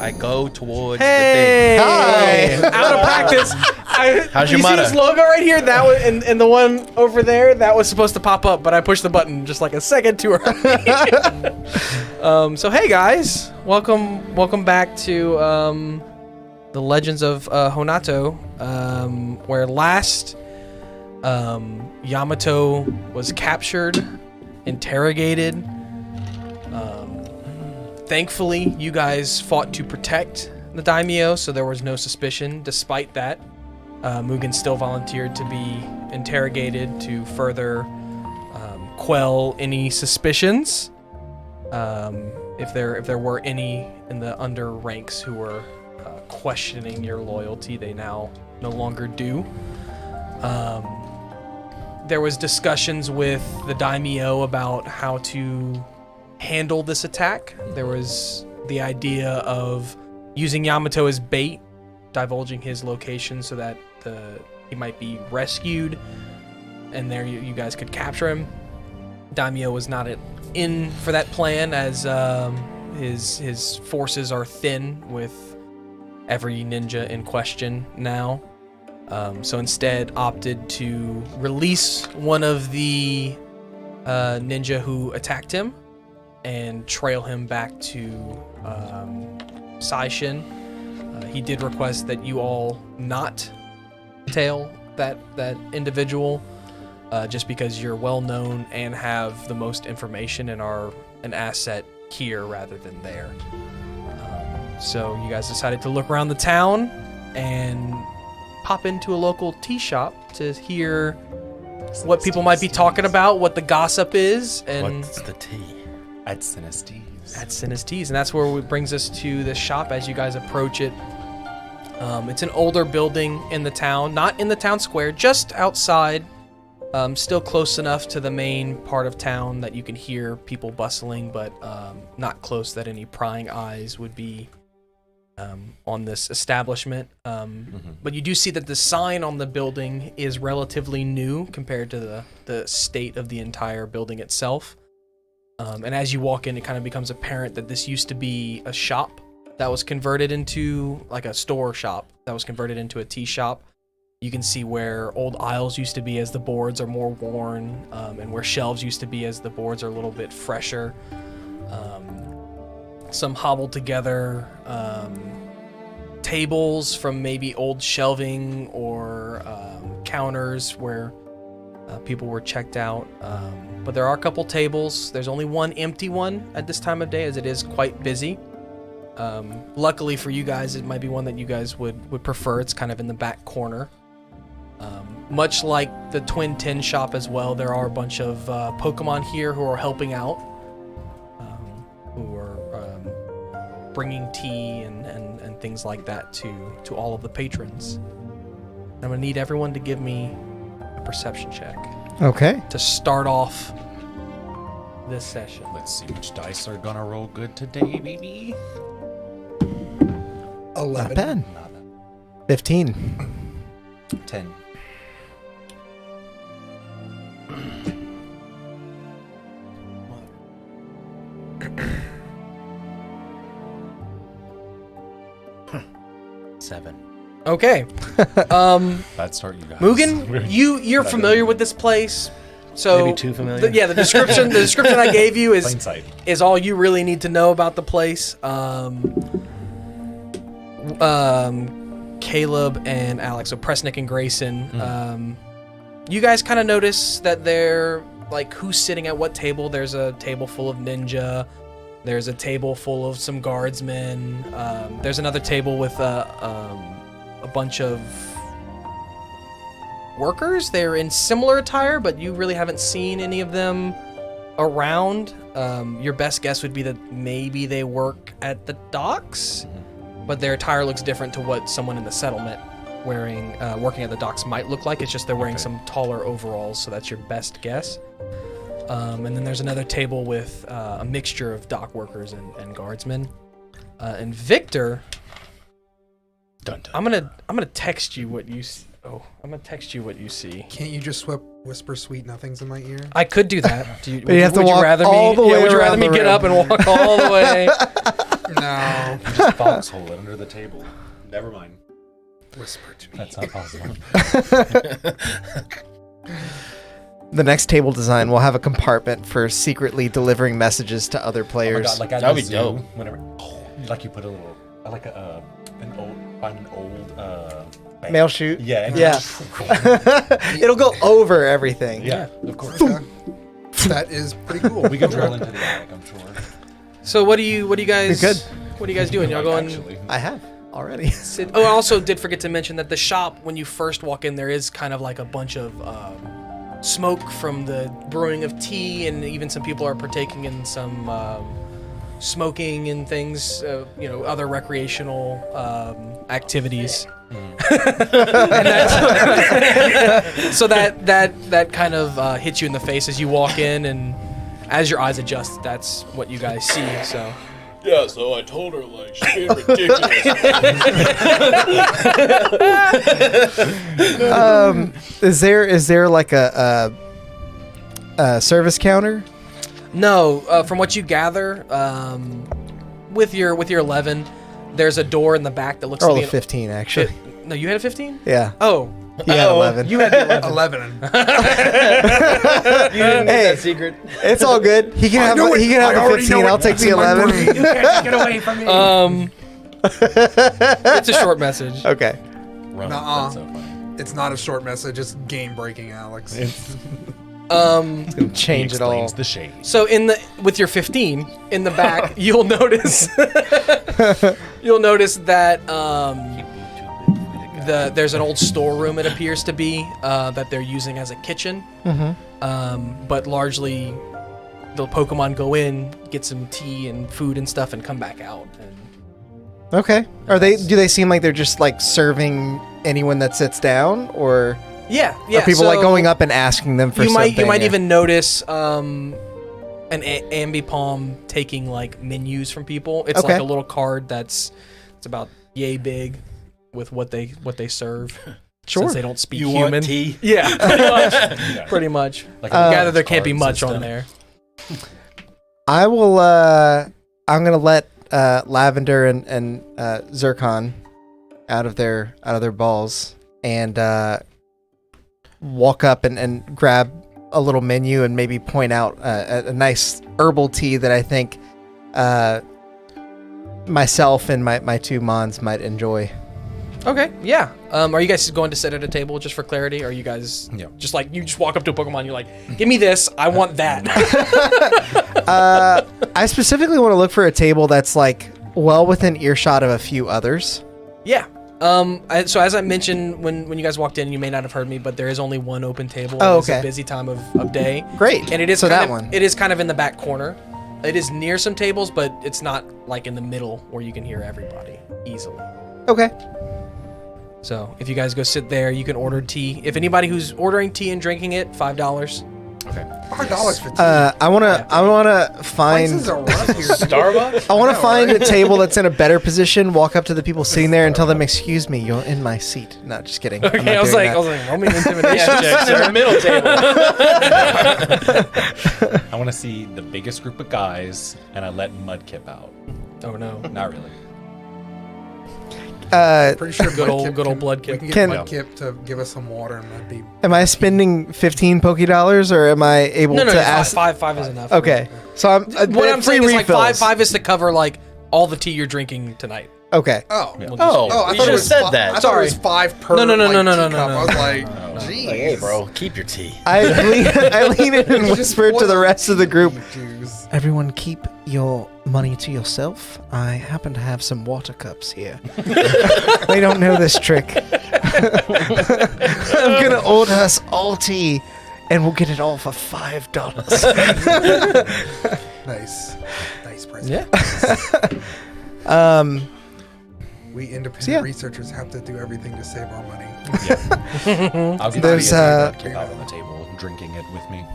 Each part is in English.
I go towards the thing. Hi. Out of practice. How's your you see this logo right here? That was, and the one over there, that was supposed to pop up, but I pushed the button just like a second too early. So hey guys, welcome back to the Legends of Honato, where last Yamato was captured, interrogated. Thankfully, you guys fought to protect the daimyo, so there was no suspicion. Despite that, Mugen still volunteered to be interrogated to further quell any suspicions. If there were any in the under ranks who were questioning your loyalty, they now no longer do. There was discussions with the daimyo about how to handle this attack. There was the idea of using Yamato as bait, divulging his location so that he might be rescued, and there you guys could capture him. Daimyo was not in for that plan, as his forces are thin with every ninja in question now. So instead opted to release one of the ninja who attacked him and trail him back to Saishin. He did request that you all not tail that individual, just because you're well known and have the most information and are an asset here rather than there. So you guys decided to look around the town and pop into a local tea shop to hear what people might be talking about, what the gossip is, and what's the tea? At SyncIDs. At SyncIDs, and that's where it brings us to this shop as you guys approach it. It's an older building in the town, not in the town square, just outside, still close enough to the main part of town that you can hear people bustling, but not close that any prying eyes would be on this establishment. But you do see that the sign on the building is relatively new compared to the state of the entire building itself. And as you walk in, it kind of becomes apparent that this used to be a shop that was converted into, like a store shop that was converted into a tea shop. You can see where old aisles used to be as the boards are more worn, and where shelves used to be as the boards are a little bit fresher. Some hobbled together tables from maybe old shelving or counters where people were checked out. But there are a couple tables. There's only one empty one at this time of day, as it is quite busy. Luckily for you guys, it might be one that you guys would prefer. It's kind of in the back corner. Much like the Twin Tin shop as well, there are a bunch of Pokemon here who are helping out, who are bringing tea and things like that to all of the patrons. I'm gonna need everyone to give me a perception check. Okay. To start off this session. Let's see which dice are gonna roll good today, baby. 11. Not bad. 15. 10. Seven. Okay. Bad start, you guys. Mugen, you're familiar with this place. So maybe too familiar. The description I gave you Plain sight. is all you really need to know about the place. Caleb and Alex, so Presnick and Grayson, you guys kind of notice that they're like, who's sitting at what table. There's a table full of ninja. There's a table full of some guardsmen. There's another table with a bunch of workers. They're in similar attire, but you really haven't seen any of them around. Your best guess would be that maybe they work at the docks, but their attire looks different to what someone in the settlement working at the docks might look like. It's just they're wearing some taller overalls, so that's your best guess. And then there's another table with a mixture of dock workers and guardsmen. And Victor, I'm gonna text you what you. I'm gonna text you what you see. Can't you just whisper sweet nothings in my ear? I could do that. Would you rather me get up and walk all the way? No. Foxhole it under the table. Never mind. Whisper to me. That's not possible. The next table design will have a compartment for secretly delivering messages to other Oh my players. God, like at That'd the be zoo, dope. Whenever, like you put a little, like find an old bank. Mail shoot. Yeah. and Yeah. It'll go over everything. Yeah, of course. Okay. That is pretty cool. We can drill into the attic, I'm sure. So what do you guys? You're good. What are you guys doing? Y'all going? Actually. I have already. Oh, I also did forget to mention that the shop, when you first walk in, there is kind of like a bunch of smoke from the brewing of tea, and even some people are partaking in some smoking and things, other recreational activities. And so that kind of hits you in the face as you walk in, and as your eyes adjust, that's what you guys see. So. Yeah, so I told her, like, she's being ridiculous. Is there like a service counter? No, from what you gather, with your 11, there's a door in the back that looks Or to be a 15 actually. No, you had a 15? Yeah. Oh, He had 11. you had the 11. 11. Hey, secret. it's all good. He can have know it. he can have I the already 15. know I'll it. take It's the in my 11. brain. Get away from me. It's a short message. Okay. Run. Nuh-uh. That's so funny. It's not a short message. It's game breaking, Alex. Change it all. Explains the shade. So with your 15 in the back, you'll notice that there's an old storeroom, it appears to be, that they're using as a kitchen. But largely, the Pokemon go in, get some tea and food and stuff, and come back out. And Okay. Do they seem like they're just like serving anyone that sits down, or yeah. are people like so going up and asking them for you something? might even notice an ambipom taking like menus from people. It's Okay. like a little card it's about yay big with what they serve. Sure. Since they don't speak You human. want tea? Yeah, pretty much. Pretty much. Like I gather there can't be cards much and on stuff. there. I will. I'm gonna let Lavender and Zircon out of their balls and walk up and grab a little menu and maybe point out a nice herbal tea that I think myself and my two mons might enjoy. Okay, yeah. Are you guys going to sit at a table just for clarity? Or are you guys Yeah. just like, you just walk up to a Pokemon and you're like, give me this, I want that. I specifically want to look for a table that's like well within earshot of a few others. Yeah. So as I mentioned when you guys walked in, you may not have heard me, but there is only one open table. Oh, It's okay. a busy time of day. Great. And it is so kind that of, one. It is kind of in the back corner. It is near some tables, but it's not like in the middle where you can hear everybody easily. Okay. So if you guys go sit there, you can order tea. If anybody who's ordering tea and drinking it, $5. $5 for tea. I wanna find. Prices are rough here. Starbucks? I want to find a table that's in a better position. Walk up to the people sitting there and tell them, "Excuse me, you're in my seat." No, just kidding. I'm Okay, not I was doing like, that. roll me an intimidation check, Yeah, in the sir. middle table. I want to see the biggest group of guys, and I let Mudkip out. Oh no. Not really. Pretty sure Good old Mudkip Blood We Kip. can get Can- Mudkip to give us some water, and that'd be Am I spending 15 Poké-Dollars, or am I able No, to five, ask? five is enough. Okay, so I'm. What I'm free saying is like refills. five is to cover like all the tea you're drinking tonight. Okay. Oh. Yeah. We'll just- Oh, Oh, I you thought it just was said fi- that. I thought it Sorry. was 5 per No. like, No. teacup. I was like, Oh. geez. Like, hey, bro, keep your tea. I lean in and Just whisper to the spoiled rest of the group. juice. Everyone, keep your money to yourself. I happen to have some water cups here. They don't know this trick. I'm gonna order us all tea, and we'll get it all for $5. Nice present. Yeah. We independent Yeah. researchers have to do everything to save our money. I'll get There's, Mudkip out on the table, drinking it with me.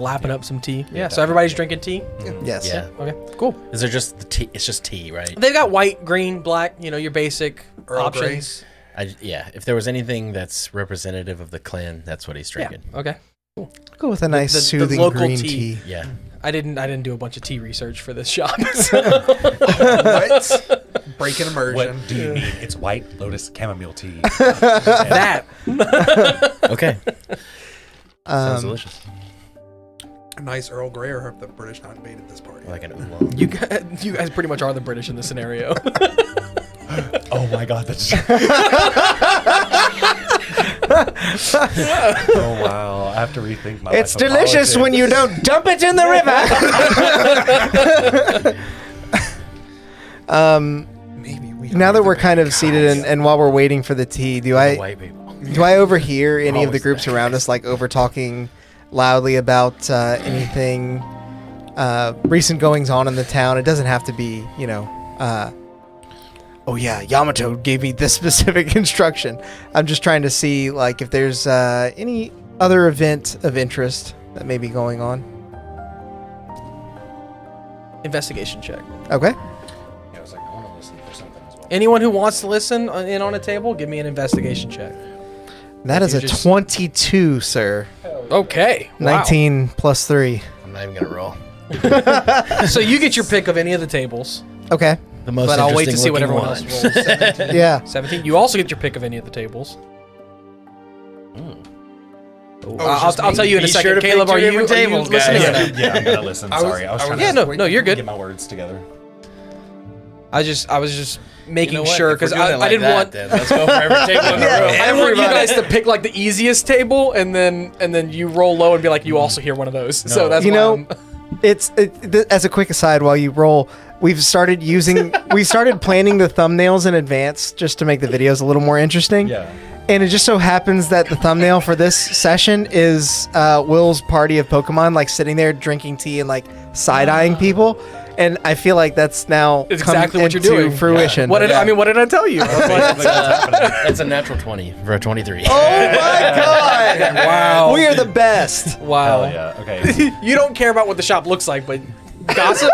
Lapping up some tea. Yeah. So definitely. everybody's drinking tea. Yes. Yeah. Okay. Cool. Is there just the tea? It's just tea, right? They've got white, green, black. Your basic Earl options. Yeah. If there was anything that's representative of the clan, that's what he's drinking. Yeah. Okay. Go with a nice the soothing local green tea. tea. Yeah. I didn't do a bunch of tea research for this shop. So. What? Break an immersion. What do you need? It's white lotus chamomile tea. That. Okay. Sounds Um, delicious. A nice Earl Grey, or have the British not invaded this party? Like an oolong. You guys pretty much are the British in this scenario. Oh my god, that's. Oh wow, I have to rethink my. It's life of delicious when you politics. don't dump it in the river. Maybe we. Now that we're kind of seated and while we're waiting for the tea, do I White people. overhear any of the Always groups that. around us like over talking loudly about anything recent goings on in the town? It doesn't have to be, oh yeah, Yamato gave me this specific instruction. I'm just trying to see like if there's any other event of interest that may be going on. Investigation check. Okay. Yeah, I was like, I want to listen for something as well. Anyone who wants to listen in on a table, give me an investigation check. That is you a just- 22, sir. Okay. Wow. 19 plus 3. I'm not even gonna roll. So you get your pick of any of the tables, Okay. The most but I'll wait to interesting see what looking everyone one. else rolls. 17. Yeah. 17. You also get your pick of any of the tables. I'll tell you in a Be second. sure to Caleb, pick are two you different tables, listening? guys. or no? Yeah, I'm gonna listen. Sorry, I was trying Yeah, to no, you're good. get my words together. I was just making You know what? sure If we're because doing it I like didn't that, want. then let's go for every table in the room. I didn't want you Everybody. guys to pick like the easiest table and then you roll low and be like, you also hear one of those. So that's You why know, I'm- as a quick aside, while you roll, we started planning the thumbnails in advance just to make the videos a little more interesting. Yeah. And it just so happens that the thumbnail for this session is Will's party of Pokemon, like sitting there drinking tea and like side-eyeing people. And I feel like that's now It's come exactly what you're into doing. fruition. what did I tell you? That's a natural 20 for a 23. Oh my god! Wow. We are the best. Wow. Hell yeah. Okay. You don't care about what the shop looks like, but gossip,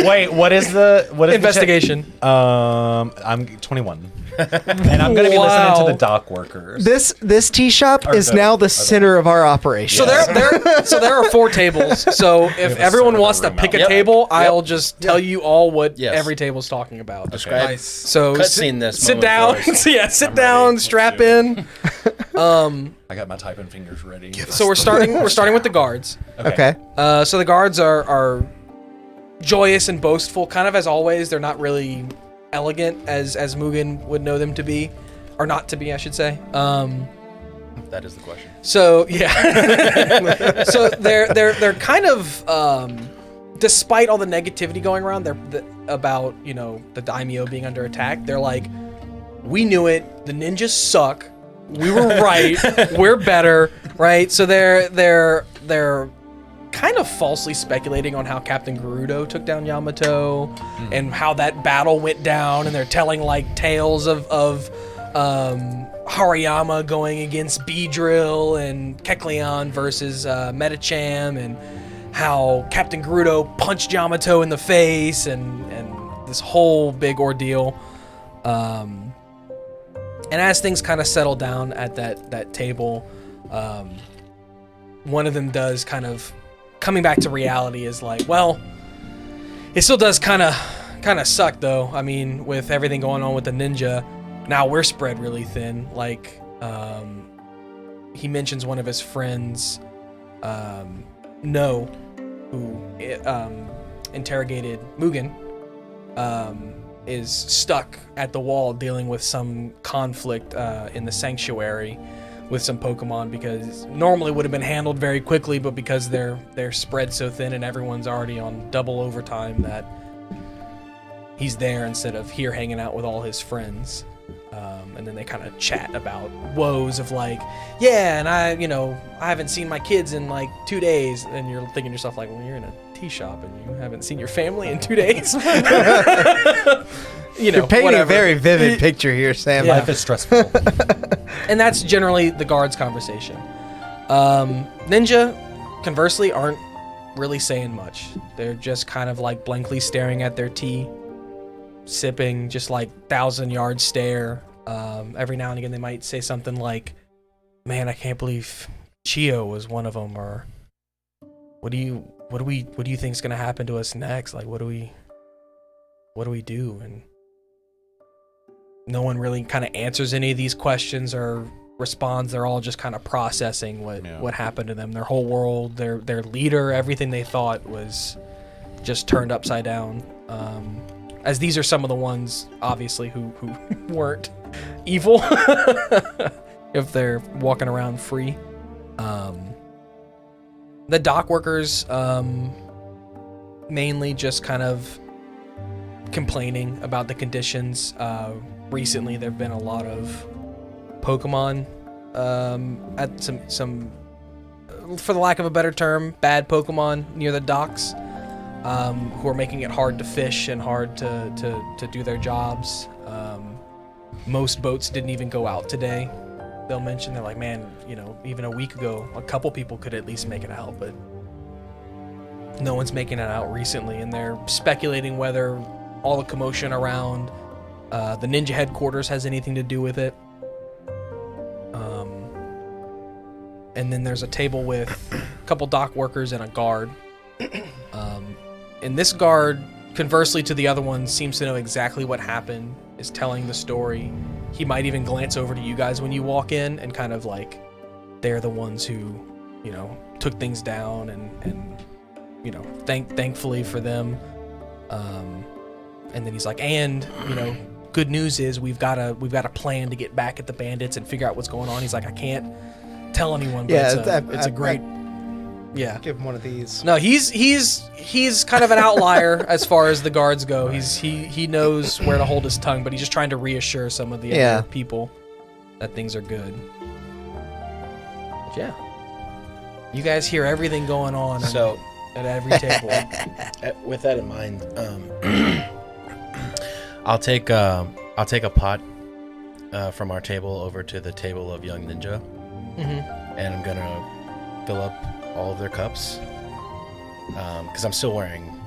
Wait, what is the investigation. I'm 21. And I'm gonna be listening to the dock workers. This tea shop Or is the- now the center of our operation. So there are 4 tables. So if a everyone server wants to room pick out a there. table, I'll just tell you all what Yes. every table's talking about. Describe. Nice. So Cutscene this sit moment down. for us. Yeah, sit I'm down, ready. strap Let's in. I got my typing fingers ready. So we're starting with the guards. Okay. So the guards are joyous and boastful, kind of as always. They're not really elegant as Mugen would know them to be, or not to be, I should say. That is the question. So yeah, so they're kind of despite all the negativity going around, about the daimyo being under attack. They're like, we knew it. The ninjas suck. We were right. We're better, right? So they're kind of falsely speculating on how Captain Gerudo took down Yamato and how that battle went down, and they're telling like tales of Hariyama going against Beedrill and Kecleon versus Metacham, and how Captain Gerudo punched Yamato in the face, and this whole big ordeal. And as things kind of settle down at that table, one of them does kind of coming back to reality is like, well, it still does kind of suck though. I mean, with everything going on with the ninja, now we're spread really thin. Like, he mentions one of his friends, No, who interrogated Mugen, is stuck at the wall dealing with some conflict in the sanctuary with some Pokemon, because normally would have been handled very quickly, but because they're spread so thin and everyone's already on double overtime, that he's there instead of here hanging out with all his friends. And then they kind of chat about woes of like, yeah, and I haven't seen my kids in like 2 days, and you're thinking to yourself like, well, you're in a tea shop and you haven't seen your family in 2 days. You're painting whatever. a very vivid picture here, Sam. Yeah. Life is stressful. And that's generally the guards' conversation. Ninja, conversely, aren't really saying much. They're just kind of like blankly staring at their tea, sipping, just like 1,000-yard stare. Every now and again, they might say something like, "Man, I can't believe Chio was one of them," or "What do you think is gonna happen to us next? Like, what do what do we do? And no one really kind of answers any of these questions or responds. They're all just kind of processing what happened to them. Their whole world, their leader, everything they thought was just turned upside down. As these are some of the ones, obviously, who weren't evil, if they're walking around free. The dock workers, mainly just kind of complaining about the conditions. Recently, there have been a lot of Pokemon at some, for the lack of a better term, bad Pokemon near the docks, who are making it hard to fish and hard to do their jobs. Most boats didn't even go out today. They'll mention, they're like, man, even a week ago, a couple people could at least make it out, but no one's making it out recently, and they're speculating whether all the commotion around the ninja headquarters has anything to do with it. And then there's a table with a couple dock workers and a guard. And this guard, conversely to the other one, seems to know exactly what happened, is telling the story. He might even glance over to you guys when you walk in and kind of like, they're the ones who, took things down and thankfully for them. And then he's like, good news is we've got a plan to get back at the bandits and figure out what's going on. He's like, I can't tell anyone, but it's a great. Yeah. Give him one of these. No, he's kind of an outlier as far as the guards go. He knows where to hold his tongue, but he's just trying to reassure some of the other people that things are good. But yeah. You guys hear everything going on at every table. With that in mind, I'll take a pot from our table over to the table of Young Ninja, and I'm gonna fill up all of their cups, because I'm still wearing,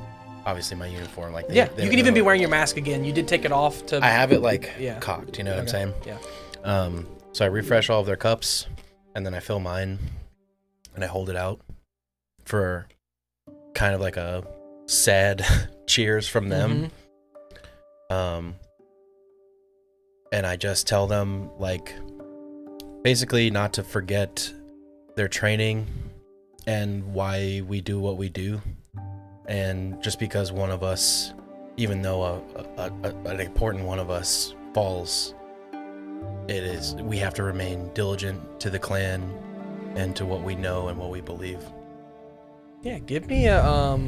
obviously, my uniform. Like you can even be wearing your mask again. You did take it off to. I have it cocked. You know what I'm saying? Yeah. So I refresh all of their cups, and then I fill mine, and I hold it out for kind of like a sad cheers from them. And I just tell them, like, basically not to forget their training and why we do what we do. And just because one of us, even though an important one of us falls, we have to remain diligent to the clan and to what we know and what we believe. Yeah, give me a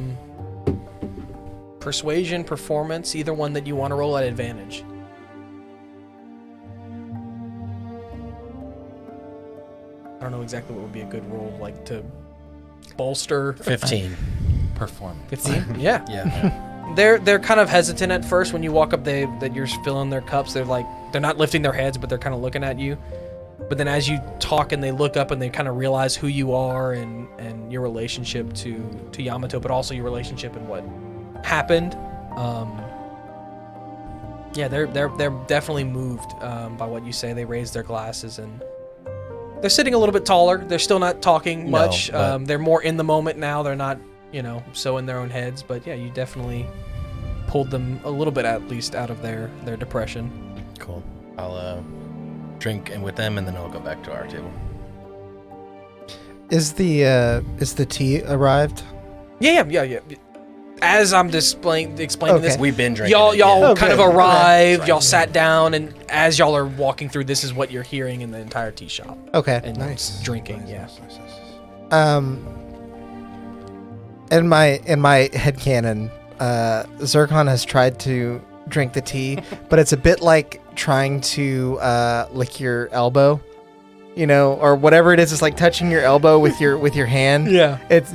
persuasion, performance, either one that you want to roll at advantage. I don't know exactly what would be a good roll, like to bolster. 15. Performance. 15? Yeah. Yeah. They're kind of hesitant at first when you walk up. That you're filling their cups. They're not lifting their heads, but they're kind of looking at you. But then as you talk and they look up and they kind of realize who you are and your relationship to Yamato, but also your relationship and what happened. Yeah, they're definitely moved by what you say. They raise their glasses and they're sitting a little bit taller. They're still not talking much. They're more in the moment now. They're not, so in their own heads. But yeah, you definitely pulled them a little bit at least out of their depression. Cool. I'll drink with them and then I'll go back to our table. Is the tea arrived? Yeah. As I'm explaining this, We've been drinking. Y'all kind of arrived. Right. Y'all sat down, and as y'all are walking through, this is what you're hearing in the entire tea shop. Okay. And Nice. drinking. Yeah. In my headcanon, Zircon has tried to drink the tea, but it's a bit like trying to lick your elbow, or whatever it is. It's like touching your elbow with your hand. Yeah. It's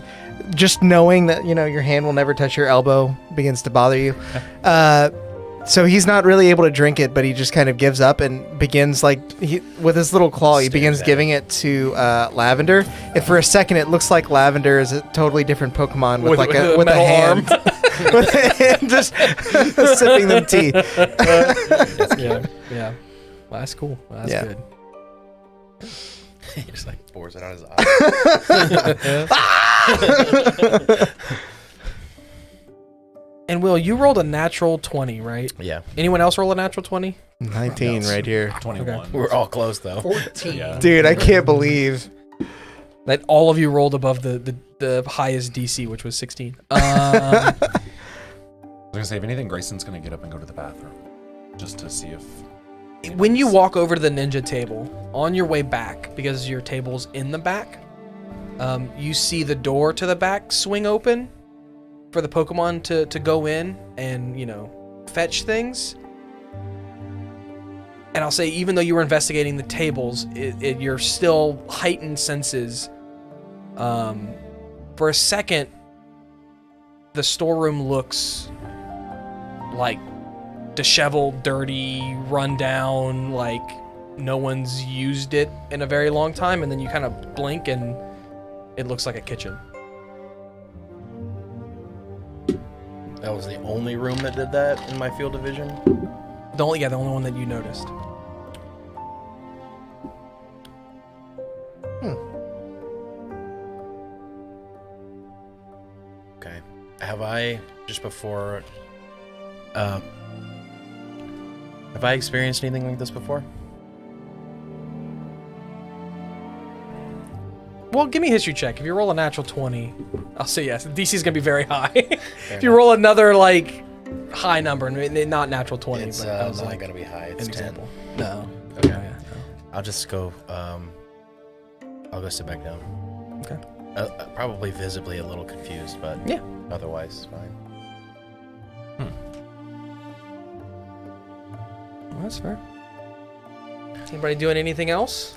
just knowing that your hand will never touch your elbow begins to bother you. So he's not really able to drink it, but he just kind of gives up and begins with his little claw. He begins giving it to Lavender, and for a second it looks like Lavender is a totally different Pokemon with a hand, with a hand just sipping them tea. Yeah. Well, that's cool. Well, that's good. He just pours it on his eye. And Will, you rolled a natural 20, right? Yeah. Anyone else roll a natural 20? 19 right here. 21. We're all close though. 14. Yeah. Dude, I can't believe. That all of you rolled above the highest DC, which was 16. I was gonna say, if anything, Grayson's gonna get up and go to the bathroom, just to see if. When you walk over to the ninja table, on your way back, because your table's in the back, you see the door to the back swing open for the Pokemon to go in and, fetch things. And I'll say, even though you were investigating the tables, you're still heightened senses. For a second, the storeroom looks like disheveled, dirty, run down, like no one's used it in a very long time, and then you kind of blink and it looks like a kitchen. That was the only room that did that in my field of vision. The only one that you noticed. Okay. Have I experienced anything like this before? Well, give me a history check. If you roll a natural 20, I'll say yes. DC's gonna be very high. If you roll another high number, not natural 20, It's but that was not gonna be high. It's an 10. example. No. Okay. Oh, yeah, I'll just go. I'll go sit back down. Okay. Probably visibly a little confused, but Yeah. Otherwise, fine. Well, that's fair. Anybody doing anything else?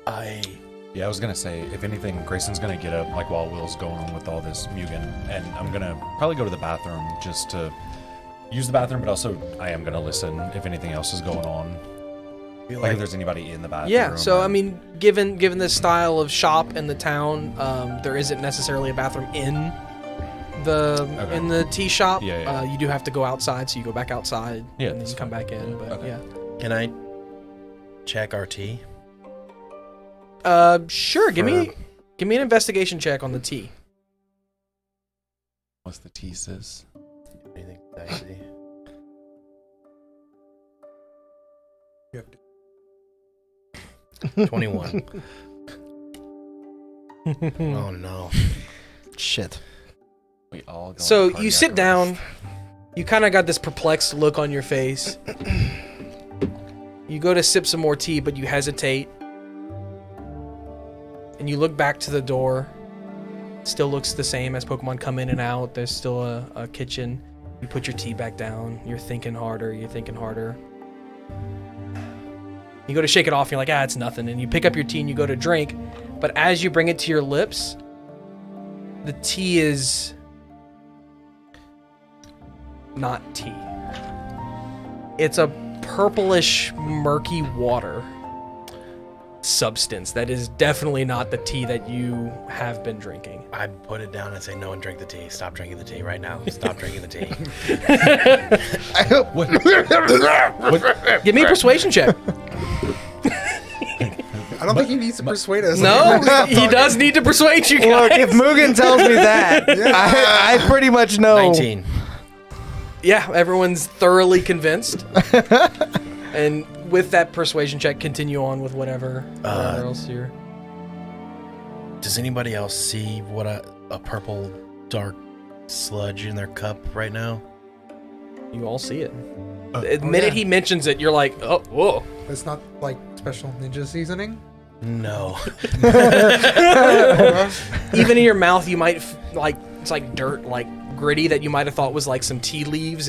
Yeah, I was gonna say, if anything, Grayson's gonna get up while Will's going on with all this Mugen, and I'm gonna probably go to the bathroom just to use the bathroom, but also I am gonna listen if anything else is going on. If there's anybody in the bathroom. Yeah, so I mean, given the style of shop in the town, there isn't necessarily a bathroom in the tea shop. Yeah. You do have to go outside, so you go back outside Yeah, and then that's you come fine. back in. But Okay. yeah. Can I check our tea? Sure. Give me an investigation check on the tea. What's the thesis? Anything dicey? You have to 21. Oh no. Shit. We all go So on you cardiac sit arrest. down. You kind of got this perplexed look on your face. You go to sip some more tea, but you hesitate. And you look back to the door. Still looks the same as Pokemon come in and out. There's still a kitchen. You put your tea back down. You're thinking harder. You go to shake it off. And you're like, it's nothing. And you pick up your tea and you go to drink. But as you bring it to your lips, the tea is not tea. It's a purplish, murky water substance that is definitely not the tea that you have been drinking. I put it down and say, no one drink the tea. Stop drinking the tea right now. Stop drinking the tea. Give me a persuasion check. I don't think he needs to persuade us. No, he does need to persuade you guys. Look, if Mugen tells me that, I pretty much know. 19. Yeah, everyone's thoroughly convinced. And with that persuasion check, continue on with whatever else you're... Does anybody else see what a purple dark sludge in their cup right now? You all see it. The minute he mentions it, you're like, oh, whoa. It's not like special ninja seasoning. No. Even in your mouth, you might it's like dirt, like gritty that you might have thought was like some tea leaves.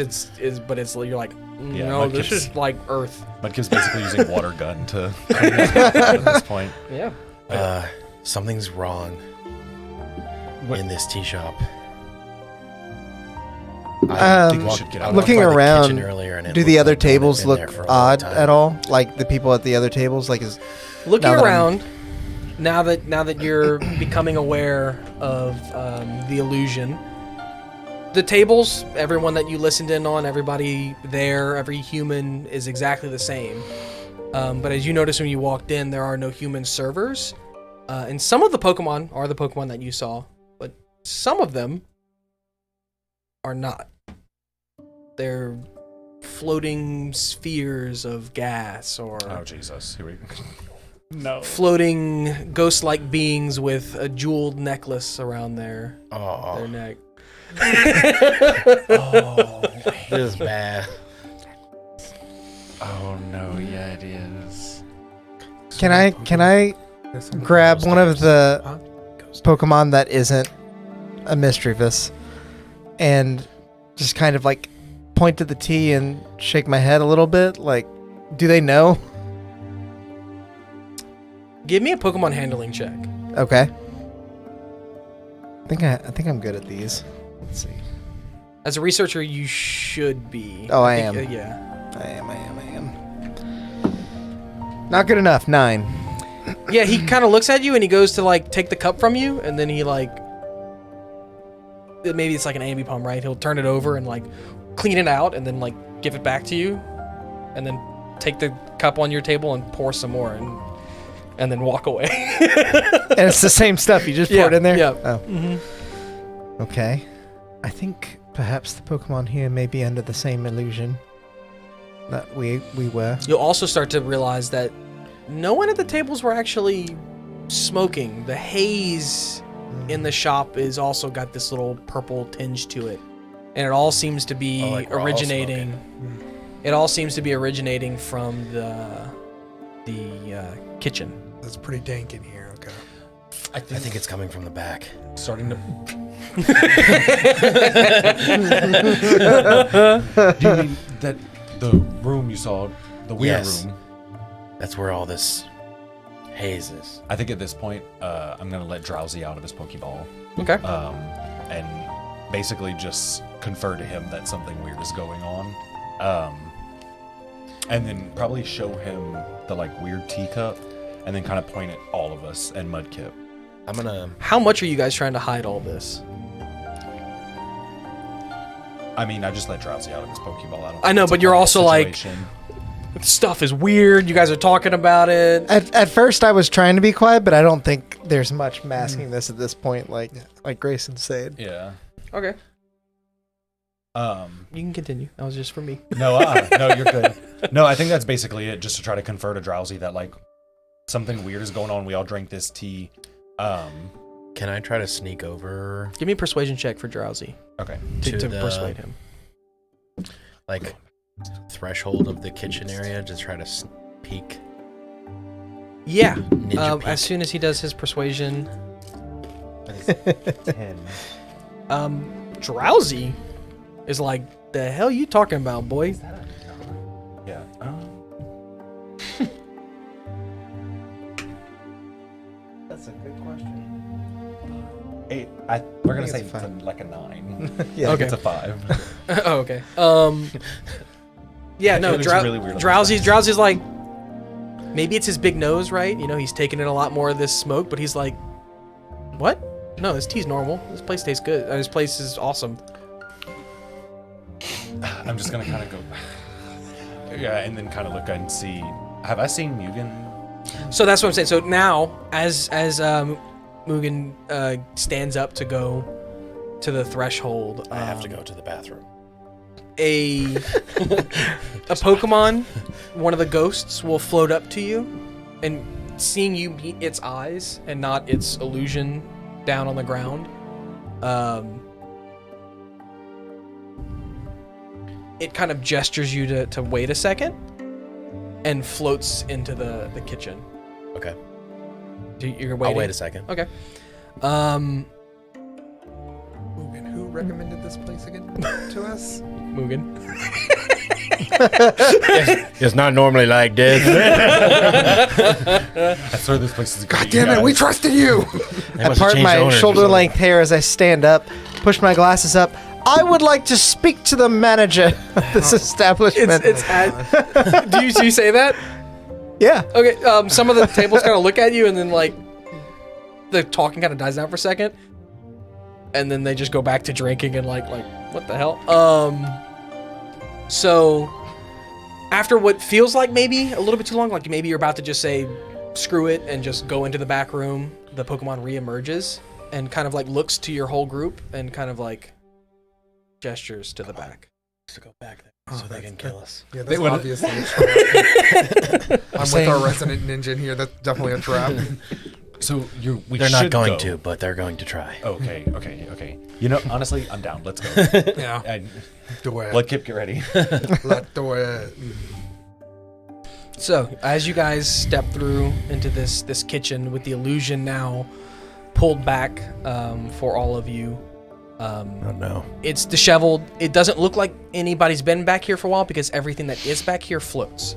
But you're like, Yeah, no, my this kid's- is like earth. Mudkip's basically using water gun to clean his mouth at this point. Yeah. Something's wrong in this tea shop. I think we should get out. Looking walked by the around, kitchen earlier and it do looked the other like no one had tables been look there for a long odd time. at all? Like the people at the other tables, Looking now that around, now that you're becoming aware of the illusion, the tables, everyone that you listened in on, everybody there, every human is exactly the same. But as you noticed when you walked in, there are no human servers. And some of the Pokemon are the Pokemon that you saw, but some of them are not. They're floating spheres of gas or Oh Jesus! Here we go. No. floating ghost-like beings with a jeweled necklace around their neck. Oh, This is bad. oh no! Yeah, it is. Can I grab one of the Pokemon that isn't a Mischievous and just kind of like point to the T and shake my head a little bit? Like, do they know? Give me a Pokemon handling check. Okay. I think I'm good at these. Let's see. As a researcher, you should be. Oh, I think, am. Yeah. I am. Not good enough. 9. Yeah, he kind of looks at you and he goes to like take the cup from you, and then he like maybe it's like an ambipom, right? He'll turn it over and like clean it out, and then like give it back to you, and then take the cup on your table and pour some more, and then walk away. And it's the same stuff. You just pour it in there? Yeah. Oh. Mm-hmm. Okay. I think perhaps the Pokemon here may be under the same illusion that we were. You'll also start to realize that no one at the tables were actually smoking. The haze in the shop is also got this little purple tinge to it, and it all seems to be like we're all originating. It all seems to be originating from the kitchen. That's pretty dank in here. Okay. I think it's coming from the back. Starting to. Do you mean that the room you saw, the weird Yes. room? That's where all this haze is. I think at this point, I'm gonna let Drowsy out of his Pokeball, Okay. and basically just confer to him that something weird is going on, and then probably show him the like weird teacup, and then kind of point at all of us and Mudkip. I'm gonna. How much are you guys trying to hide all this? I mean, I just let Drowsy out of his Pokeball. I don't. I know, think it's but a you're part of also, the like- situation. Stuff is weird. You guys are talking about it. At first, I was trying to be quiet, but I don't think there's much masking this at this point. Like Grayson said. Yeah. Okay. You You can continue. That was just for me. No, no, you're good. No, I think that's basically it. Just to try to confer to Drowsy that like something weird is going on. We all drank this tea. Can I try to sneak over? Give me a persuasion check for Drowsy Okay. to To the- persuade him. Like threshold of the kitchen area to try to peek. Yeah. Ninja peek. As soon as he does his persuasion, 10. Drowsy is like, the hell you talking about, boy? Yeah. That's a good question. 8. We're gonna I say think it's it's like a 9. Yeah. Okay. It's a 5. Oh, okay. Yeah, no, It looks really weird on the Drowsy's like, maybe it's his big nose, right? You know, he's taking in a lot more of this smoke, but he's like, what? No, this tea's normal. This place tastes good. This place is awesome. I'm just gonna kind of go. Yeah, and then kind of look and see. Have I seen Mugen? So that's what I'm saying. So now, as Mugen stands up to go to the threshold, I have to go to the bathroom. a Pokemon, one of the ghosts, will float up to you, and seeing you meet its eyes and not its illusion down on the ground, it kind of gestures you to wait a second and floats into the kitchen. Okay. You're waiting. I'll wait a second. Okay. And who recommended this place again to us? Mugen. It's not normally like this. I swear this place is. God damn it, we trusted you! I part my shoulder-length hair as I stand up, push my glasses up. I would like to speak to the manager of this establishment. Do you say that? Yeah. Okay, some of the tables kind of look at you, and then like the talking kind of dies down for a second, and then they just go back to drinking and like what the hell? So after what feels like maybe a little bit too long, like maybe you're about to just say screw it and just go into the back room, the Pokemon reemerges and kind of like looks to your whole group and kind of like gestures to the back. To go back there so they can kill us. Yeah, They that's would- obviously a trap. I'm with saying- our resident ninja in here. That's definitely a trap. So we They're not should going go. to, but they're going to try. Okay. You know, honestly, I'm down. Let's go. Yeah. Do it. Let Kip get ready. Let's do it. So, as you guys step through into this kitchen with the illusion now pulled back for all of you, Oh no. it's disheveled. It doesn't look like anybody's been back here for a while because everything that is back here floats.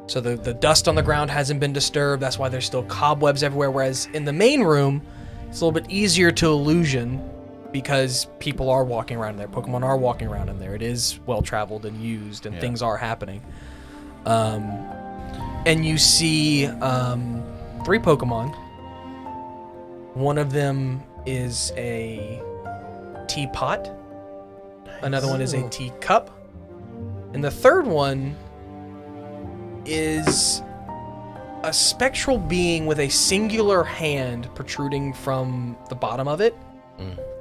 So the dust on the ground hasn't been disturbed. That's why there's still cobwebs everywhere. Whereas in the main room, it's a little bit easier to illusion because people are walking around in there. Pokemon are walking around in there. It is well traveled and used, and things are happening. And you see 3 Pokemon. One of them is a teapot. Another one is a teacup. And the third one is a spectral being with a singular hand protruding from the bottom of it.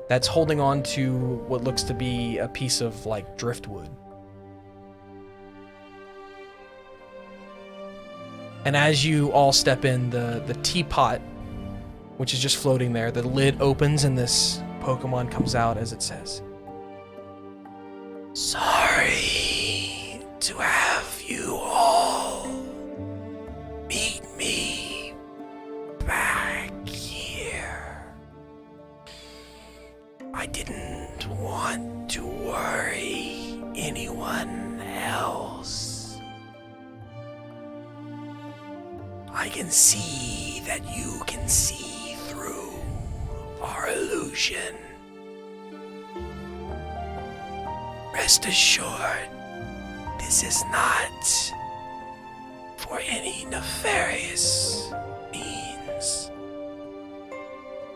That's holding on to what looks to be a piece of like driftwood. And as you all step in, the teapot, which is just floating there, the lid opens and this Pokemon comes out as it says, "Sorry to have you all meet me back here. I didn't want to worry anyone else. I can see that you can see through our illusion. Rest assured, this is not for any nefarious means.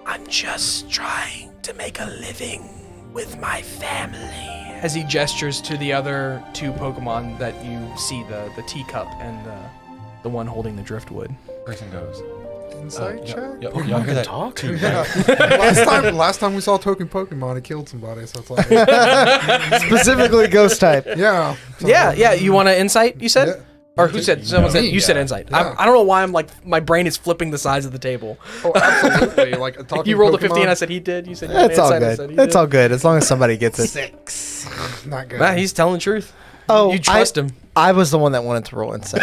I'm just trying to make a living with my family." As he gestures to the other 2 Pokemon that you see, the teacup and the one holding the driftwood. Grayson goes. Insight check? Y'all hear that? Talk? Too, Yeah. right? last time we saw token Pokemon, it killed somebody. So it's like, Specifically ghost type. yeah. So Yeah. You want an insight? You said, Yeah. or who said? Someone said. Me, You said yeah. insight. Yeah. I don't know why I'm like my brain is flipping the sides of the table. Oh, absolutely. Like a talking You rolled a Pokemon, 15. I said he did. You said you had That's all insight. I said good. he That's did. all good as long as somebody gets it. 6. Not good. Nah, he's telling the truth. Oh, You trust him. I was the one that wanted to roll insight.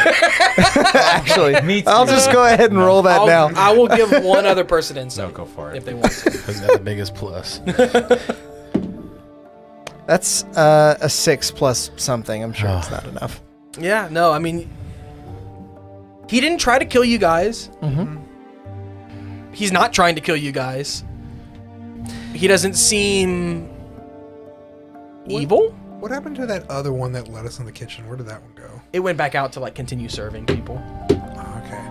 Actually, Me I'll too. just go ahead and roll that now. I will give one other person insight. No, go for it. If they want to. Isn't that the biggest plus? That's a 6 plus something. I'm sure it's not enough. Yeah, no, I mean, he didn't try to kill you guys. Mm-hmm. He's not trying to kill you guys. He doesn't seem evil. What happened to that other one that led us in the kitchen? Where did that one go? It went back out to like continue serving people. Oh, okay.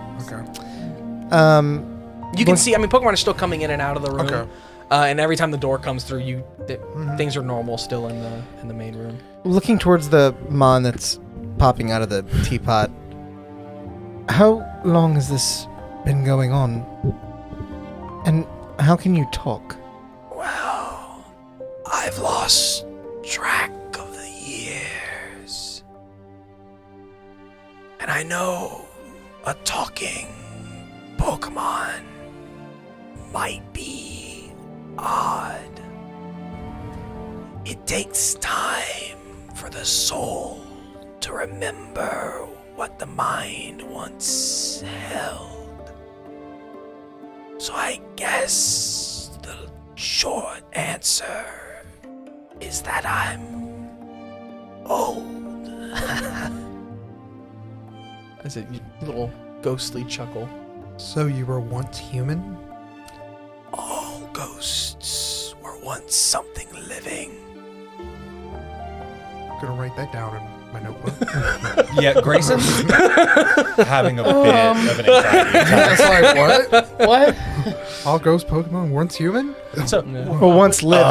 You can see, I mean, Pokemon are still coming in and out of the room. Okay. And every time the door comes through, things are normal still in the main room. Looking towards the mon that's popping out of the teapot, how long has this been going on? And how can you talk? Well, I've lost track of the years. And I know a talking Pokemon might be odd. It takes time for the soul to remember what the mind once held. So I guess the short answer is that I'm old. That's a little ghostly chuckle. So you were once human? All ghosts were once something living. I'm gonna write that down in my notebook. Yeah, Grayson's having a bit of an anxiety attack. It's like, what? What? All ghost Pokemon once human? So, Well, once living.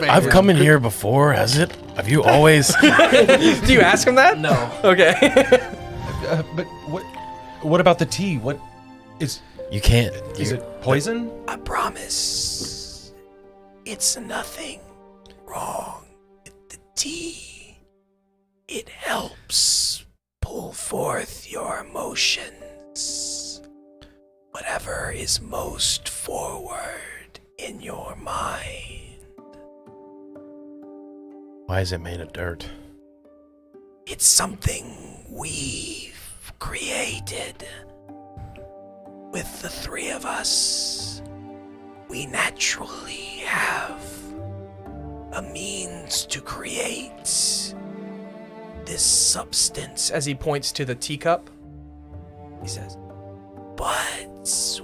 I've come in here before, has it? Have you always? Do you ask him that? No. Okay. but what about the tea? What is You can't. is it poison? I promise it's nothing wrong with the tea. It helps pull forth your emotions. Whatever is most forward in your mind. Why is it made of dirt? It's something we've created. With the three of us, we naturally have a means to create this substance. As he points to the teacup, he says, but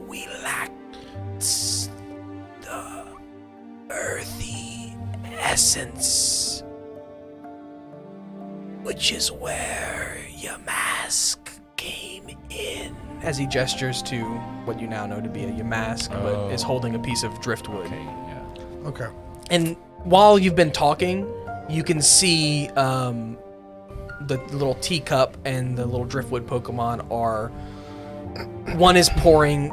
we lack the earthy essence, which is where your mask came in. As he gestures to what you now know to be a mask, but is holding a piece of driftwood. Okay, yeah. Okay. And while you've been talking, you can see the little teacup and the little driftwood Pokemon are... One is pouring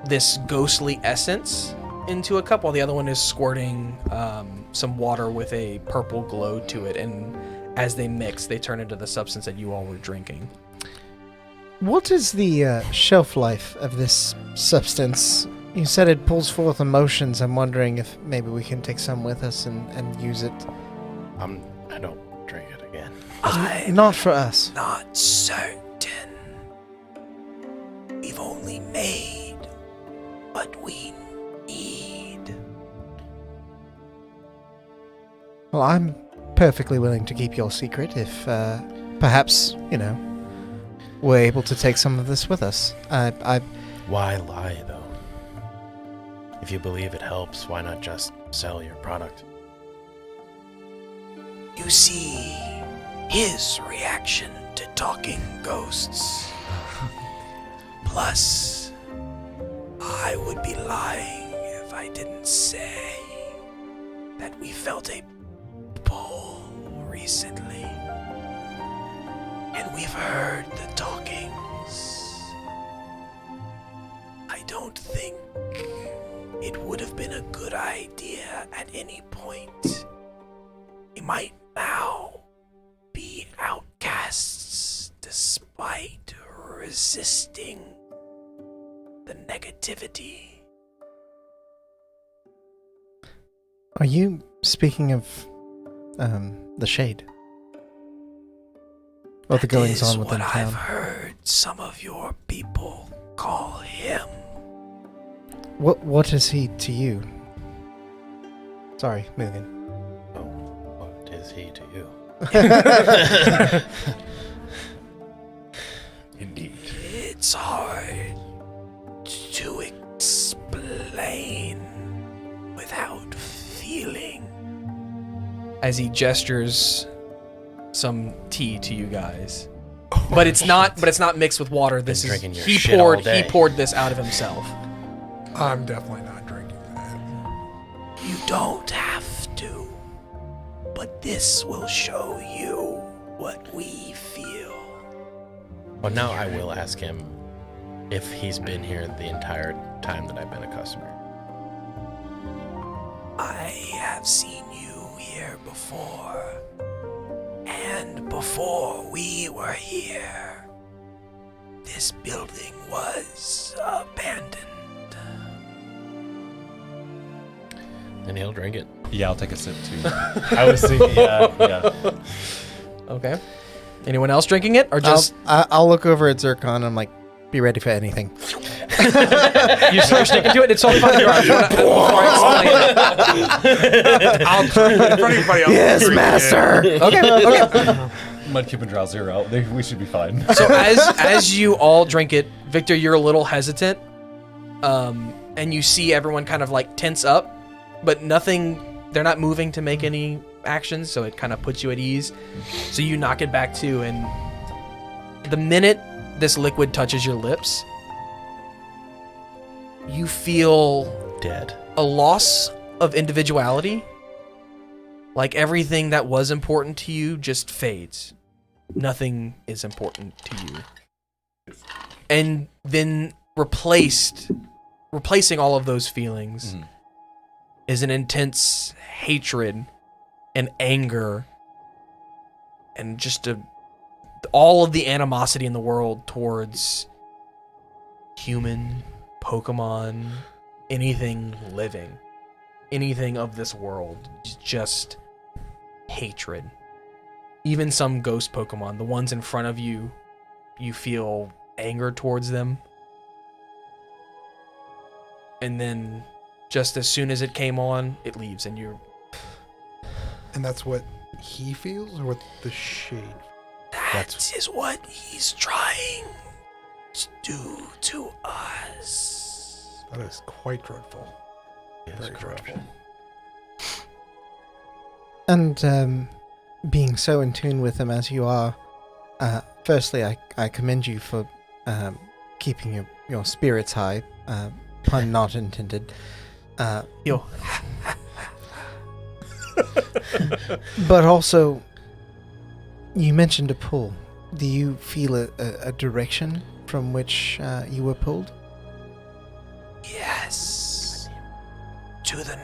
this ghostly essence into a cup, while the other one is squirting some water with a purple glow to it. And as they mix, they turn into the substance that you all were drinking. What is the shelf life of this substance? You said it pulls forth emotions. I'm wondering if maybe we can take some with us and use it. I don't drink it again. Not for us. Not certain. We've only made what we need. Well, I'm perfectly willing to keep your secret if perhaps, we're able to take some of this with us. Why lie, though? If you believe it helps, why not just sell your product? You see his reaction to talking ghosts. Plus, I would be lying if I didn't say that we felt a pull recently. And we've heard the talkings. I don't think it would have been a good idea at any point. We might now be outcasts despite resisting the negativity. Are you speaking of the Shade? Or the goings on within That is what town? I've heard some of your people call him. What is he to you? Sorry, Mugen. Oh, what is he to you? Indeed. It's hard to explain without feeling. As he gestures some tea to you guys. But it's not mixed with water. This is drinking your shit all day. he poured this out of himself. I'm definitely not drinking that. You don't have to. But this will show you what we feel. Well, now I will ask him if he's been here the entire time that I've been a customer. I have seen you here before. And before we were here, this building was abandoned. And he'll drink it. Yeah, I'll take a sip too. I was thinking, yeah. Okay. Anyone else drinking it, or just I'll look over at Zircon and I'm like, be ready for anything. you're sticking to it? It's totally fine. Before I explain it. I'll drink it in front of everybody else. Yes, Drink it. master. Okay. Mudkip and Drowsy out. We should be fine. So as you all drink it, Victor, you're a little hesitant, and you see everyone kind of like tense up, but nothing. They're not moving to make any actions, so it kind of puts you at ease. So you knock it back too, and the minute this liquid touches your lips, you feel Dead. a loss of individuality. Like everything that was important to you just fades. Nothing is important to you. And then replacing all of those feelings is an intense hatred and anger and just all of the animosity in the world towards human, Pokemon, anything living, anything of this world, just hatred. Even some ghost Pokemon, the ones in front of you, you feel anger towards them. And then just as soon as it came on, it leaves, and you're... And that's what he feels, or what the shade? That is what he's trying to do to us. That is quite dreadful. Yes, corruption. And being so in tune with them as you are, firstly, I commend you for keeping your spirits high. Pun not intended. Yo. But also, you mentioned a pull. Do you feel a direction from which you were pulled? Yes. To the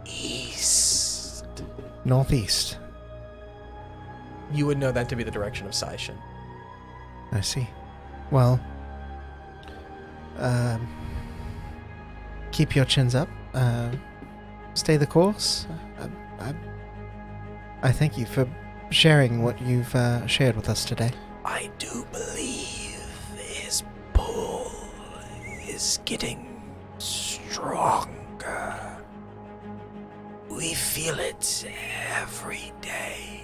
northeast. Northeast. You would know that to be the direction of Saishin. I see. Well, keep your chins up. Stay the course. I thank you for sharing what you've shared with us today. I do believe his pull is getting stronger. We feel it every day.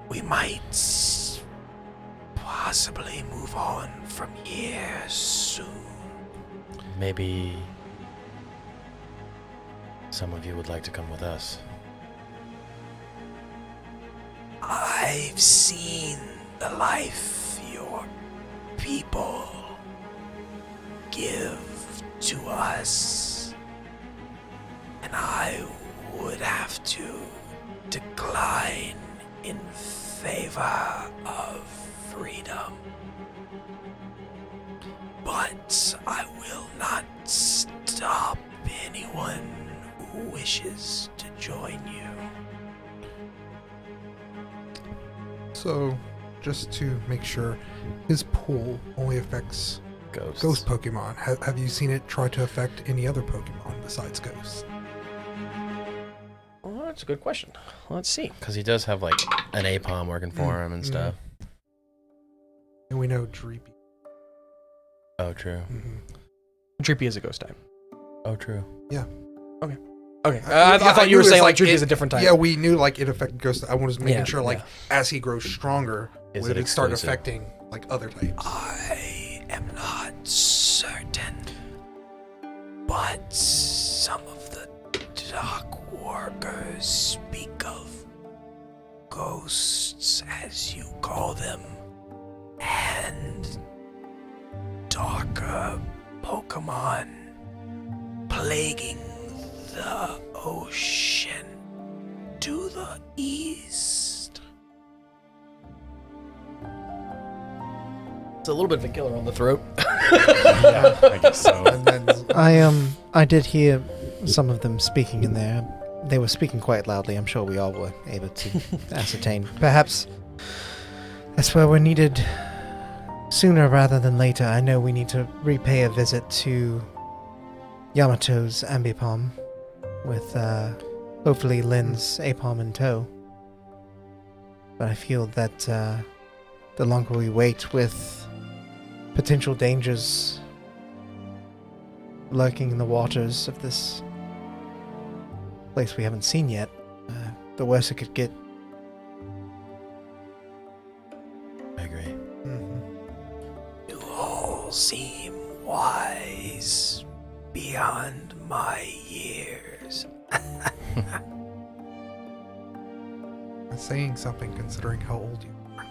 We might possibly move on from here soon. Maybe some of you would like to come with us. I've seen the life your people give to us, and I would have to decline in favor of freedom. But I will not stop anyone who wishes to join you. So, just to make sure, his pull only affects Ghosts. ghost Pokemon. Have you seen it try to affect any other Pokemon besides ghosts? Well, that's a good question. Let's see. Because he does have like an APOM working for him and stuff. And we know Dreepy. Oh, true. Drippy is a ghost type. Oh, true. Yeah. Okay. I thought you were saying like Drippy is a different type. Yeah, we knew like it affected ghosts. I was making Yeah, sure like as he grows stronger, Is would it it start exclusive? affecting like other types? I am not certain, but some of the dark workers speak of ghosts, as you call them, and darker Pokemon plaguing the ocean to the east. It's a little bit of a killer on the throat. Yeah, I guess so. And then I did hear some of them speaking in there. They were speaking quite loudly. I'm sure we all were able to ascertain. Perhaps that's where we're needed sooner rather than later. I know we need to repay a visit to Yamato's ambipom with hopefully Lynn's apom in tow. But I feel that the longer we wait with potential dangers lurking in the waters of this place we haven't seen yet, the worse it could get. I agree. You all seem wise beyond my years. saying something considering how old you are.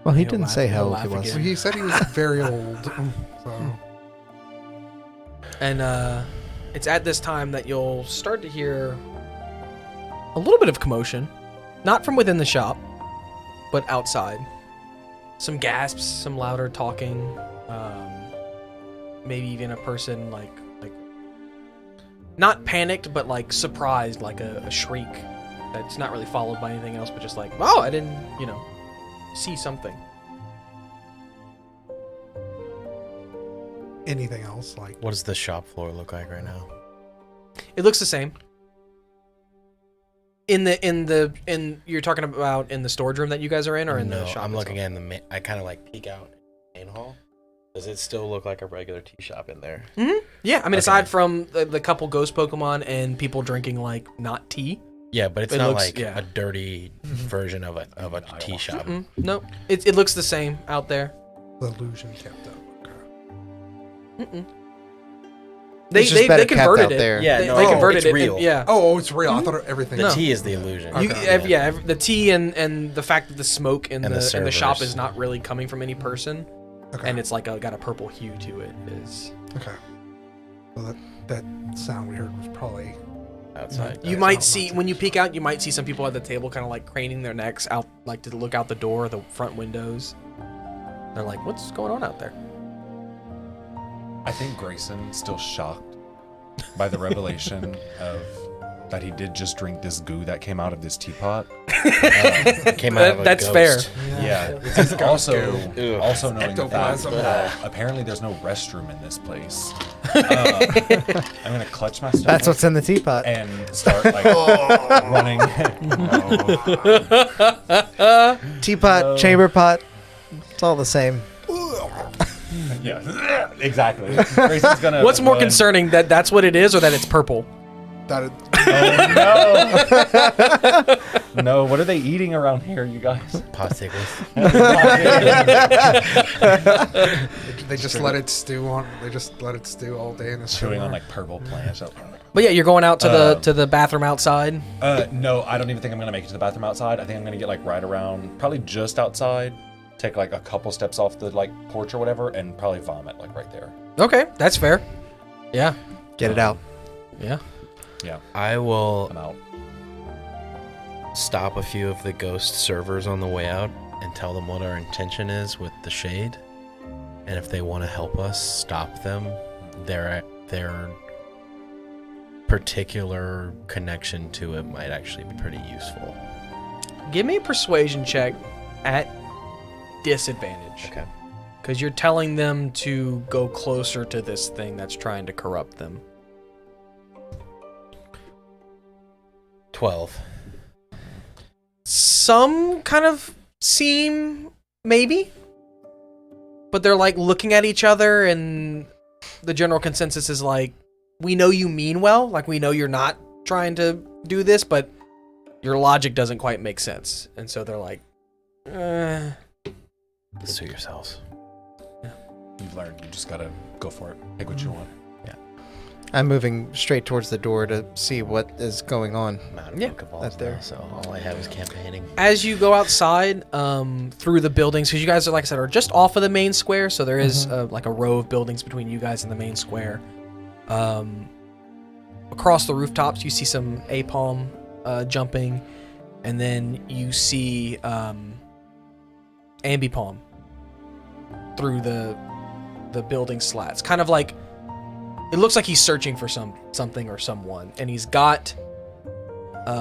Well, he He'll didn't laugh- say how he'll old he laugh was. again. Well, he said he was very old. So And it's at this time that you'll start to hear a little bit of commotion. Not from within the shop, but outside. Some gasps, some louder talking. Maybe even a person like not panicked, but like surprised, like a shriek. That's not really followed by anything else, but just like, oh, I didn't, see something. Anything else? Like, What does the shop floor look like right now? It looks the same. You're talking about in the storage room that you guys are in, or in the shop? I'm looking at I kind of like peek out in the main hall. Does it still look like a regular tea shop in there? Mm-hmm. Yeah, I mean, Okay. aside from the couple ghost Pokemon and people drinking like not tea. Yeah, but it's It not looks- like yeah. a dirty version of a tea shop. No, it looks the same out there. the illusion kept up. Okay. They better kept converted out it. there. Yeah, they, no, they oh, converted it's it. real. Yeah. Oh, it's real. I thought everything. The No. tea is the illusion. Okay. The tea and the fact that the smoke in And the shop servers. is not really coming from any person, Okay. and it's like got a purple hue to it. Is Okay. Well, that sound we heard was probably. Outside. you That's might not see much. when you peek out, you might see some people at the table kind of like craning their necks out, like to look out the door, the front windows. They're like, "What's going on out there?" I think Grayson's still shocked by the revelation of that he did just drink this goo that came out of this teapot. Came out of a That's ghost. fair. Yeah. It's also Ew. knowing the fact Ectoplasm. that apparently there's no restroom in this place. I'm gonna clutch my stomach That's what's in the teapot. and start like running. Teapot, chamber pot, it's all the same. Yeah, exactly. Grayson's gonna. What's more run. concerning, that's what it is, or that it's purple? That Oh no! No, what are they eating around here, you guys? Popsicles. they just let it stew on. They just let it stew all day in a Chewing on steamer. like purple plants. But yeah, you're going out to the bathroom outside. No, I don't even think I'm gonna make it to the bathroom outside. I think I'm gonna get like right around, probably just outside, take like a couple steps off the like porch or whatever, and probably vomit like right there. Okay, that's fair. Yeah, Get it out. yeah. Yeah, I will I'm out. stop a few of the ghost servers on the way out and tell them what our intention is with the shade. And if they want to help us stop them, their particular connection to it might actually be pretty useful. Give me a persuasion check at disadvantage. Okay. Because you're telling them to go closer to this thing that's trying to corrupt them. 12. Some kind of seem maybe, but they're like looking at each other, and the general consensus is like, we know you mean well, like we know you're not trying to do this, but your logic doesn't quite make sense. And so they're like, Sue yourselves. You've learned. You just gotta go for it. Pick what you want. I'm moving straight towards the door to see what is going on. I'm out of Yeah, Pokeballs that's there. now, so all I have is campaigning. As you go outside, through the buildings, because you guys are, like I said, are just off of the main square, so there is like a row of buildings between you guys and the main square. Across the rooftops, you see some ambipom jumping, and then you see ambipom through the building slats. Kind of like, it looks like he's searching for something or someone, and he's got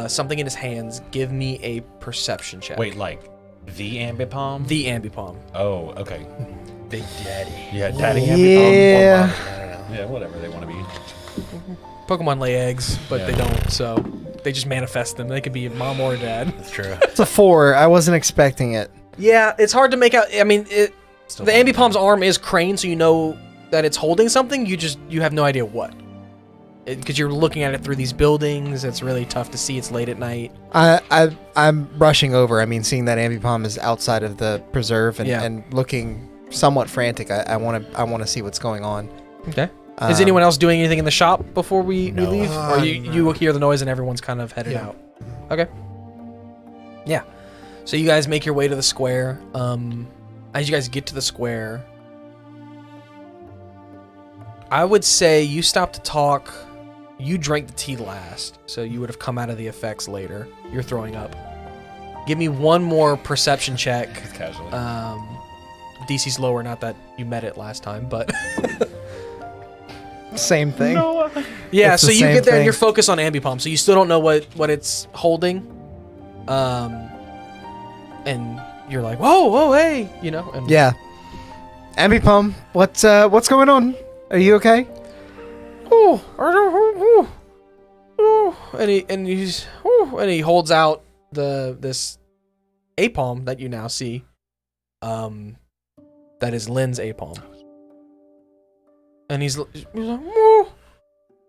something in his hands. Give me a perception check. Wait, like the ambipom? The ambipom. Oh, okay. Big Daddy. Yeah, daddy Yeah. ambipom. I don't know. Yeah, whatever they want to be. Pokemon lay eggs, but Yeah. they don't, so they just manifest them. They could be mom or dad. That's true. It's a 4. I wasn't expecting it. Yeah, it's hard to make out. I mean, Still the fun. ambipom's arm is craned, so you know that it's holding something. You have no idea what, because you're looking at it through these buildings. It's really tough to see. It's late at night. I'm rushing over. I mean, seeing that ambipom is outside of the preserve and, Yeah. and looking somewhat frantic. I want to see what's going on. Okay. Is anyone else doing anything in the shop before we No. leave, or you hear the noise and everyone's kind of headed Yeah. out? Okay. Yeah. So you guys make your way to the square. As you guys get to the square, I would say you stop to talk. You drank the tea last, so you would have come out of the effects later. You're throwing up. Give me one more perception check. Casually. DC's lower, not that you met it last time, but Same thing. yeah. It's So the you same get there and thing. you're focused on ambipom, so you still don't know what it's holding. And you're like, whoa, hey, you know? And Yeah. Ambipom, what's going on? Are you okay? And he holds out this apom that you now see. That is Lynn's apom. And he's like, woo,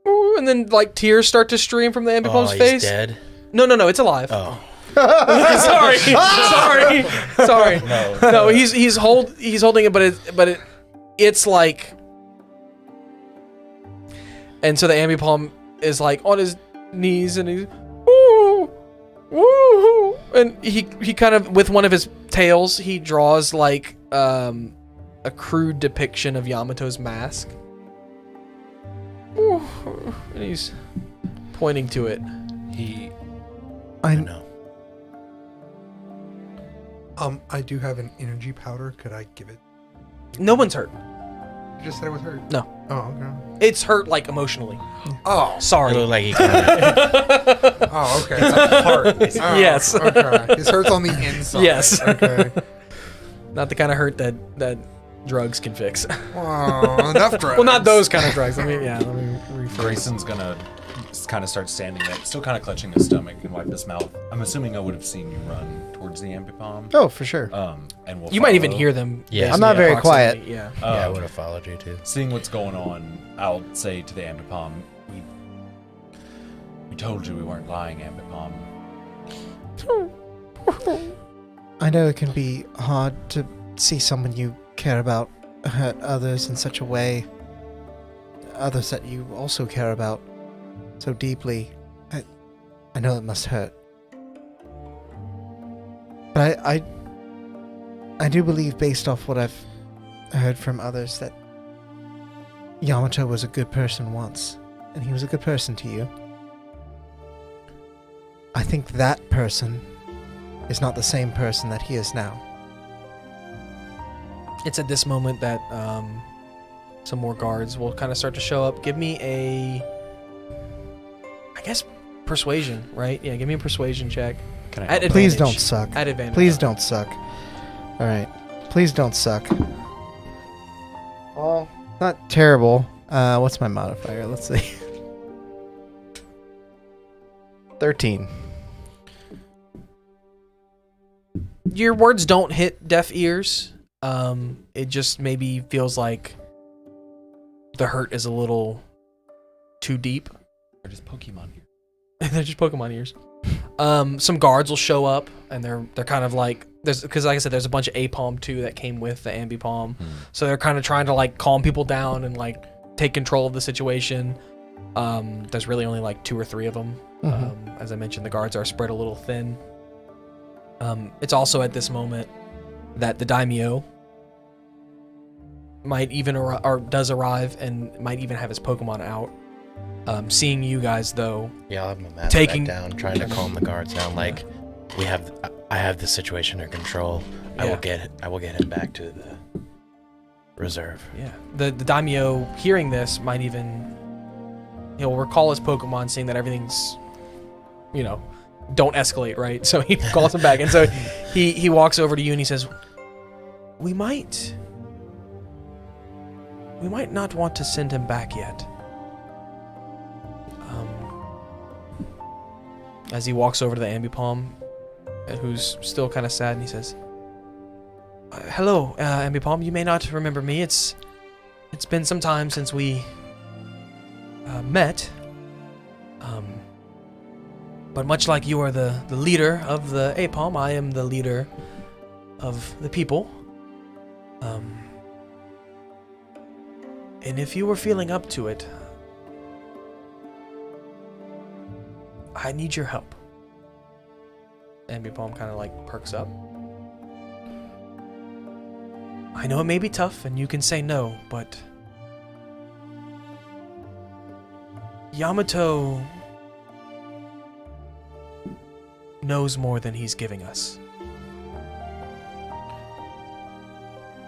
woo, and then like tears start to stream from the ambipom's he's face. dead? No, it's alive. Oh. sorry. No, he's holding it, but it's like, and so the ambipom is like on his knees, and he's woo, woo, and he kind of with one of his tails he draws like a crude depiction of Yamato's mask, and he's pointing to it. I know. I do have an energy powder. Could I give it? No one's hurt. You just said it was hurt. No. Oh, okay. It's hurt like emotionally. Oh. It Sorry. looked like he kinda, Oh, okay. It's a heart. Oh, Yes. Okay. His hurt's on the inside. Yes. Okay. Not the kind of hurt that drugs can fix. Oh, enough drugs. Well, not those kind of drugs. Let me rephrase. Grayson's gonna kind of start standing there, still kind of clutching his stomach and wipe his mouth. I'm assuming I would have seen you run towards the ambipom. Oh, for sure. And we'll You might even follow. hear them. Yeah. based I'm not on the very proximity, quiet. Yeah. yeah, I would have followed you too. Seeing what's going on, I'll say to the ambipom, we told you we weren't lying, ambipom. I know it can be hard to see someone you care about hurt others in such a way. Others that you also care about so deeply. I know it must hurt. But I do believe, based off what I've heard from others, that Yamato was a good person once, and he was a good person to you. I think that person is not the same person that he is now. It's at this moment that some more guards will kind of start to show up. Give me I guess, persuasion, right? Yeah, give me a persuasion check. Can I At help? Please advantage. don't suck. At advantage. Please don't suck. Alright. Please don't suck. Well, not terrible. What's my modifier? Let's see. 13. Your words don't hit deaf ears. It just maybe feels like the hurt is a little too deep. They're just Pokemon here. They're just Pokemon ears. Some guards will show up, and they're kind of like, because like I said, there's a bunch of apom too that came with the ambipom, so they're kind of trying to like calm people down and like take control of the situation. There's really only like 2 or 3 of them. As I mentioned, the guards are spread a little thin. It's also at this moment that the daimyo might even does arrive and might even have his Pokemon out. Seeing you guys though, Yeah, I'll have my mask Taking- back down, trying to calm the guards down. Like, I have the situation under control. I Yeah. will get him back to the reserve. yeah, the daimyo hearing this might even he'll recall his Pokemon, seeing that everything's, don't escalate, right? So he calls him back, and so he walks over to you and he says, "We might not want to send him back yet." As he walks over to the ambipom, who's still kind of sad, and he says, "Hello, ambipom. You may not remember me. It's been some time since we met. But much like you are the leader of the apom, I am the leader of the people. And if you were feeling up to it, I need your help." Ambipom kind of like perks up. "I know it may be tough and you can say no, but Yamato knows more than he's giving us.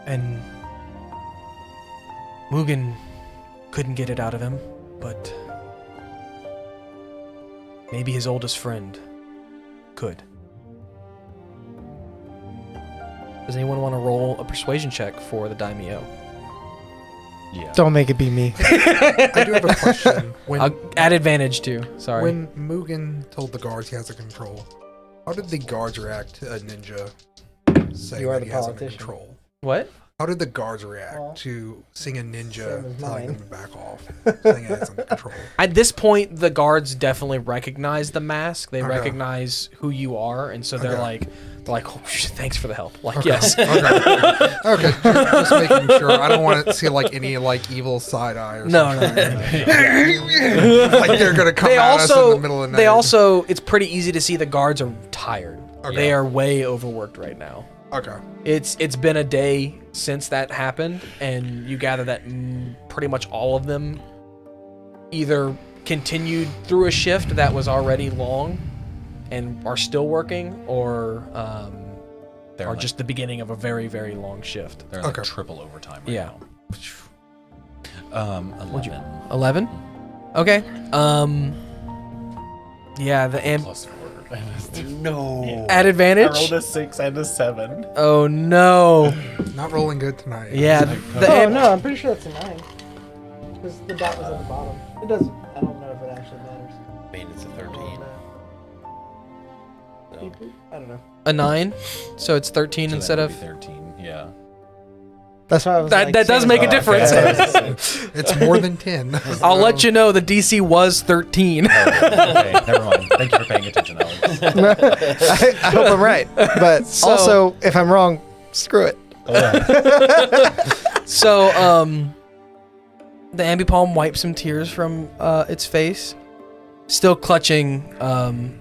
And Mugen couldn't get it out of him, but maybe his oldest friend could." Does anyone want to roll a persuasion check for the daimyo? Yeah. Don't make it be me. I do have a question. Add advantage too. Sorry. When Mugen told the guards he has a control, how did the guards react to a ninja saying You are that the he has him in politician. control? What? How did the guards react Well, to seeing a same ninja as telling mine. them to back off, saying it is under control? At this point, the guards definitely recognize the mask. They Okay. recognize who you are, and so they're Okay. like, oh, thanks for the help. Like, Okay. yes. Okay, just making sure. I don't want to see like any like evil side eye or No, something. no. Like they're gonna come They at us in also, the middle of the night. they also, it's pretty easy to see the guards are tired. Okay. They are way overworked right now. Okay. It's been a day since that happened, and you gather that pretty much all of them either continued through a shift that was already long and are still working, or They're are like, just the beginning of a very, very long shift. they're like Okay. triple overtime right Yeah. now. 11. 11? Okay. Yeah, the Plus 4. No. at advantage. I rolled a 6 and a 7. Oh no. Not rolling good tonight. Yeah, the Oh am- no, I'm pretty sure it's a 9. Because the dot was at the bottom. It doesn't. I don't know if it actually matters. I mean, it's a 13. No. I don't know. a 9, so it's 13 So instead that of. would be 13. Yeah. That's why I was That like, that does saying make a that. difference. It's more than 10. I'll let you know the DC was 13. Okay, never mind. Thank you for paying attention, Alex. I hope I'm right. But So- also, if I'm wrong, screw it. So, the ambipom wipes some tears from its face, still clutching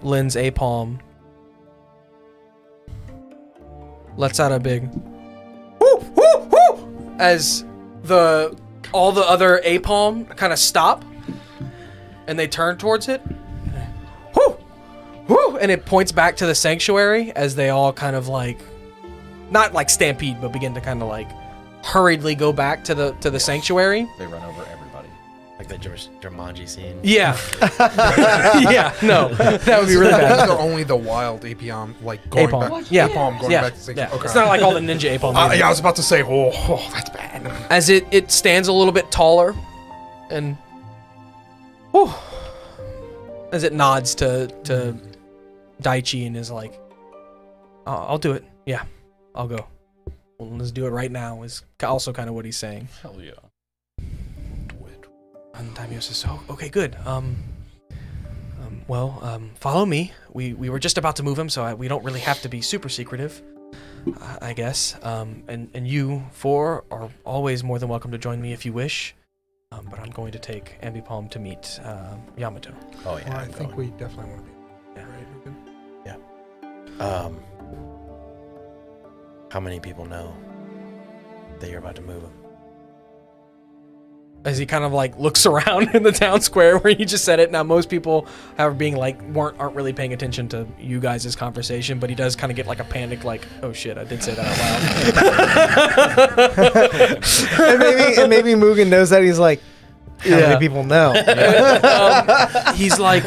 Lynn's A-palm. Lets out a big whoo, whoo, whoo, as all the other A-palm kind of stop, and they turn towards it. Whoo, whoo, and it points back to the sanctuary as they all kind of like, not like stampede, but begin to kind of like hurriedly go back to the sanctuary. They run over everybody. Like the Jumanji scene. Yeah. Yeah, no. That would be really bad. They're only the wild Apiom, like going A-palm. back. Yeah. A-palm going Yeah. back to 6. Yeah. Okay. It's not like all the ninja A-palm. Yeah, I was about to say, oh, that's bad. As it stands a little bit taller and whew, as it nods to Daichi and is like, I'll do it. Yeah, I'll go. Well, let's do it right now is also kind of what he's saying. Hell yeah. And Daimyo says, "Oh, okay, good. Follow me. We were just about to move him, so we don't really have to be super secretive, I guess. And you four are always more than welcome to join me if you wish. But I'm going to take ambipom to meet Yamato. Oh yeah. Well, I I'm think going. we definitely want to be. Yeah. Right, Ruben? How many people know that you're about to move him? As he kind of like looks around in the town square where you just said it. Now most people, however, being like aren't really paying attention to you guys' conversation, but he does kind of get like a panic, like, oh shit, I did say that out loud. and maybe Mugen knows that. He's like, how many people know? He's like,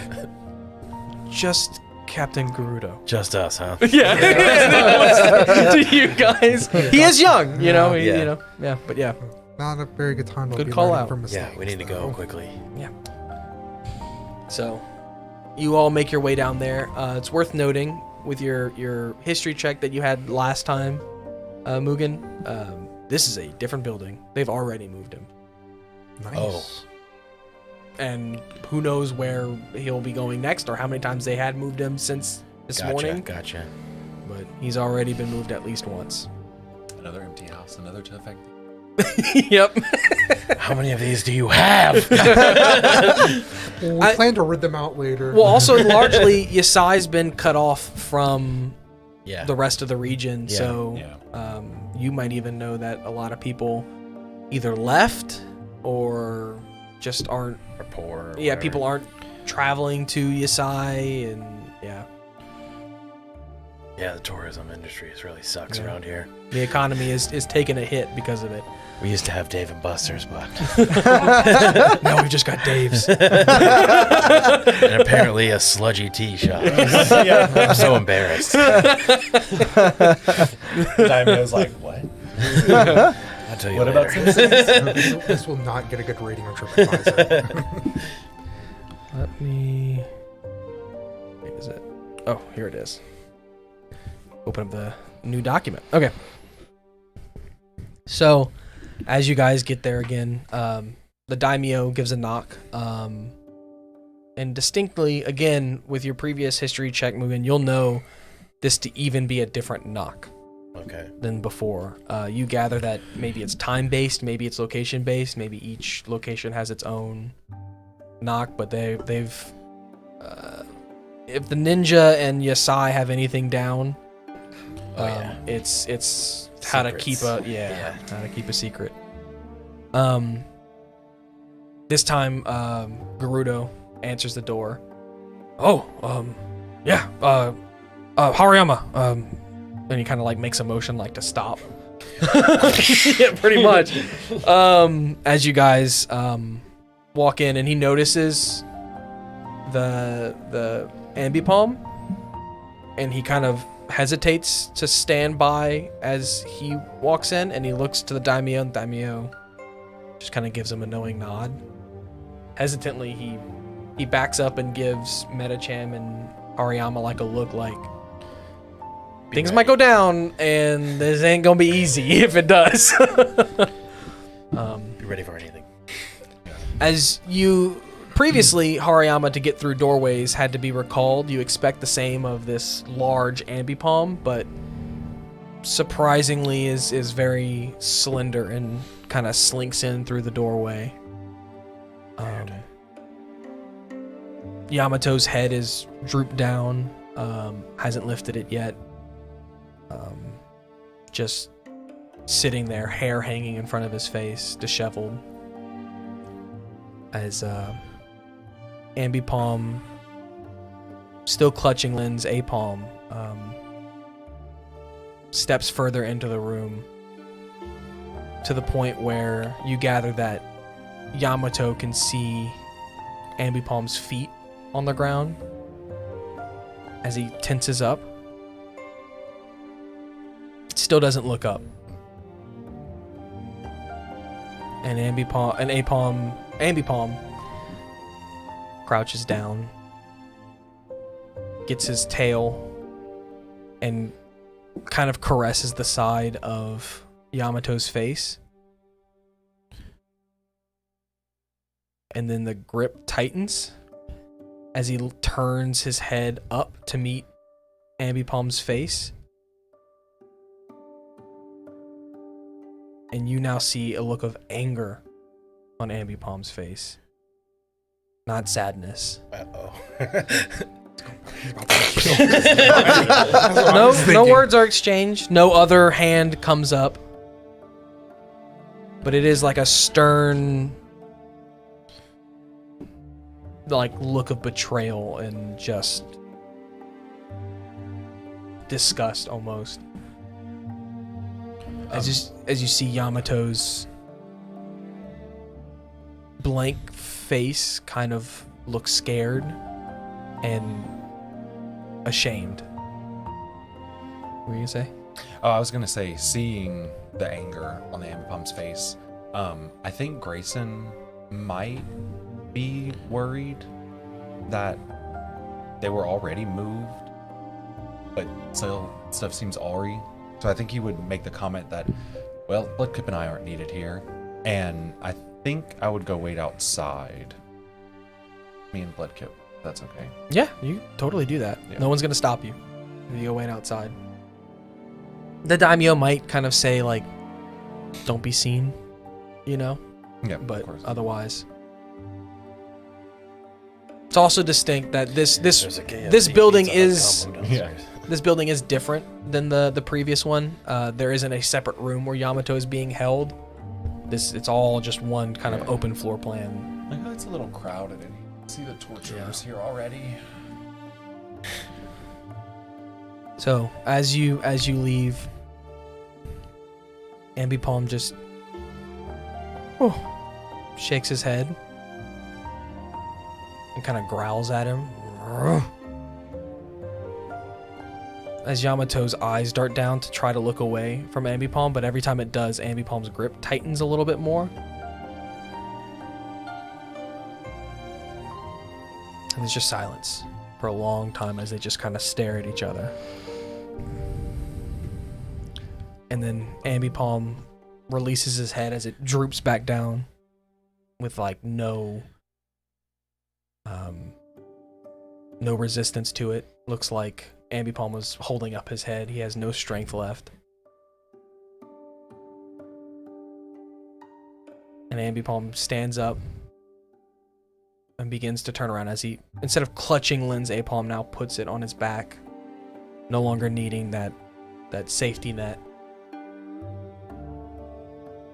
just Captain Gerudo. Just us, huh? Yeah, to you guys. He is young, you know. Yeah. You know, yeah, but yeah. Not a very good time to Good be call learning out. from mistakes. Yeah, we need to go though. quickly. So, you all make your way down there. It's worth noting with your history check that you had last time, Mugen. This is a different building. They've already moved him, Nice. Oh. and who knows where he'll be going next, or how many times they had moved him since this morning. Gotcha. But he's already been moved at least once. Another empty house, another to affect. Yep. How many of these do you have? Well, we I- plan to rid them out later. Well, also largely Yasai's been cut off from Yeah. the rest of the region, Yeah. so Yeah. you might even know that a lot of people either left or just aren't. Or poor. Or Yeah, whatever. people aren't traveling to Yasai, and yeah. Yeah, the tourism industry really sucks Yeah. around here. The economy is taking a hit because of it. We used to have Dave and Buster's, but Now we've just got Dave's. and apparently a sludgy tea shop. I'm so embarrassed. Daimyo's like, what? I'll tell you What later. about Simpsons? This will not get a good rating on TripAdvisor. Let me. Where is it? Oh, here it is. Open up the new document. Okay. So, as you guys get there again, the daimyo gives a knock. And distinctly, again, with your previous history check, Mugen, you'll know this to even be a different knock Okay. than before. You gather that maybe it's time-based, maybe it's location-based, maybe each location has its own knock, but they've if the ninja and Yasai have anything down, it's how to keep how to keep a secret. This time Gerudo answers the door. Hariyama. And he kind of like makes a motion like to stop. Yeah, pretty much. As you guys walk in, and he notices the ambipom, and he kind of hesitates to stand by as he walks in, and he looks to the daimyo, and daimyo just kind of gives him a knowing nod. Hesitantly, he backs up and gives Metacham and Hariyama like a look like things might go down, and this ain't gonna be easy if it does. Be ready for anything. As you previously, Hariyama, to get through doorways had to be recalled. You expect the same of this large ambipom, but surprisingly is very slender and kind of slinks in through the doorway. Yamato's head is drooped down, hasn't lifted it yet. Just sitting there, hair hanging in front of his face, disheveled. As ambipom, still clutching Lin's apom, steps further into the room to the point where you gather that Yamato can see ambipom's feet on the ground as he tenses up. Still doesn't look up. And ambipom crouches down, gets his tail, and kind of caresses the side of Yamato's face. And then the grip tightens as he turns his head up to meet ambipom's face. And you now see a look of anger on ambipom's face. Not sadness. Uh-oh. No words are exchanged. No other hand comes up. But it is like a stern, like, look of betrayal and just disgust almost. As you see Yamato's blank face kind of look scared and ashamed. What were you gonna say? Oh, I was gonna say, seeing the anger on the ambipom's face, I think Grayson might be worried that they were already moved, but still stuff seems awry. So I think he would make the comment that, well, Bloodkip and I aren't needed here, and I think I would go wait outside. Me and Bloodkip, that's okay. Yeah, you totally do that. Yeah. No one's gonna stop you if you go wait outside. The daimyo might kind of say like, "Don't be seen," you know, Yeah, but of course. otherwise, it's also distinct that this There's a KFC this building Pizza Hut is combo downstairs. this building is different than the previous one. There isn't a separate room where Yamato is being held. It's all just one kind of open floor plan. Like, oh, it's a little crowded, and you can see the torturers here already. So as you leave, ambipom just shakes his head and kind of growls at him. As Yamato's eyes dart down to try to look away from ambipom, but every time it does, ambipom's grip tightens a little bit more. And there's just silence for a long time as they just kind of stare at each other. And then ambipom releases his head as it droops back down with like no resistance to it. Looks like ambipom was holding up his head. He has no strength left. And ambipom stands up and begins to turn around as he, instead of clutching Lin's apalm, now puts it on his back, no longer needing that safety net.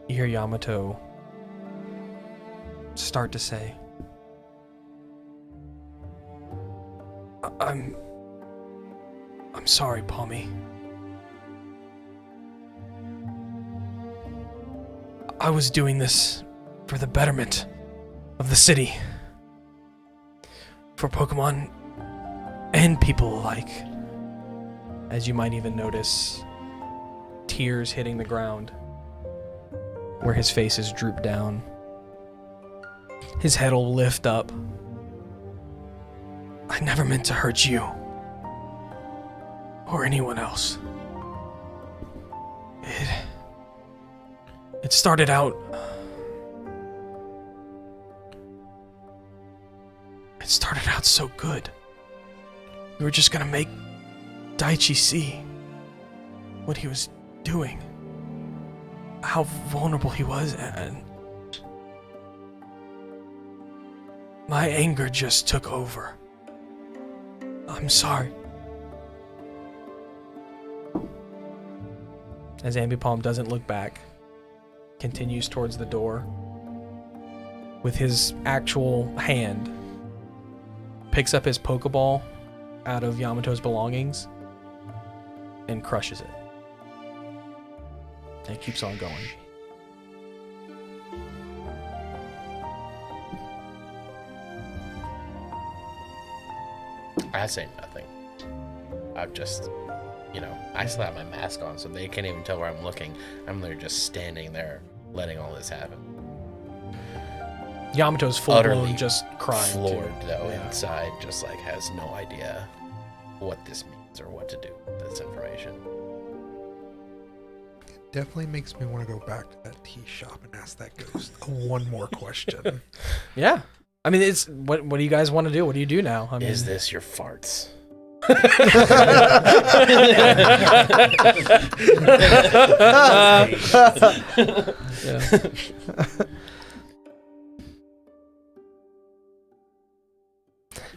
You hear Yamato start to say, I'm sorry, Palmy. I was doing this for the betterment of the city. For Pokemon and people alike. As you might even notice tears hitting the ground where his face is drooped down. His head will lift up. I never meant to hurt you. Or anyone else. It started out... It started out so good. We were just gonna make Daichi see what he was doing. How vulnerable he was, and my anger just took over. I'm sorry. As ambipom doesn't look back, continues towards the door with his actual hand, picks up his Pokeball out of Yamato's belongings and crushes it. And keeps on going. I say nothing. I've just, I still have my mask on, so they can't even tell where I'm looking. I'm literally just standing there, letting all this happen. Yamato's full Utterly blown just crying. Floored, too. though, Yeah. inside, just like has no idea what this means or what to do with this information. Definitely makes me want to go back to that tea shop and ask that ghost one more question. Yeah. I mean, it's what do you guys want to do? What do you do now? I mean, Is this your farts? yeah.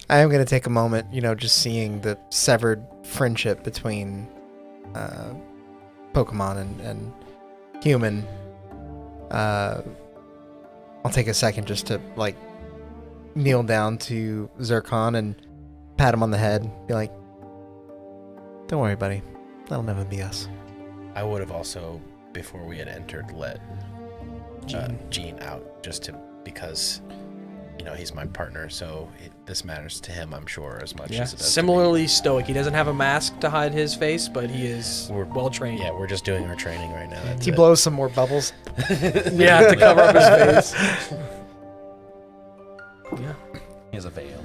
I am going to take a moment, just seeing the severed friendship between Pokemon and human. I'll take a second just to, kneel down to Zircon and pat him on the head. Be like, don't worry, buddy. That'll never be us. I would have also, before we had entered, let Gene out because he's my partner, so this matters to him, I'm sure, as much as it does similarly stoic. He doesn't have a mask to hide his face, but he is well trained. Yeah, we're just doing our training right now. That's He it. blows some more bubbles. Yeah, to cover up his face. Yeah. He has a veil.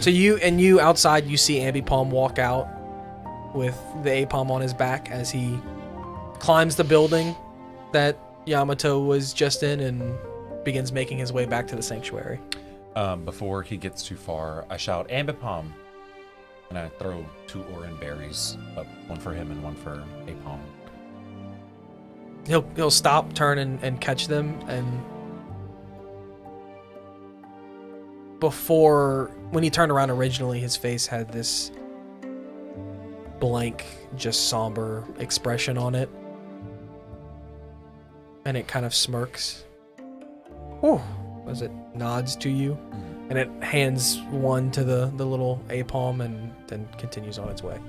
So you outside, you see ambipom walk out with the apalm on his back as he climbs the building that Yamato was just in and begins making his way back to the sanctuary. Before he gets too far, I shout, ambipom, and I throw 2 orange berries up, one for him and one for apalm. He'll stop, turn, and catch them, and when he turned around originally, his face had this blank, just somber expression on it, and it kind of smirks. Ooh, as it nods to you, and it hands one to the little apalm and then continues on its way.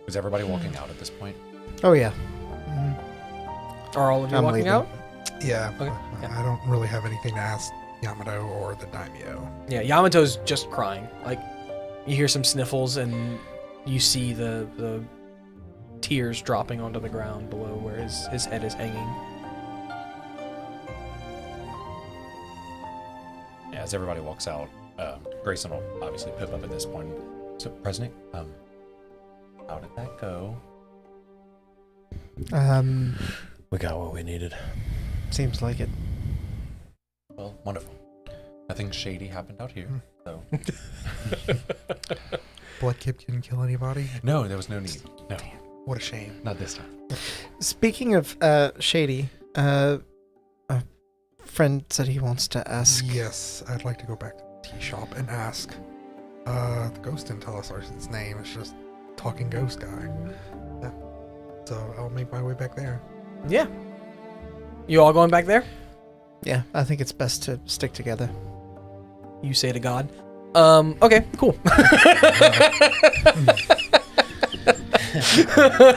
Is everybody walking out at this point? Oh yeah. Are all of you I'm walking leaving. out? Yeah. Okay, yeah. I don't really have anything to ask Yamato or the daimyo. Yeah, Yamato's just crying. Like, you hear some sniffles and you see the tears dropping onto the ground below where his head is hanging. Yeah, as everybody walks out, Grayson will obviously pip up at this point. So, President, how did that go? We got what we needed. Seems like it. Well, wonderful. Nothing shady happened out here, so. Bloodkip didn't kill anybody? No, there was no need. No, What a shame. not this time. Speaking of shady, a friend said he wants to ask. Yes, I'd like to go back to the tea shop and ask. The ghost didn't tell us his name. It's just talking ghost guy. Yeah. So I'll make my way back there. Yeah. You all going back there? Yeah, I think it's best to stick together. You say to God. Okay, cool.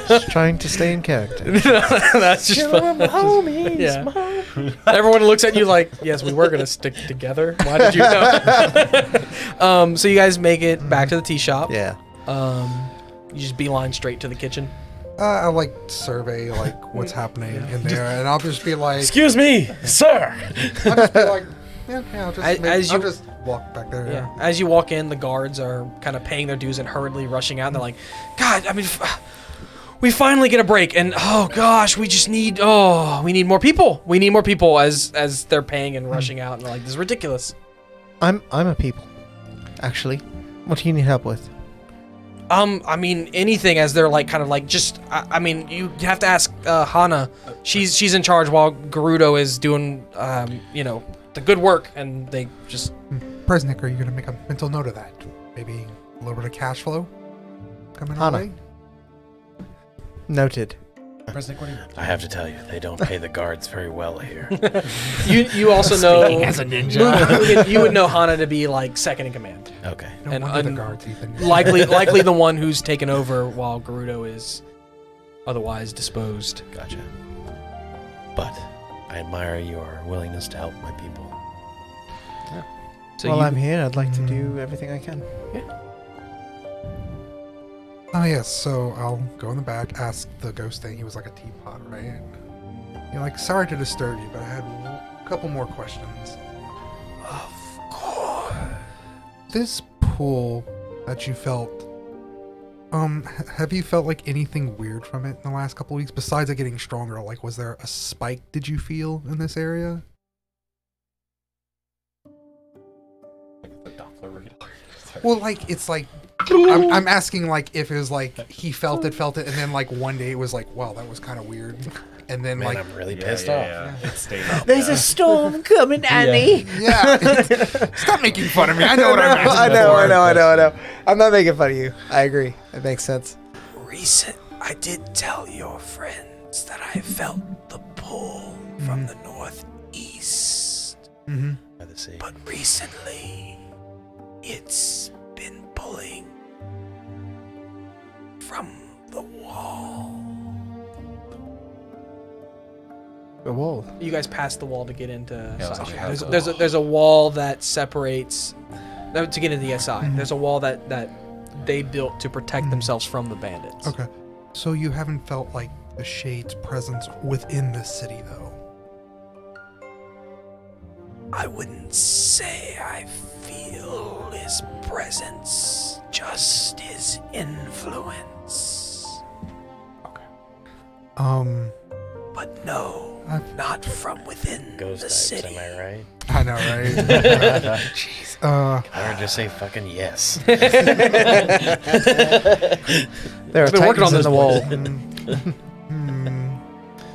Just trying to stay in character. That's just fun. homies. Yeah. Everyone looks at you like, yes, we were going to stick together. Why did you know? So you guys make it back to the tea shop. Yeah. You just beeline straight to the kitchen. I'll like survey like what's happening in there, and I'll just be like, Excuse me, sir. I'll just be like, yeah, I'll just, I'll just walk back there. Yeah. As you walk in, the guards are kind of paying their dues and hurriedly rushing out. And they're like, God, I mean, we finally get a break. And oh gosh, we need more people. We need more people as they're paying and rushing out. And they're like, this is ridiculous. I'm a people. Actually, what do you need help with? I mean, anything as they're like kind of like just, I mean, you have to ask Hana. She's in charge while Gerudo is doing, the good work. And they just... Presnick, are you going to make a mental note of that? Maybe a little bit of cash flow coming our Hana. way? Noted. President, what are you? I have to tell you, they don't pay the guards very well here. You also know... as a ninja. you would know Hana to be like second in command. Okay. No And wonder the guards, Ethan. likely the one who's taken over while Gerudo is otherwise disposed. Gotcha. But I admire your willingness to help my people. So While you, I'm here, I'd like to do everything I can. Oh, yes, so I'll go in the back, ask the ghost thing. He was like a teapot, right? You're like, sorry to disturb you, but I had a couple more questions. of course. This pull that you felt, have you felt like anything weird from it in the last couple weeks besides it getting stronger? Like, was there a spike did you feel in this area? The Doppler radar. Well, like, it's like, I'm asking, like, if it was like he felt it, and then, like, one day it was like, wow, that was kind of weird. And then, Man, like, I'm really pissed off. Yeah. It stayed up. There's a storm coming, Annie. yeah. Stop making fun of me. I know what I'm asking I know. for. I'm not making fun of you. I agree. It makes sense. I did tell your friends that I felt the pull from the northeast. Mm-hmm. By the sea. But recently, it's been pulling from the wall. The wall. You guys passed the wall to get into I was SI. like, how does There's a wall that separates to get into the SI. Mhm. There's a wall that they built to protect themselves from the bandits. Okay. So you haven't felt like the Shade's presence within the city, though? I wouldn't say I feel his presence, just his influence. But no, not from within Ghost the types, city. am I right? I know, right? Jeez. I heard just say fucking yes. There are I've been working on titans in this the wall.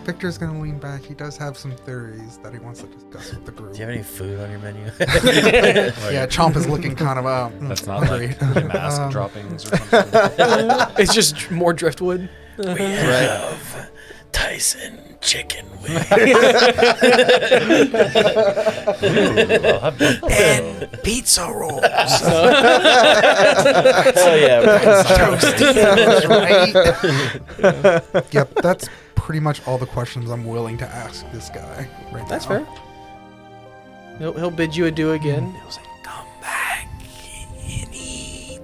Victor's gonna lean back. He does have some theories that he wants to discuss with the group. Do you have any food on your menu? Yeah, Chomp is looking kind of That's not hungry. like mask droppings or something. It's just more driftwood. We have Tyson chicken wing. I'll have both. And pizza rolls. Oh yeah. Yep, that's pretty much all the questions I'm willing to ask this guy right That's now. fair. He'll bid you adieu again. He'll say, Come back anytime.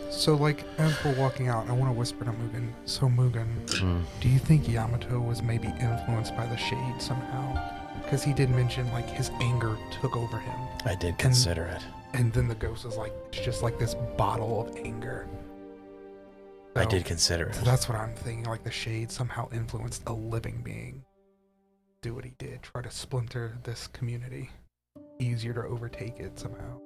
So, like, as we're walking out, I want to whisper to Mugen. So, Mugen, do you think Yamato was maybe influenced by the shade somehow? Because he did mention, like, his anger took over him. I did consider it. And then the ghost was like, it's just like this bottle of anger. I So, did consider it. That's what I'm thinking. Like, the shade somehow influenced a living being. Do what he did. Try to splinter this community. Easier to overtake it somehow.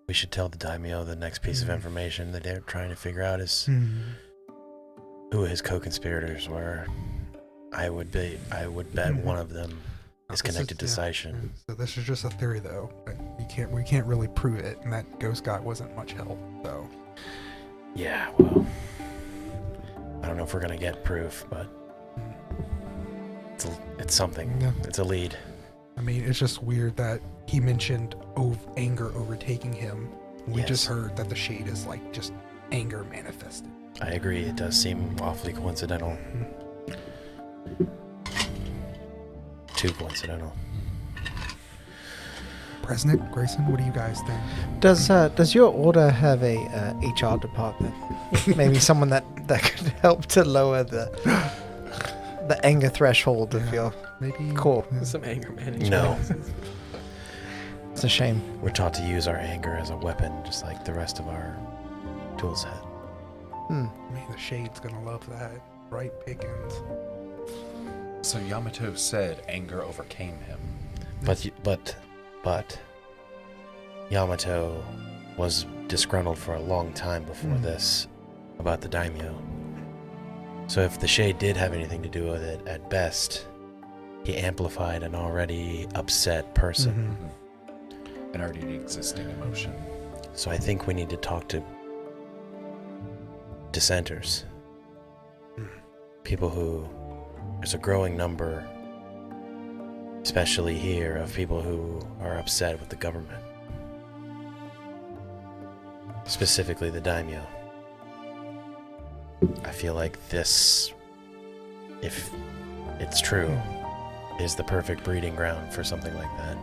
We should tell the daimyo the next piece of information that they're trying to figure out is who his co-conspirators were. I would bet one of them is connected to Saishin. So this is just a theory, though. But we can't really prove it, and that ghost guy wasn't much help, so. Yeah, well, I don't know if we're gonna get proof, but it's something. Yeah. It's a lead. I mean, it's just weird that he mentioned anger overtaking him. We Yes. just heard that the shade is like just anger manifested. I agree. It does seem awfully coincidental. Too coincidental. President Grayson, what do you guys think? Does your order have a HR department? Maybe someone that could help to lower the anger threshold of your Maybe corps. some anger management. No. It's a shame. We're taught to use our anger as a weapon, just like the rest of our tool set. I mean, the shade's gonna love that, right, Pickens? So Yamato said anger overcame him. But Yamato was disgruntled for a long time before this about the daimyo. So if the shade did have anything to do with it, at best, he amplified an already upset person. An already existing emotion. So I think we need to talk to dissenters. People who... There's a growing number, especially here, of people who are upset with the government. Specifically the daimyo. I feel like this, if it's true, is the perfect breeding ground for something like that.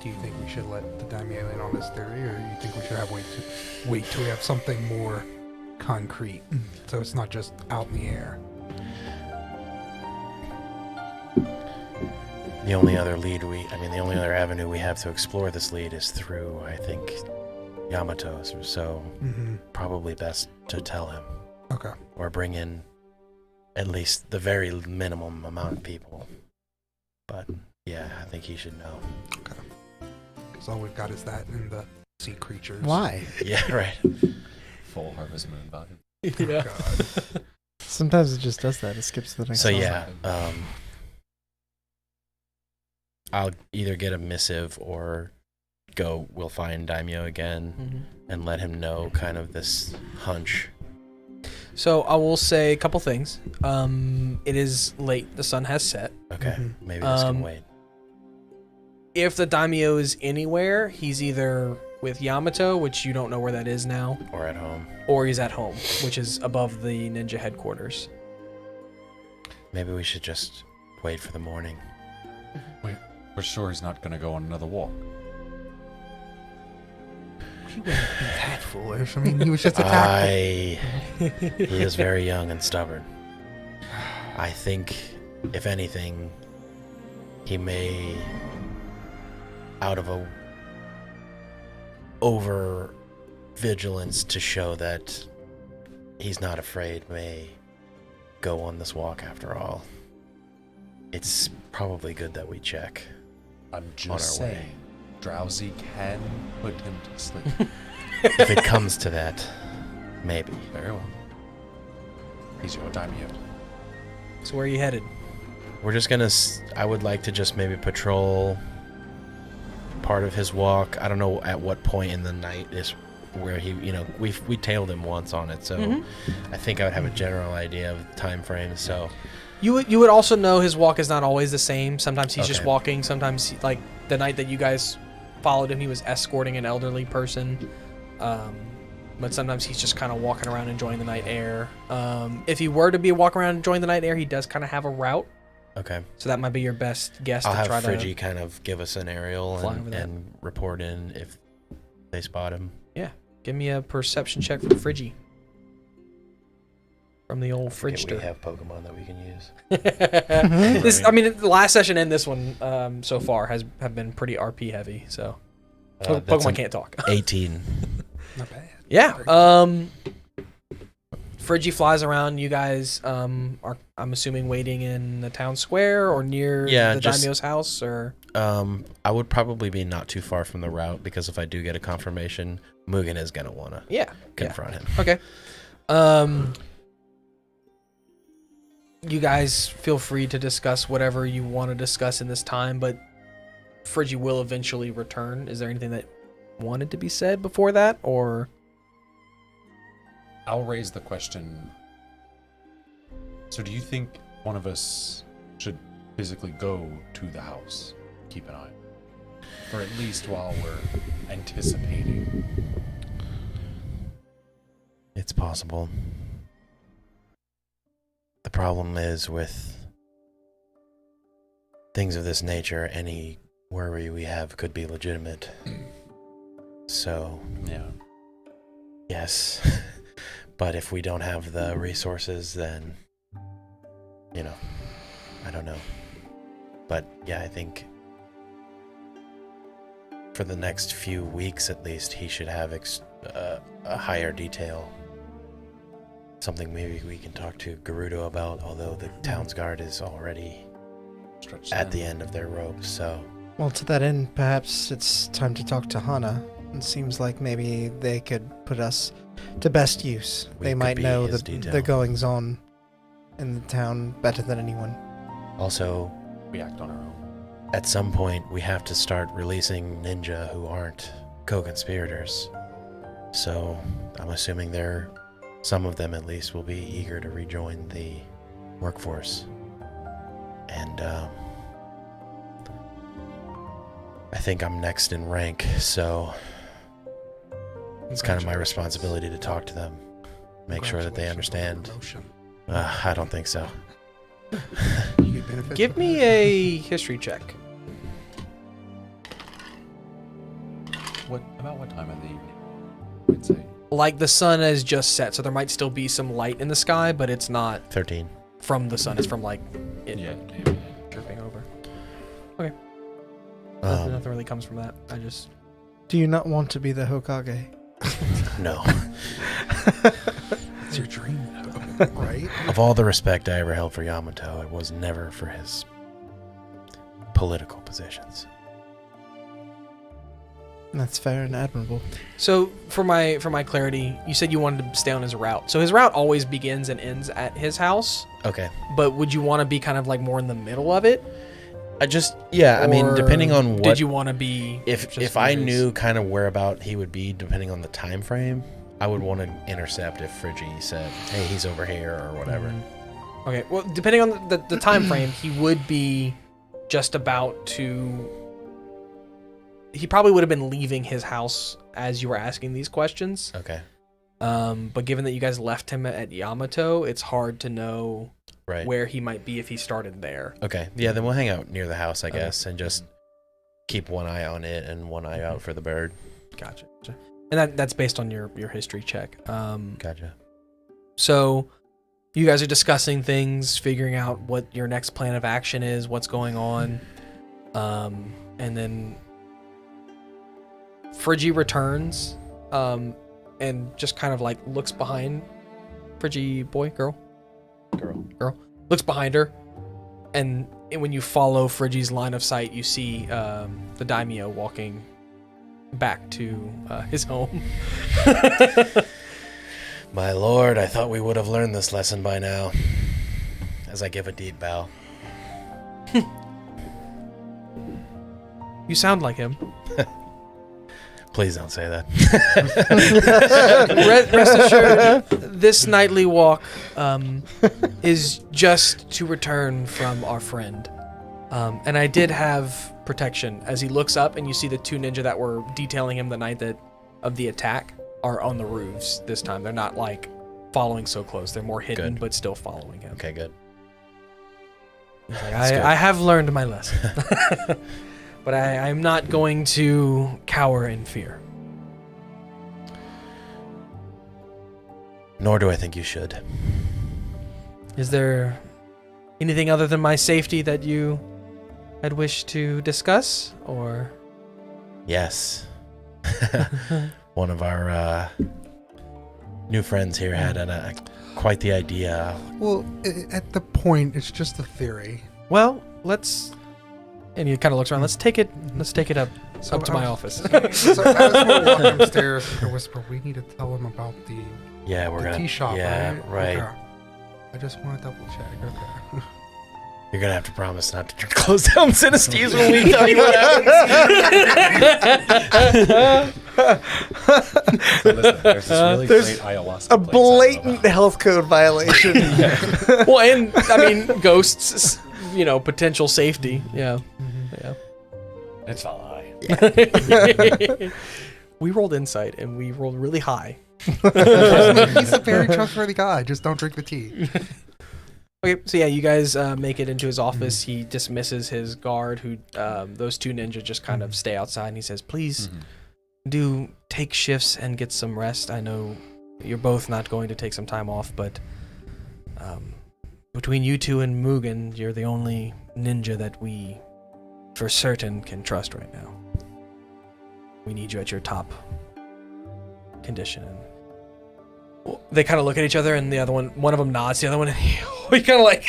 Do you think we should let the daimyo in on this theory, or do you think we should have wait till we have something more concrete, so it's not just out in the air? The only other avenue we have to explore this lead is through, I think, Yamato, so probably best to tell him. Okay. Or bring in at least the very minimum amount of people. But, yeah, I think he should know. Okay. Because all we've got is that and the sea creatures. Why? Yeah, right. Full Harvest Moon vibe. Yeah. God. Sometimes it just does that. It skips to the next So, one. yeah, I'll either get a missive or we'll find Daimyo again and let him know kind of this hunch. So I will say a couple things. It is late. The sun has set. Okay, maybe this can wait. If the daimyo is anywhere, he's either with Yamato, which you don't know where that is now, Or at home. or he's at home, which is above the ninja headquarters. Maybe we should just wait for the morning. Wait, we're sure he's not gonna go on another walk. He wouldn't be that foolish. I mean, he was just attacked. He is very young and stubborn. I think, if anything, he may, out of a over vigilance to show that he's not afraid, may go on this walk after all. It's probably good that we check. I'm On just our way. saying, drowsy can put him to sleep. If it comes to that, maybe. Very well. He's your daimyo. So where are you headed? We're just gonna... I would like to just maybe patrol part of his walk. I don't know at what point in the night where he, we tailed him once on it, so Mhm. I think I would have a general idea of time frame. So You would also know his walk is not always the same. Sometimes he's just Okay. walking. Sometimes, like the night that you guys followed him, he was escorting an elderly person. But sometimes he's just kind of walking around enjoying the night air. If he were to be walking around enjoying the night air, he does kind of have a route. okay, So that might be your best guess I'll to have try Friggy to. kind of give us an aerial fly over that. and report in if they spot him. Give me a perception check from Friggy. From the old Forget we Fridgester. have Pokemon that we can use. The last session and this one so far have been pretty RP heavy. So That's Pokemon an can't talk. 18. Not bad. Yeah. Friggy flies around. You guys are, I'm assuming, waiting in the town square or near the daimyo's house, or I would probably be not too far from the route, because if I do get a confirmation, Mugen is gonna wanna confront him. Okay. You guys feel free to discuss whatever you want to discuss in this time, but Friggy will eventually return. Is there anything that wanted to be said before that, or? I'll raise the question. So do you think one of us should physically go to the house, keep an eye, for at least while we're anticipating? It's possible. The problem is with things of this nature, any worry we have could be legitimate. So, Yeah. yes. But if we don't have the resources, then, I don't know. But yeah, I think for the next few weeks at least, he should have a higher detail. Something maybe we can talk to Gerudo about, although the town's guard is already Stretch at the thin. end of their rope, so... Well, to that end, perhaps it's time to talk to Hana. It seems like maybe they could put us to best use. We They could might be know his the detail. goings-on in the town better than anyone. Also, We act on our own. at some point, we have to start releasing ninja who aren't co-conspirators. So, I'm assuming some of them at least will be eager to rejoin the workforce. And, I think I'm next in rank, so it's kind of my responsibility to talk to them. Make sure that they understand. I don't think so. You get benefits Give with me that? a history check. About what time of the evening? I'd say. Like the sun has just set, so there might still be some light in the sky, but it's not 13. from the sun. It's from like it Yeah. dripping over. Um, Nothing really comes from that. I just Do you not want to be the Hokage? no. It's your dream, though, right? Of all the respect I ever held for Yamato, it was never for his political positions. That's fair and admirable. so for my clarity, you said you wanted to stay on his route. So his route always begins and ends at his house, Okay. but would you want to be kind of like more in the middle of it? I mean, depending Or on what... did you want to be If I knew kind of whereabout he would be, depending on the time frame, I would want to intercept if Friggy said, hey, he's over here, or whatever. Okay, well, depending on the time frame, he would be just about to... He probably would have been leaving his house as you were asking these questions. Okay. But given that you guys left him at Yamato, it's hard to know Right. where he might be if he started there. Okay. Yeah, then we'll hang out near the house, I Okay. guess, and just keep one eye on it and one eye out for the bird. Gotcha. And that's based on your history check. Gotcha. So you guys are discussing things, figuring out what your next plan of action is, what's going on. And then Friggy returns and just kind of like looks behind Friggy girl looks behind her, and when you follow Friggy's line of sight, you see the daimyo walking back to his home. My lord, I thought we would have learned this lesson by now. As I give a deep bow. You sound like him. Please don't say that. Rest assured, this nightly walk is just to return from our friend. And I did have protection. As he looks up and you see the 2 ninja that were detailing him the night of the attack are on the roofs this time. They're not like following so close. They're more hidden, Good. but still following him. Okay, good. He's like, I have learned my lesson. But I'm not going to cower in fear. Nor do I think you should. Is there anything other than my safety that you had wished to discuss, or? Yes. One of our new friends here had quite the idea. Well, at the point, it's just a theory. Well, let's. And he kind of looks around. Let's take it up to my office. So as we're walking upstairs, I whisper, "We need to tell him about the Yeah, we're gonna. tea shop, yeah, right. Okay. I just want to double check. Okay. You're gonna have to promise not to close down Synesthesia when we tell you what happens. So listen, there's this really great ayahuasca A place I know blatant about. health code violation. Well, and I mean, ghosts. Potential safety. Yeah. Yeah. It's fine. We rolled insight and we rolled really high. He's a very trustworthy guy. Just don't drink the tea. Okay, so yeah, you guys make it into his office. He dismisses his guard, who those 2 ninja just kind of stay outside, and he says, "Please do take shifts and get some rest. I know you're both not going to take some time off, but between you two and Mugen, you're the only ninja that we, for certain, can trust right now. We need you at your top condition." They kind of look at each other, and one of them nods. The other one, he kind of like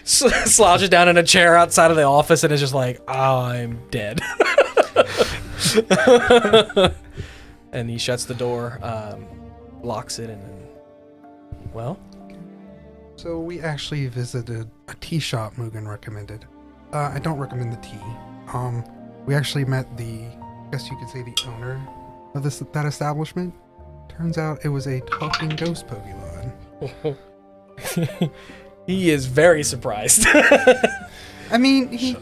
slouches down in a chair outside of the office, and is just like, "I'm dead." And he shuts the door, locks it, and then, well. So we actually visited a tea shop Mugen recommended. I don't recommend the tea. We actually met I guess you could say the owner of that establishment. Turns out it was a talking ghost Pokemon. He is very surprised. I mean, he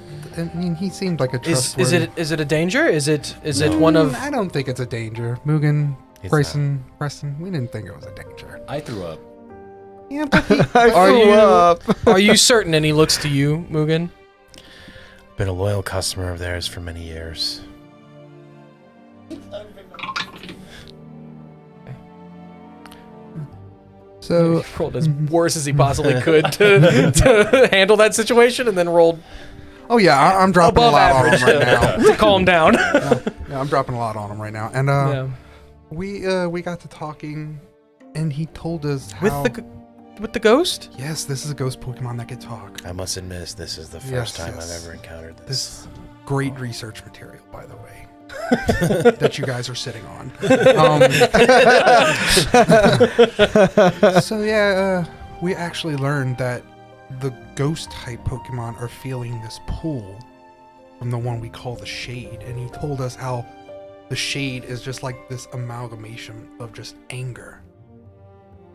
seemed like a trustworthy. Is it a danger? Is it one of? I don't think it's a danger. Mugen, It's Preston, we didn't think it was a danger. I threw up. Yeah, but Are you certain? And he looks to you, Mugen. Been a loyal customer of theirs for many years. so He rolled as worse as he possibly could to handle that situation, and then rolled oh yeah, I'm dropping above a lot on average him right now. to calm down. Yeah, I'm dropping a lot on him right now. And Yeah. we got to talking, and he told us how With the ghost? yes, this is a ghost Pokemon that can talk. I must admit, this is the first Yes, time yes. I've ever encountered this. This great research material, by the way, that you guys are sitting on. So yeah, we actually learned that the ghost type Pokemon are feeling this pull from the one we call the Shade, and he told us how the Shade is just like this amalgamation of just anger.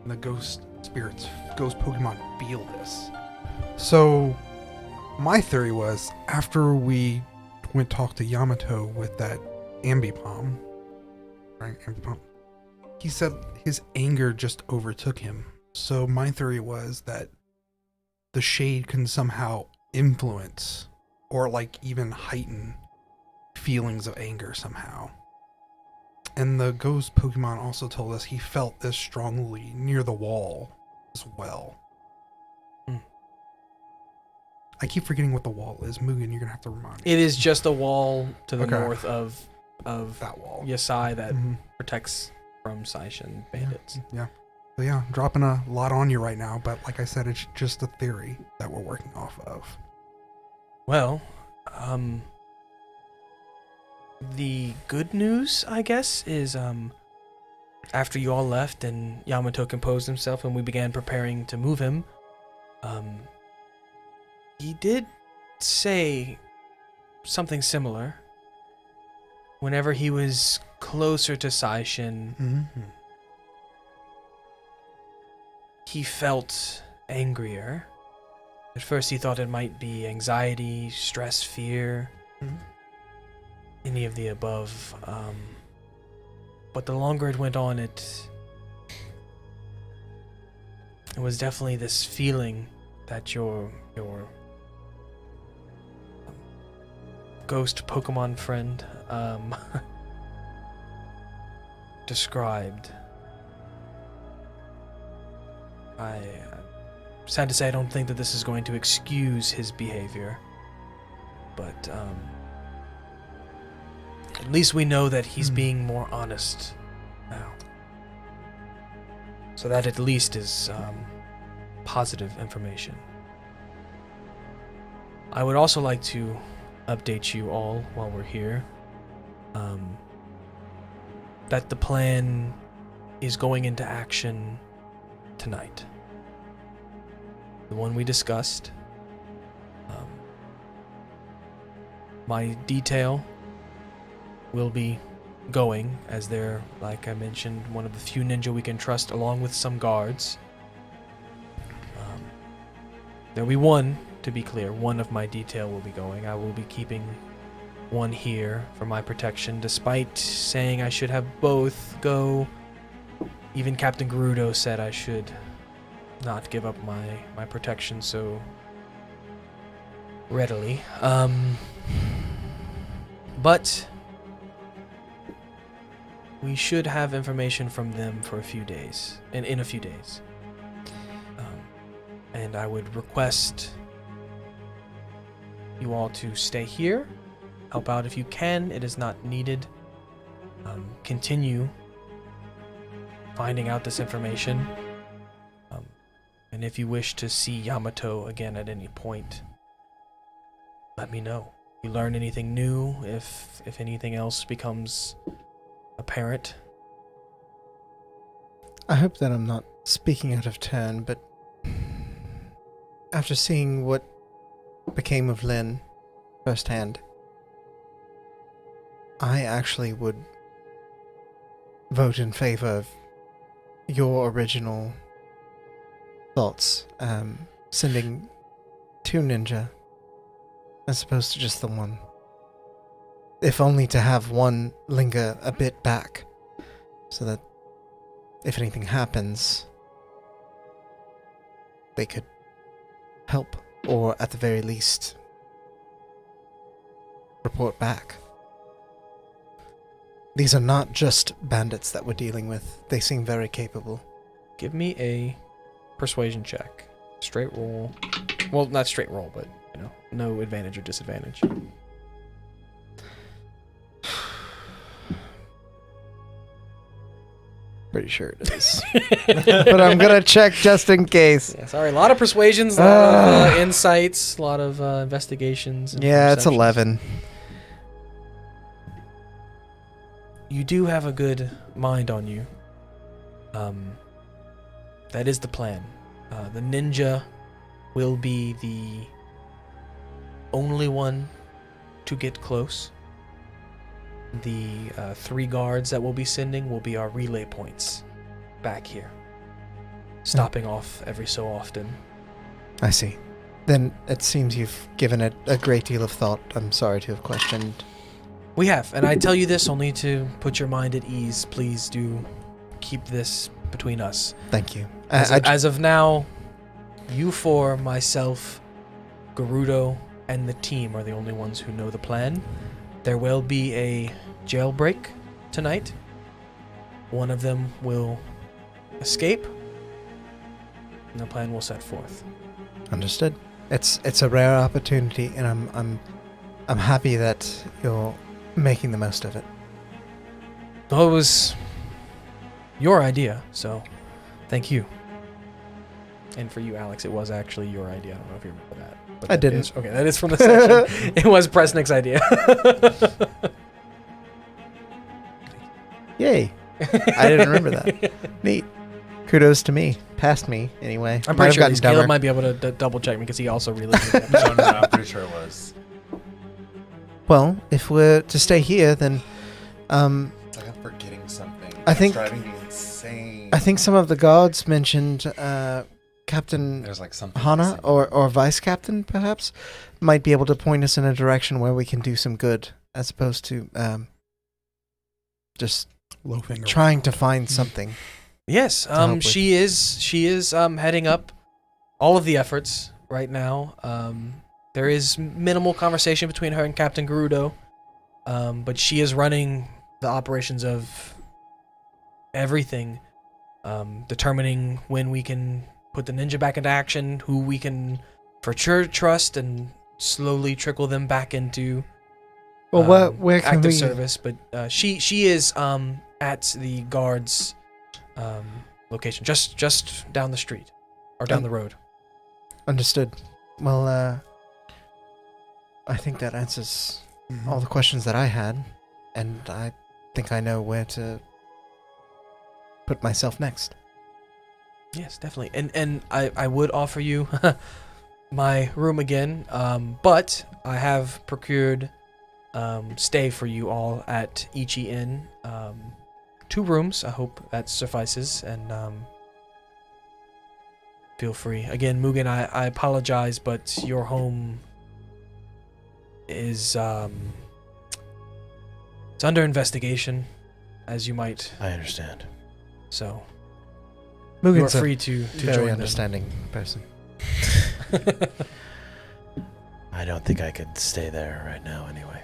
And the ghost Pokemon feel this. So my theory was, after we went talk to Yamato with that ambipom, right? Ambipom. He said his anger just overtook him. So my theory was that the Shade can somehow influence or like even heighten feelings of anger somehow. And the ghost Pokemon also told us he felt this strongly near the wall as well. I keep forgetting what the wall is. Mugen, you're gonna have to remind me. It is just a wall to the Okay. north of That wall. Yasai that Mhm. protects from Saishin bandits. Yeah. So yeah, I'm dropping a lot on you right now, but like I said, it's just a theory that we're working off of. Well, the good news, I guess, is after you all left and Yamato composed himself and we began preparing to move him, he did say something similar. Whenever he was closer to Saishin, Mm-hmm. he felt angrier. At first he thought it might be anxiety, stress, fear, any of the above. But the longer it went on, it was definitely this feeling that your ghost Pokemon friend described. Sad to say, I don't think that this is going to excuse his behavior, but at least we know that he's being more honest now. So that at least is positive information. I would also like to update you all while we're here that the plan is going into action tonight. The one we discussed. My detail will be going, as they're, like I mentioned, one of the few ninja we can trust, along with some guards. There'll be one, to be clear, one of my detail will be going. I will be keeping one here for my protection, despite saying I should have both go. Even Captain Gerudo said I should not give up my protection so readily. But we should have information from them for a few days, in a few days. And I would request you all to stay here, help out if you can. It is not needed. Continue finding out this information. And if you wish to see Yamato again at any point, let me know. If you learn anything new, if anything else becomes apparent. I hope that I'm not speaking out of turn, but after seeing what became of Lynn firsthand, I actually would vote in favor of your original thoughts, sending 2 ninja as opposed to just the one. If only to have one linger a bit back, so that if anything happens, they could help, or at the very least, report back. These are not just bandits that we're dealing with. They seem very capable. Give me a persuasion check. Straight roll. Well, not straight roll, but, no advantage or disadvantage. Pretty sure it is. But I'm gonna check just in case. Yeah, sorry, a lot of persuasions, a lot of insights, a lot of investigations. And Yeah, it's perceptions. 11. You do have a good mind on you. That is the plan. The ninja will be the only one to get close. The 3 guards that we'll be sending will be our relay points back here, stopping off every so often. I see. Then it seems you've given it a great deal of thought. I'm sorry to have questioned. We have, and I tell you this only to put your mind at ease. Please do keep this between us. Thank you. As of now, you 4, myself, Gerudo, and the team are the only ones who know the plan. There will be a jailbreak tonight. One of them will escape, and the plan will set forth. Understood. It's a rare opportunity, and I'm happy that you're making the most of it. Well, it was your idea, so thank you. And for you, Alex, it was actually your idea. I don't know if you remember that. But I that didn't. is- okay, that is from the session. It was Presnick's idea. Yay. I didn't remember that. Neat. Kudos to me. Past me, anyway. I'm Might pretty have sure gotten Caleb dumber. might be able to double check me because he also really did that. No, I'm pretty sure it was. Well, if we're to stay here, then It's like a I think driving me insane. I think some of the guards mentioned Captain There's like something Hana missing. or Vice Captain, perhaps, might be able to point us in a direction where we can do some good, as opposed to just Loafing trying to find something. Yes, help with. she is heading up all of the efforts right now. There is minimal conversation between her and Captain Gerudo, but she is running the operations of everything, determining when we can put the ninja back into action, who we can for sure trust, and slowly trickle them back into Well, where can active we? service. But she is at the guards location, just down the street or down the road. Understood. Well, I think that answers all the questions that I had, and I think I know where to put myself next. Yes, definitely. And I would offer you my room again, but I have procured stay for you all at Ichi Inn. 2 rooms. I hope that suffices. And feel free. Again, Mugen, I apologize, but your home is it's under investigation, as you might. I understand. So you are Mugen's a free to very join them. understanding person. I don't think I could stay there right now anyway.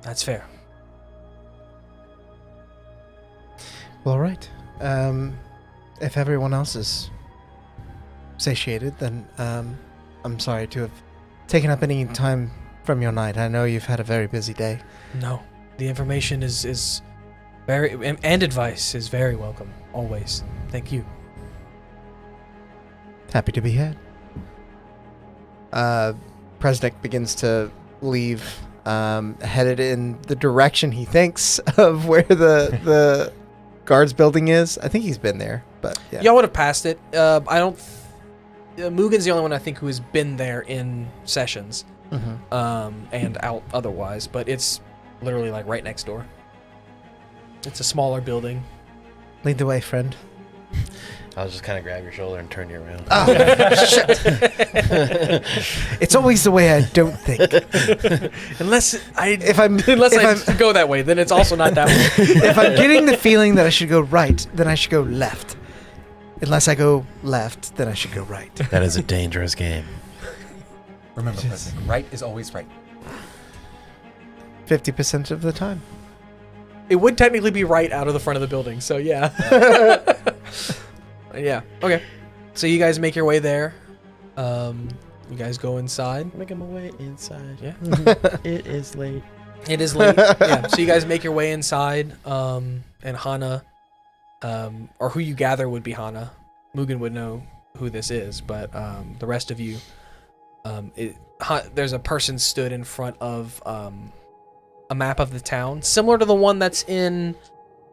That's fair. Well, all right. If everyone else is satiated, then I'm sorry to have taken up any time from your night. I know you've had a very busy day. No, the information is very, and advice is very welcome, always. Thank you. Happy to be here. Presnick begins to leave, headed in the direction he thinks of where the guards building is. I think he's been there, but yeah. Y'all would have passed it. I don't. Mugen's the only one I think who has been there in sessions, and out otherwise. But it's literally like right next door. It's a smaller building. Lead the way, friend. I'll just kind of grab your shoulder and turn you around. Oh, shit. It's always the way I don't think. Unless I If go that way, then it's also not that way. If I'm getting the feeling that I should go right, then I should go left. Unless I go left, then I should go right. That is a dangerous game. Remember, President, right is always right. 50% of the time. It would technically be right out of the front of the building, so yeah. Yeah. Okay. So you guys make your way there. You guys go inside. Making my way inside. Yeah. It is late. It is late. Yeah. So you guys make your way inside. And Hana, or who you gather would be Hana. Mugen would know who this is, but the rest of you, there's a person stood in front of a map of the town, similar to the one that's in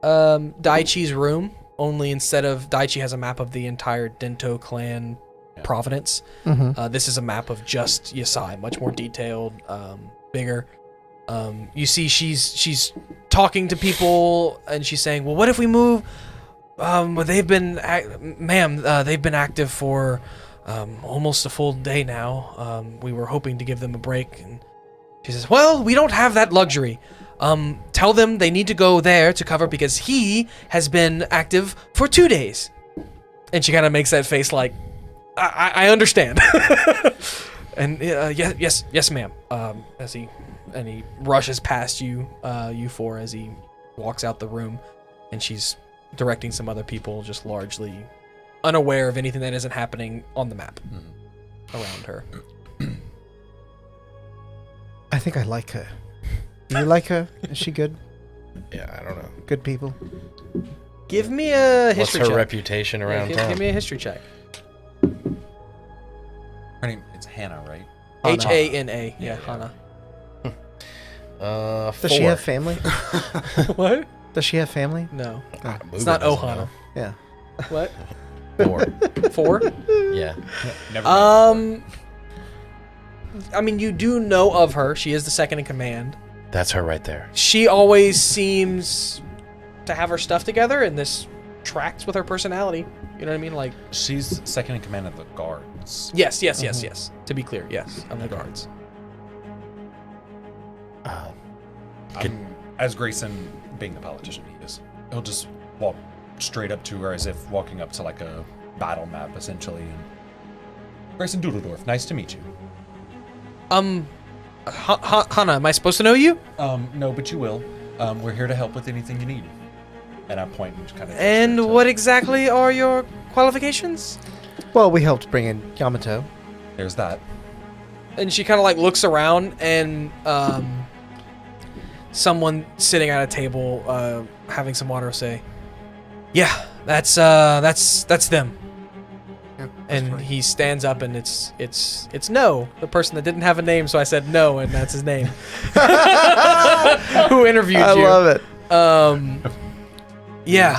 Daichi's room. Only instead of Daichi has a map of the entire Dento clan province. This is a map of just Yasai, much more detailed, bigger. You see she's talking to people and she's saying, well, what if we move? But they've been, they've been active for almost a full day now. We were hoping to give them a break. And she says, well, we don't have that luxury. Tell them they need to go there to cover because he has been active for 2 days. And she kind of makes that face like, I understand. And yes, ma'am. As he rushes past you, you four, as he walks out the room, and she's directing some other people, just largely unaware of anything that isn't happening on the map around her. I think I like her. Do you like her? Is she good? Yeah, I don't know. Good people? Give me a What's history her check. reputation around give town? me a history check. Her name, it's Hannah, right? Hana. Yeah, Yeah. Hana. 4. Does she have family? What? Does she have family? No. Oh, It's not Ohana. yeah. What? 4. 4? Yeah. Never I mean, you do know of her. She is the second in command. That's her right there. She always seems to have her stuff together, and this tracks with her personality. You know what I mean? Like, She's second in command of the guards. yes. To be clear, yes, of the guards. As Grayson, being the politician he is, he'll just walk straight up to her as if walking up to like a battle map, essentially. And Grayson Doodledorf, nice to meet you. Hana, am I supposed to know you? No, but you will. We're here to help with anything you need. And I point and kind of. And what exactly are your qualifications? Well, we helped bring in Yamato. There's that. And she kind of like looks around, and someone sitting at a table having some water say, "Yeah, that's them." Yeah, that's And right. he stands up, and it's No, the person that didn't have a name, so I said No, and that's his name. Who interviewed you? I love it. Yeah.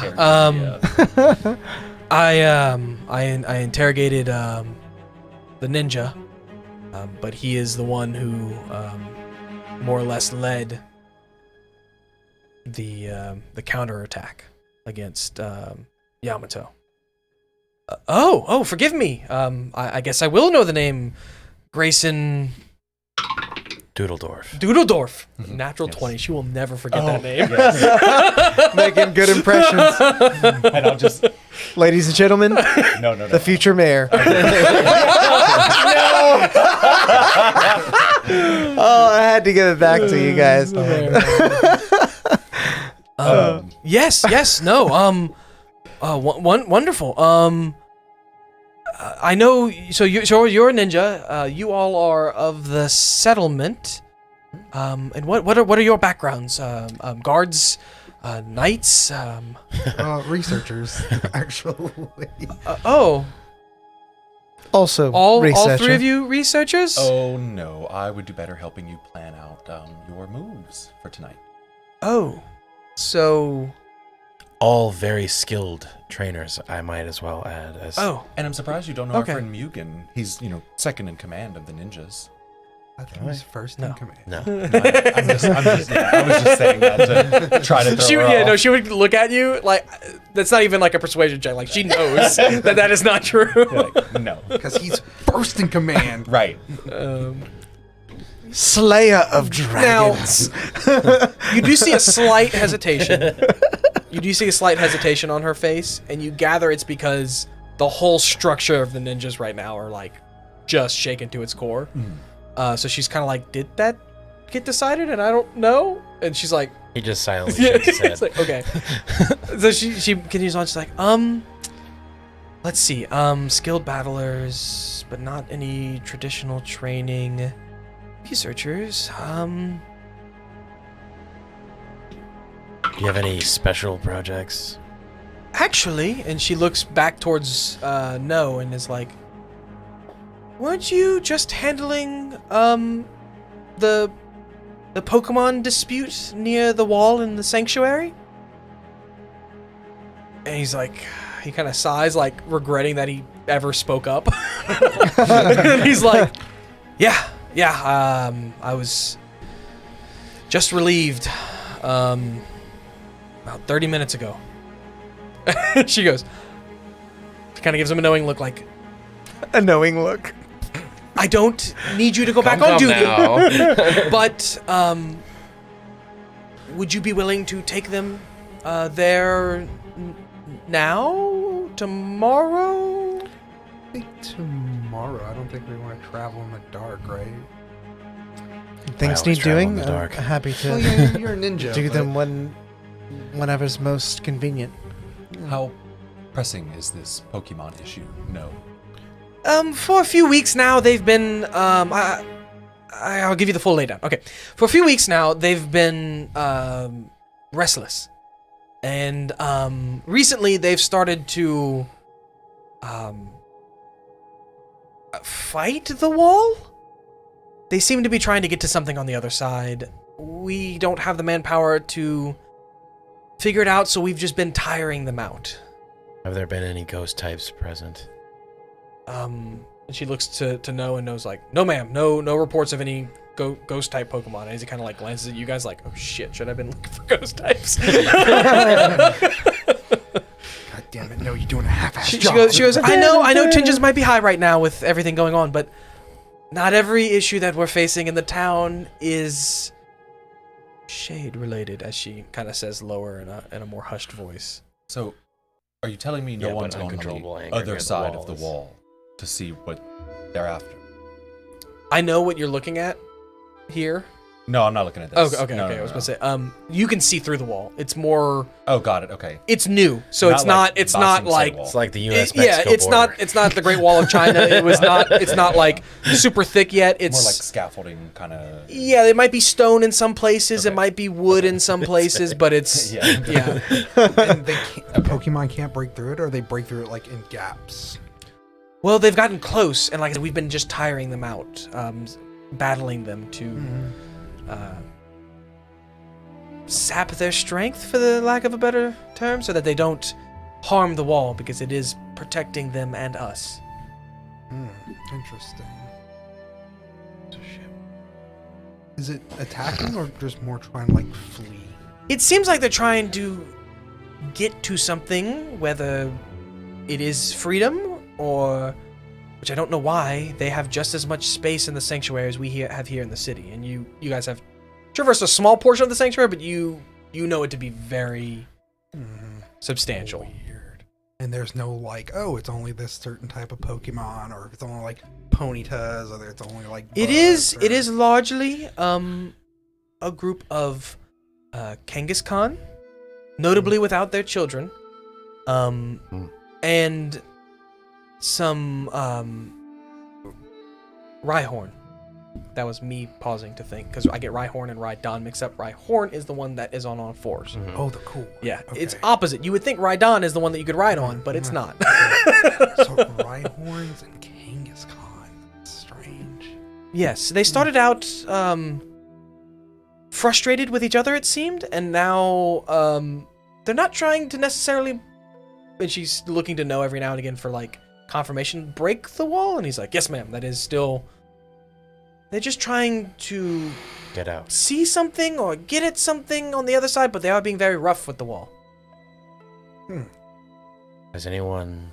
I interrogated the ninja, but he is the one who more or less led the counterattack against Yamato. Forgive me. I guess I will know the name Grayson Doodledorf. Natural Yes. 20. She will never forget that name. Yes. Making good impressions. And I'll just. Ladies and gentlemen, No. the future mayor. Oh, I had to give it back to you guys. Yes, no. Wonderful. I know. So you're a ninja. You all are of the settlement. And what are your backgrounds? Guards, knights. Researchers, actually. Also, All researcher. three of you researchers. Oh no, I would do better helping you plan out your moves for tonight. Oh, so. All very skilled trainers, I might as well add. And I'm surprised you don't know Okay. our friend Mugen. He's, second in command of the ninjas. I think he's first in command. No. I was just saying that to try to throw her off. She would look at you like that's not even like a persuasion check. Like she knows that is not true. Like, no. Because he's first in command. Right. Slayer of dragons. You do see a slight hesitation. You do see a slight hesitation on her face, and you gather it's because the whole structure of the ninjas right now are like just shaken to its core. So she's kind of like, did that get decided? And I don't know. And she's like, He just silently shakes his head. it's like, okay. So she continues on. She's like, let's see. Skilled battlers, but not any traditional training. Researchers. Do you have any special projects? Actually, and she looks back towards No and is like, weren't you just handling the Pokemon dispute near the wall in the sanctuary? And he's like, he kind of sighs, like regretting that he ever spoke up. And he's like, yeah, I was just relieved about 30 minutes ago. She goes, kind of gives him a knowing look like, A knowing look. I don't need you to go back on duty, but would you be willing to take them there now? Tomorrow? I think tomorrow. I don't think we want to travel in the dark, right? Things always need travel in doing. the dark. I'm happy to Well, yeah, you're a ninja. do but- them whenever's most convenient. How pressing is this Pokemon issue? No. For a few weeks now, they've been. I'll give you the full laydown. Okay, for a few weeks now, they've been restless, and recently they've started to fight the wall. They seem to be trying to get to something on the other side. We don't have the manpower to figure it out, so we've just been tiring them out. Have there been any ghost types present? And she looks to No and No's like, no ma'am, no reports of any ghost type Pokemon. And he kind of like glances at you guys like, oh shit, should I have been looking for ghost types? God damn it! No, you're doing a half-ass She job. goes, I know tensions might be high right now with everything going on, but not every issue that we're facing in the town is shade related, as she kind of says lower in a more hushed voice. So, are you telling me no Yeah, but one's on uncontrollable the anger other near the side of the walls. wall to see what they're after? I know what you're looking at here. No, I'm not looking at this. Okay. No, I no, was no. gonna say, you can see through the wall. It's more, Oh, got it. Okay. it's new, so it's not Boston like, sidewall. It's like the yeah, U.S.-Mexico it's border. not the Great Wall of China. It's not like super thick yet. It's more like scaffolding kind of. yeah, it might be stone in some places. It Okay. might be wood in some places, but it's Yeah. yeah. And a Pokemon can't break through it, or they break through it like in gaps. Well, they've gotten close, and like I said, we've been just tiring them out, battling them to sap their strength, for the lack of a better term, so that they don't harm the wall, because it is protecting them and us. Interesting. Is it attacking or just more trying to like flee? It seems like they're trying to get to something, whether it is freedom or, which I don't know why, they have just as much space in the sanctuary as we have here in the city, and you guys have traversed a small portion of the sanctuary, but you know it to be very substantial. Weird. And there's no like, oh, it's only this certain type of Pokemon, or it's only like Ponytas, or it's only like. It is largely a group of Kangaskhan, notably without their children, and some Rhyhorn. That was me pausing to think, because I get Rhyhorn and Rhydon mixed up. Rhyhorn is the one that is on all fours. Oh, the cool. Yeah, Okay. it's opposite. You would think Rhydon is the one that you could ride on, but it's not. So Rhyhorns and Kangaskhan. That's strange. Yes, they started out frustrated with each other, it seemed, and now they're not trying to necessarily, and she's looking to know every now and again for like confirmation, break the wall, and he's like, yes ma'am, that is still, they're just trying to Get out. see something or get at something on the other side, but they are being very rough with the wall. Has anyone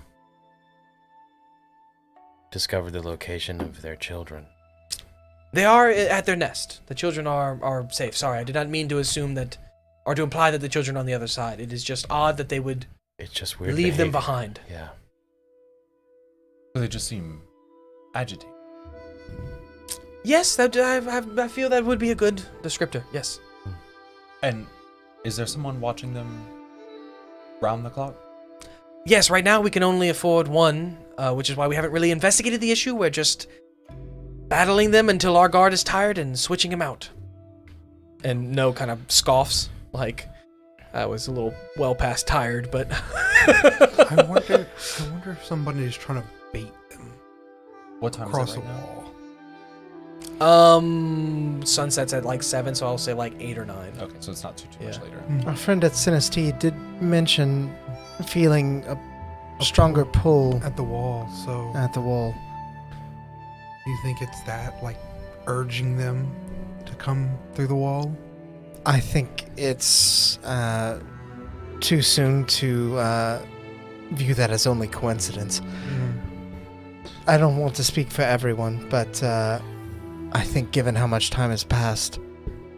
discovered the location of their children? They are at their nest. The children are safe. Sorry, I did not mean to assume that, or to imply that the children are on the other side. It is just odd that they would It's just weird. leave them behavior. behind. Yeah. They just seem agitated. Yes, that I feel that would be a good descriptor. Yes. And is there someone watching them round the clock? Yes, right now we can only afford one, which is why we haven't really investigated the issue. We're just battling them until our guard is tired and switching him out. And No kind of scoffs, like, I was a little well past tired, but... I wonder if somebody is trying to bait them What time across is the it right now? wall. Sunset's at like 7, so I'll say like 8 or 9. Okay, so it's not too much Yeah. later. Our friend at Sinistee did mention feeling a stronger pull At the wall, so at the wall. do you think it's that, like, urging them to come through the wall? I think it's too soon to view that as only coincidence. I don't want to speak for everyone, but I think given how much time has passed,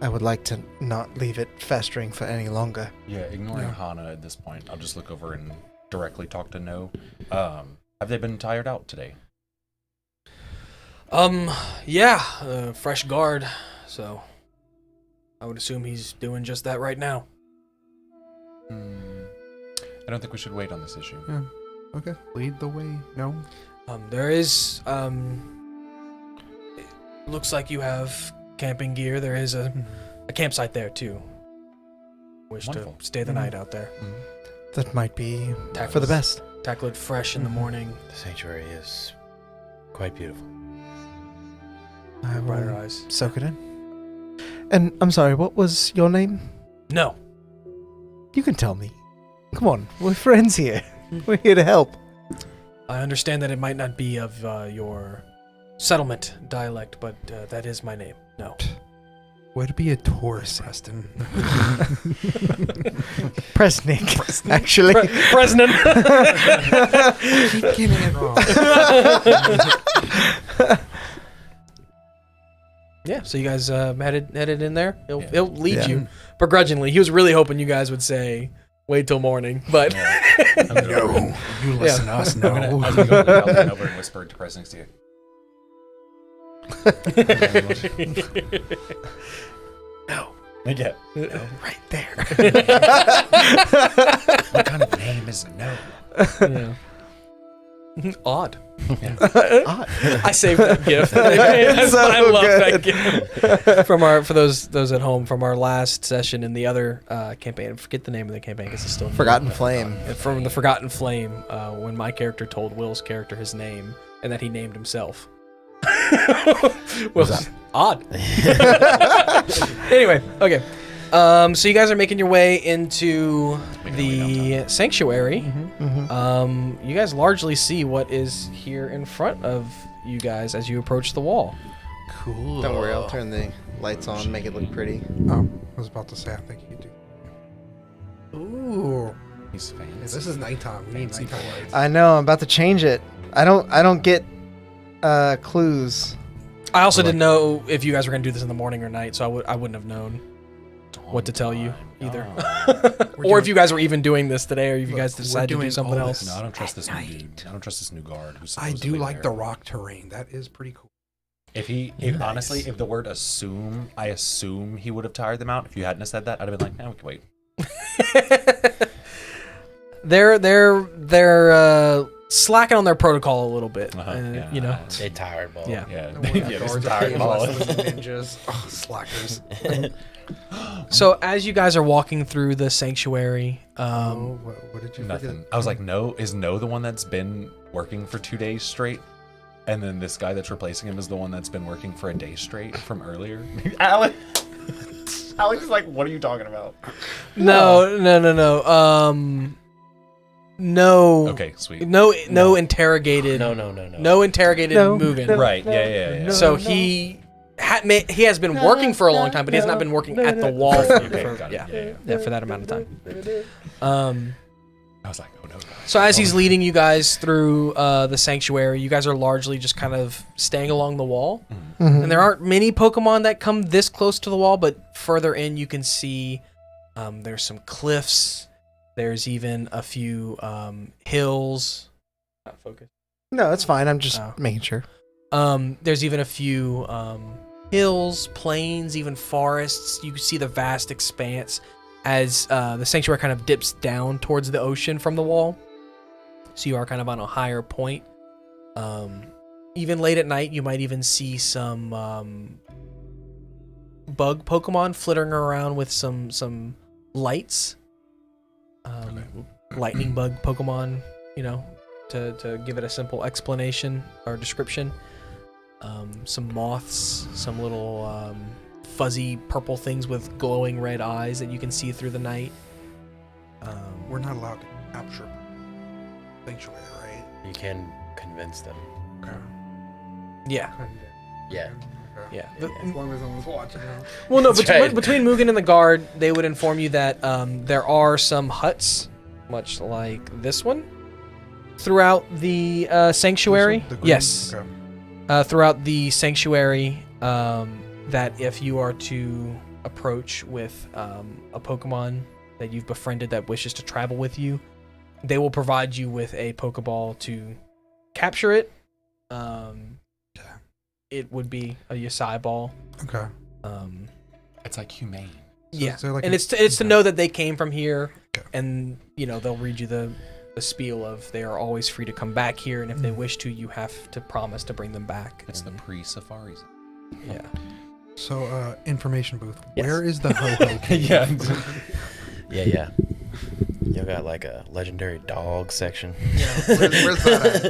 I would like to not leave it festering for any longer. Yeah, ignoring Yeah. Hana at this point, I'll just look over and directly talk to No. Have they been tired out today? Yeah, fresh guard, so I would assume he's doing just that right now. I don't think we should wait on this issue. Yeah. Okay. Lead the way. No. There is, it looks like you have camping gear. There is a campsite there too. Wish Wonderful. to stay the night out there. That might be Tackle for the best. Tackle it fresh in the morning. The sanctuary is quite beautiful. I Brighter will eyes. soak it in. And I'm sorry, what was your name? No. You can tell me. Come on, we're friends here. We're here to help. I understand that it might not be of your settlement dialect, but that is my name. No. Way to be a tourist, Preston. Presnick, actually. President. Keep getting it wrong. Yeah, so you guys headed in there. Yeah. He'll lead Yeah. you begrudgingly. He was really hoping you guys would say, "Wait till morning," but No, you listen to us. I'm gonna, No. as we go, I'll lean over and whisper to press next to you. no, Yeah. right there. What kind of name is no? Yeah. Odd. Yeah. I saved that gift. I love that gift. For those at home, from our last session in the other campaign. I forget the name of the campaign because it's still new. Forgotten Flame. From the Forgotten Flame, when my character told Will's character his name and that he named himself. Was odd. Anyway, okay. So you guys are making your way into the sanctuary. Mm-hmm. You guys largely see what is here in front of you guys as you approach the wall. Cool. Don't worry, I'll turn the lights on, make it look pretty. Oh, I was about to say, I think you do. Ooh. He's Yeah, fancy. this is nighttime. We need Fancy nighttime boy. lights. I know, I'm about to change it. I don't get clues. I also Like- didn't know if you guys were going to do this in the morning or night, so I wouldn't have known what to tell you either. Or if you guys were even doing this today, or if you Look, guys we're decided to do doing something all else. this. No, I don't trust this new dude. I don't trust this new guard. Who's I do supposedly like the there. rock terrain. That is pretty cool. If honestly, if the word assume, I assume he would have tired them out. If you hadn't have said that, I'd have been like, no, we can wait. They're slacking on their protocol a little bit. Yeah. You know. They tired ball. Yeah. Yeah, No, yeah, this tired ball. ninjas. Oh, slackers. So as you guys are walking through the sanctuary, What did you Nothing. forget? I was like, no, is no the one that's been working for 2 days straight? And then this guy that's replacing him is the one that's been working for a day straight from earlier. Alex is like, what are you talking about? no. No. Okay, sweet. No interrogated. No. No interrogated No. Mugen. Right, yeah. So he has been working for a long time, but he has not been working at the wall Okay, for, got it. yeah, Yeah. for that amount of time. I was like, oh no. So as he's leading you guys through the sanctuary, you guys are largely just kind of staying along the wall. Mm-hmm. And there aren't many Pokemon that come this close to the wall, but further in you can see there's some cliffs. There's even a few hills. Not focused. No, it's fine. I'm just Oh. making sure. There's even a few hills, plains, even forests. You can see the vast expanse as the sanctuary kind of dips down towards the ocean from the wall. So you are kind of on a higher point. Even late at night, you might even see some bug Pokemon flittering around with some lights. Lightning bug Pokemon, to give it a simple explanation or description. Some moths, some little fuzzy purple things with glowing red eyes that you can see through the night. We're not allowed to capture sanctuary, right? You can convince them. Okay. Yeah, Yeah. yeah. As long as someone's watching. Well, no, That's right. between Mugen and the guard, they would inform you that there are some huts, much like this one, throughout the sanctuary. The green- Yes. Okay. Throughout the sanctuary, that if you are to approach with a Pokemon that you've befriended that wishes to travel with you, they will provide you with a Pokeball to capture it. It would be a Yasai ball. Okay. It's like humane. Yeah, is there like and a- it's to okay. know that they came from here, Okay. and they'll read you the spiel of they are always free to come back here, and if they wish to, you have to promise to bring them back. It's the pre-safari zone. Yeah. So, information booth. Yes. Where is the ho-ho cave? Yeah. Yeah. You got like a legendary dog section. Yeah. Where's that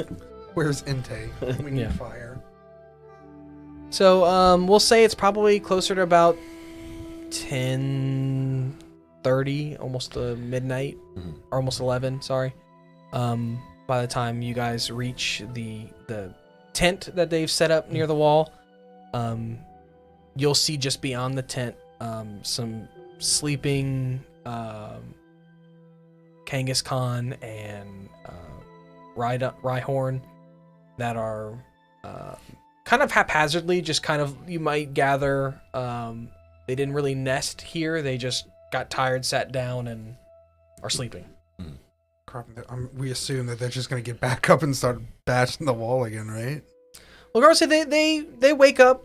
at? Where's Entei? We need Yeah. fire. So we'll say it's probably closer to about 10:30, almost midnight, Mhm. or almost 11. Sorry. By the time you guys reach the tent that they've set up near the wall, you'll see just beyond the tent some sleeping Kangaskhan and Rhyhorn that are kind of haphazardly, just kind of, you might gather, they didn't really nest here. They just got tired, sat down, and are sleeping. Crap, we assume that they're just going to get back up and start bashing the wall again, right? Well, regardless, they wake up.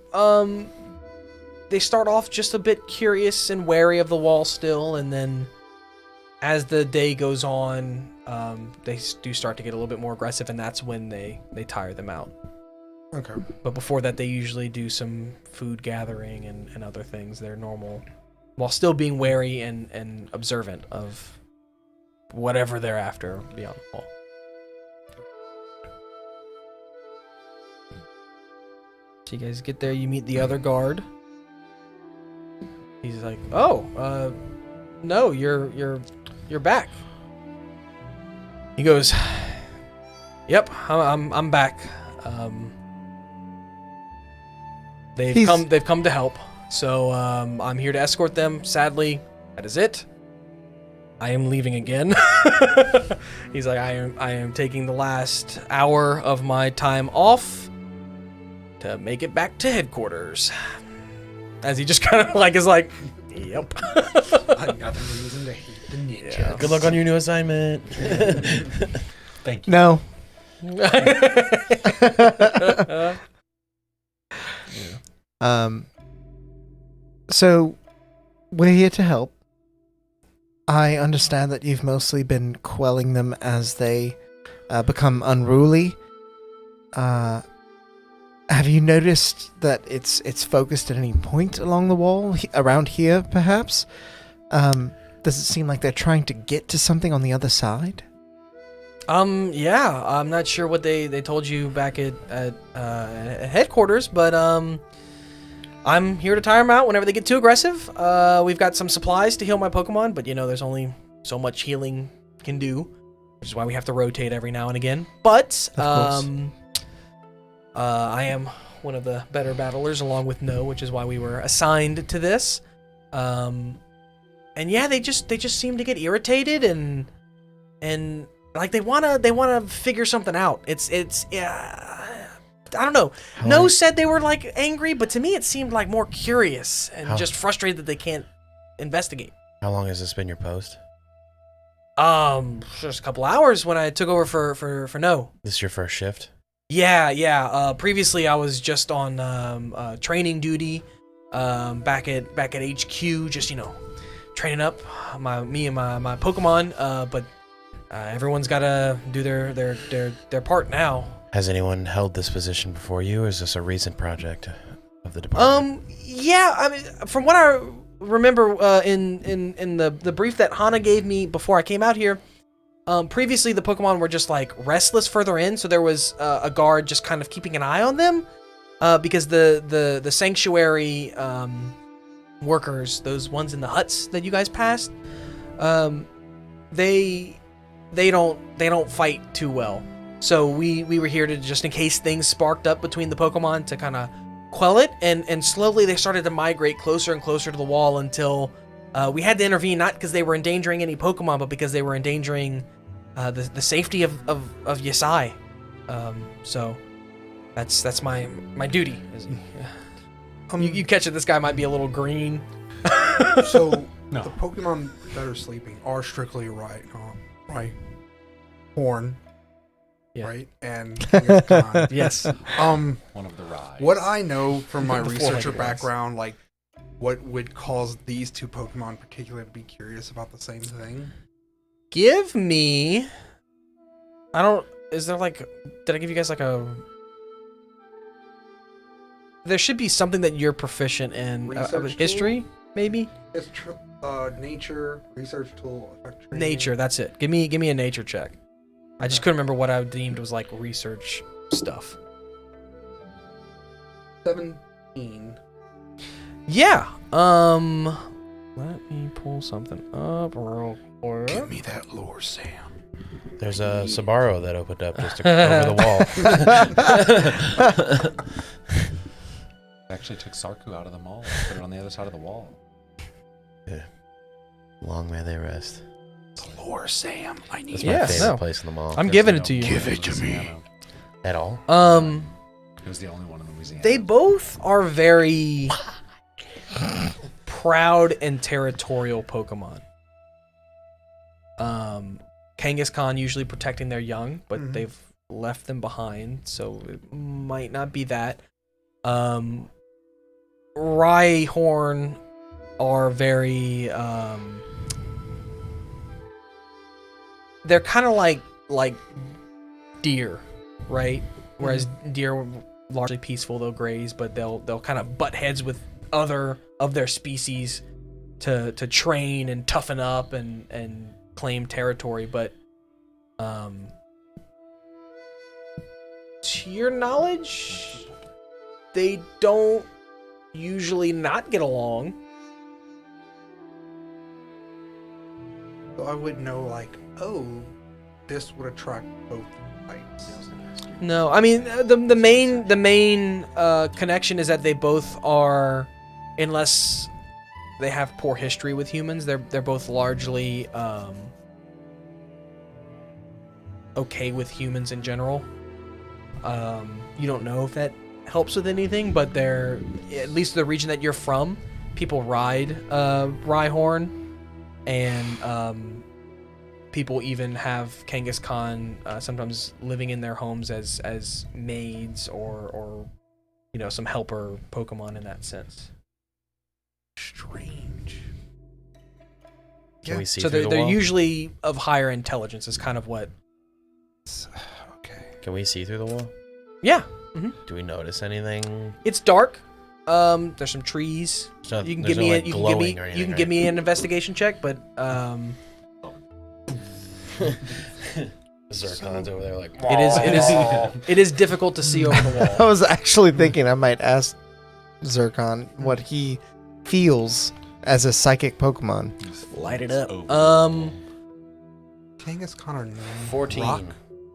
They start off just a bit curious and wary of the wall still, and then as the day goes on, they do start to get a little bit more aggressive, and that's when they tire them out. Okay. But before that, they usually do some food gathering and other things. They're normal, while still being wary and observant of whatever they're after beyond the wall. So you guys get there, you meet the other guard. He's like, "Oh, no, you're back." He goes, "Yep, I'm back. They've come to help. So I'm here to escort them. Sadly, that is it. I am leaving again." He's like, I am taking the last hour of my time off to make it back to headquarters. As he just kind of like is like, "Yep." Another reason to hate the ninjas. Yeah. Good luck on your new assignment. Thank you. No. So we're here to help. I understand that you've mostly been quelling them as they become unruly. Have you noticed that it's focused at any point along the wall, around here, perhaps? Does it seem like they're trying to get to something on the other side? Yeah, I'm not sure what they told you back at headquarters, but I'm here to tire them out whenever they get too aggressive. We've got some supplies to heal my Pokemon, but there's only so much healing can do, which is why we have to rotate every now and again. But I am one of the better battlers, along with No, which is why we were assigned to this. And yeah, they just seem to get irritated and like they wanna figure something out. It's I don't know. No said they were like angry, but to me it seemed like more curious and just frustrated that they can't investigate. How long has this been your post? Just a couple hours when I took over for No. This is your first shift? Yeah. Previously I was just on training duty back at HQ, just training up me and my Pokemon. But everyone's got to do their part now. Has anyone held this position before you, or is this a recent project of the department? Yeah. I mean, from what I remember in the brief that Hana gave me before I came out here, previously the Pokemon were just like restless further in, so there was a guard just kind of keeping an eye on them, because the sanctuary workers, those ones in the huts that you guys passed, they don't fight too well. So we were here to, just in case things sparked up between the Pokemon, to kind of quell it, and slowly they started to migrate closer and closer to the wall until we had to intervene, not because they were endangering any Pokemon, but because they were endangering the safety of Yasai. So that's my duty. You catch it, this guy might be a little green. So No. the Pokemon that are sleeping are strictly right. Horn. Yeah. Right? And Kangaskhan. Yes. One of the rides. What I know from my The researcher four-legged ones. background, like what would cause these two Pokemon particularly to be curious about the same thing? Give me... Is there like... Did I give you guys like a... There should be something that you're proficient in. Research History, maybe? It's nature, research tool, effect training. Nature, that's it. Give me a nature check. I just couldn't remember what I deemed was like research stuff. 17. Yeah. Let me pull something up real quick. Give me that lore, Sam. There's a Sabaro that opened up just over the wall. actually took Sarku out of the mall, put it on the other side of the wall. Long may they rest. The lore, Sam. I need That's my Yes, favorite no. place in the mall. I'm giving it to you. Give it to me. At all? It was the only one in Louisiana. They both are very proud and territorial Pokemon. Kangaskhan usually protecting their young, but they've left them behind, so it might not be that. Rhyhorn are very they're kind of like deer, right? Whereas deer are largely peaceful, they'll graze, but they'll kind of butt heads with other of their species to train and toughen up and claim territory. But to your knowledge, they don't usually not get along. So I would know, like, oh, this would attract both types. No, I mean the main connection is that they both are, unless they have poor history with humans, they're both largely okay with humans in general. You don't know if that helps with anything, but they're, at least the region that you're from, people ride Rhyhorn, and people even have Kangaskhan sometimes living in their homes as maids or some helper Pokemon in that sense. Strange. Can we see So through the they're wall? usually of higher intelligence is kind of what. Okay. Can we see through the wall? Yeah, Do we notice anything? it's dark. There's some trees. No, You can there's give me no, a, like, you can give me glowing or you anything, can give me an investigation check, but Zircon's over there like. it is difficult to see over the I wall. was actually thinking I might ask Zircon what he feels as a psychic Pokemon. Light it up. Kangaskhan are 14. rock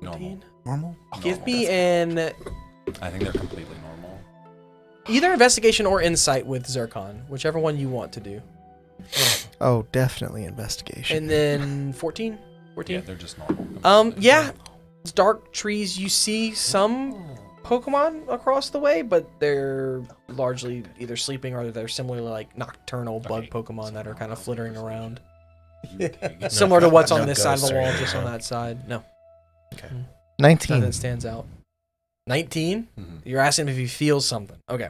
Normal. normal. Give me an I think they're completely normal. either investigation or insight with Zircon, whichever one you want to do. Oh, definitely investigation. And then 14? 14? Yeah, they're just normal. Yeah. It's dark trees. You see some Pokemon across the way, but they're largely either sleeping or they're similarly like nocturnal bug Pokemon that are kind of flittering around. Similar to what's on No this side of the ghosts or wall, anything, just on huh? that side. No. 19. Nothing that stands out. 19? Mhm. You're asking if he feels something. Okay.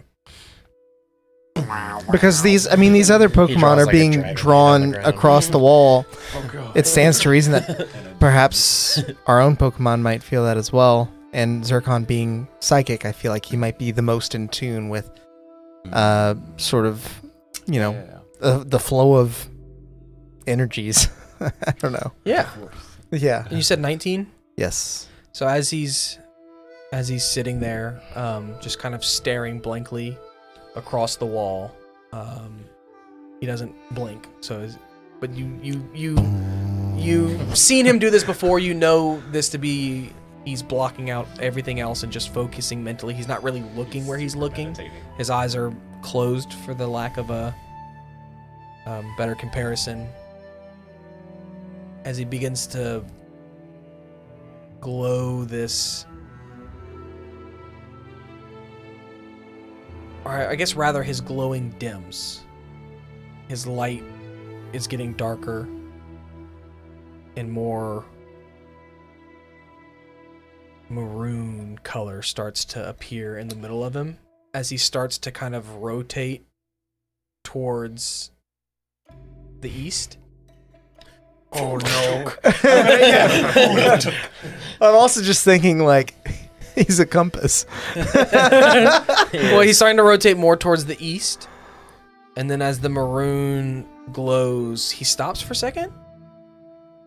Because these other Pokemon draws are like a being dragon on the drawn ground. across the wall. Oh god. It stands to reason that perhaps our own Pokemon might feel that as well. And Zircon being psychic, I feel like he might be the most in tune with sort of, the flow of energies. I don't know. Yeah. Yeah. And you said 19? Yes. So as he's sitting there, just kind of staring blankly across the wall, he doesn't blink. But you've seen him do this before. You know this to be he's blocking out everything else and just focusing mentally. He's not really looking where he's looking. His eyes are closed for the lack of a better comparison. As he begins to glow this, or I guess rather his glowing dims. His light is getting darker and more maroon color starts to appear in the middle of him as he starts to kind of rotate towards the east. Oh no. I'm also just thinking like he's a compass. Well, he's starting to rotate more towards the east. And then as the maroon glows, he stops for a second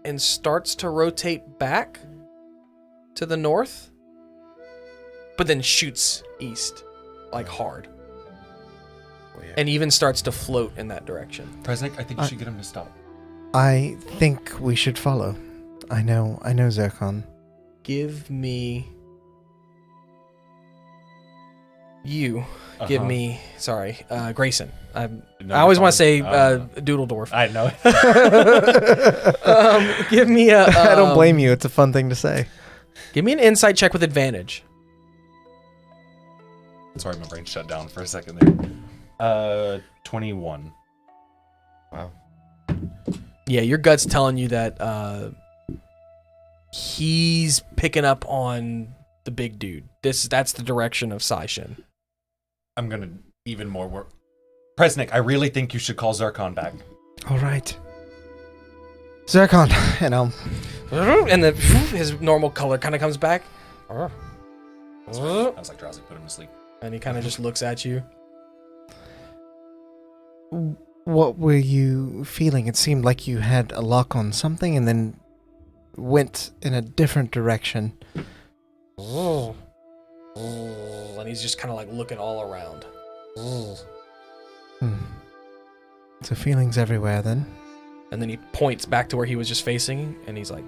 and starts to rotate back to the north, but then shoots east like hard. And even starts to float in that direction. Presnick, I think you should get him to stop. I think we should follow. I know Zircon. Give me You give me, sorry, Grayson. I No, always want to say fine. Doodledorf. I know. Give me a. I don't blame you. It's a fun thing to say. Give me an insight check with advantage. Sorry, my brain shut down for a second there. 21. Wow. Yeah, your gut's telling you that he's picking up on the big dude. That's the direction of Saishin. I'm gonna even more work. Presnick, I really think you should call Zircon back. All right. Zircon, and I'll... And his normal color kind of comes back. I was like, drowsy, put him to sleep. And he kind of just looks at you. What were you feeling? It seemed like you had a lock on something and then went in a different direction. And he's just kind of like looking all around. So feelings everywhere then. And then he points back to where he was just facing, and he's like,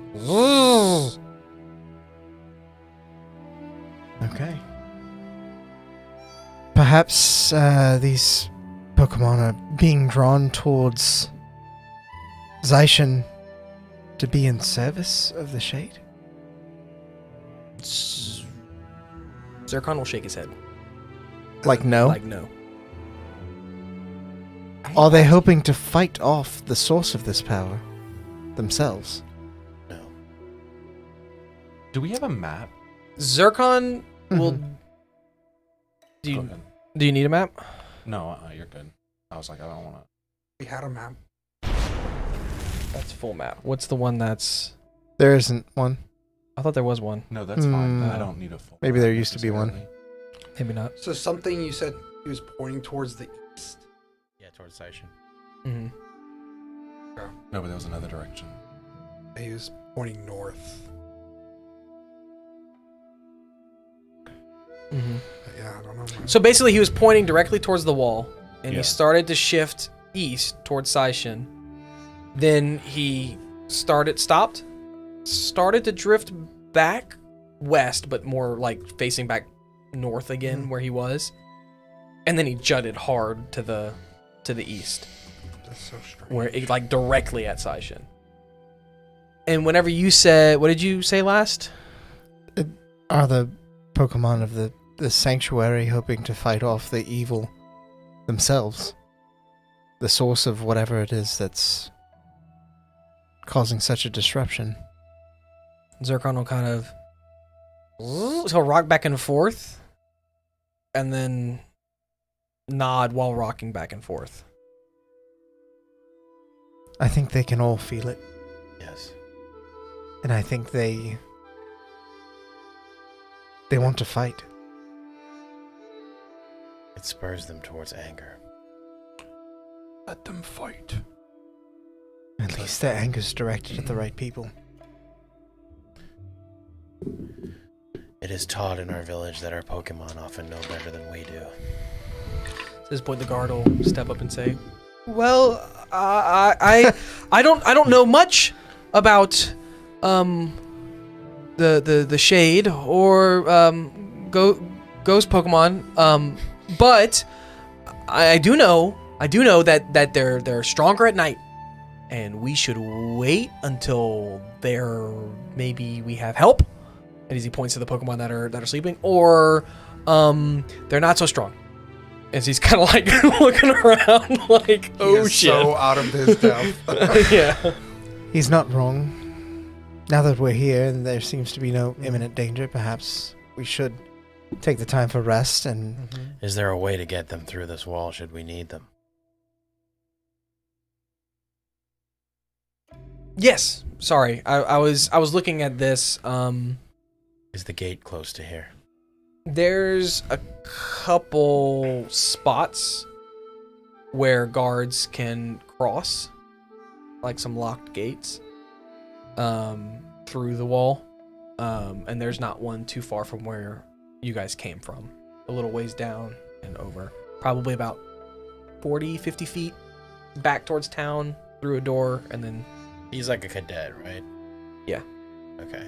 Okay. Perhaps these Pokemon are being drawn towards Zaishin to be in service of the Shade? Zircon will shake his head. Like no? Like, no. Are they hoping to fight off the source of this power themselves? No. Do we have a map? Zircon will... Go ahead. Do you need a map? No, you're good. I was like, I don't want to. We had a map. That's full map. What's the one that's... There isn't one. I thought there was one. No, that's fine. Hmm. I don't need a full. Maybe map there used to be one. necessarily. Maybe not. So something you said he was pointing towards the east. Yeah, towards Saishin. Mm-hmm. No, but there was another direction. He was pointing north. Mm-hmm. But yeah, I don't know. So basically, he was pointing directly towards the wall, and Yeah. he started to shift east towards Saishin. Then he started to drift back west, but more like facing back north again, where he was. And then he jutted hard to the east, That's so strange. where it, like directly at Saishin. And whenever you said, what did you say last? Are the Pokemon of the Sanctuary hoping to fight off the evil themselves? The source of whatever it is that's causing such a disruption? Zircon will kind of... He'll rock back and forth, and then nod while rocking back and forth. I think they can all feel it, Yes. and I think they want to fight. It spurs them towards anger. Let them fight. At least their anger's directed at the right people. It is taught in our village that our Pokemon often know better than we do. At this point, the guard will step up and say, "Well, I don't know much about the shade or ghost Pokemon, but I do know that they're stronger at night, and we should wait until maybe we have help." And as he points to the Pokemon that are sleeping, or they're not so strong. As he's kind of like looking around, like, oh He is shit. so out of his depth. Yeah. He's not wrong. Now that we're here and there seems to be no imminent danger, perhaps we should take the time for rest and... Is there a way to get them through this wall should we need them? Yes. Sorry, I was looking at this. Is the gate close to here? There's a couple spots where guards can cross, like some locked gates, through the wall. And there's not one too far from where you guys came from. A little ways down and over. Probably about 40, 50 feet back towards town through a door, and then... He's like a cadet, right? Yeah. Okay.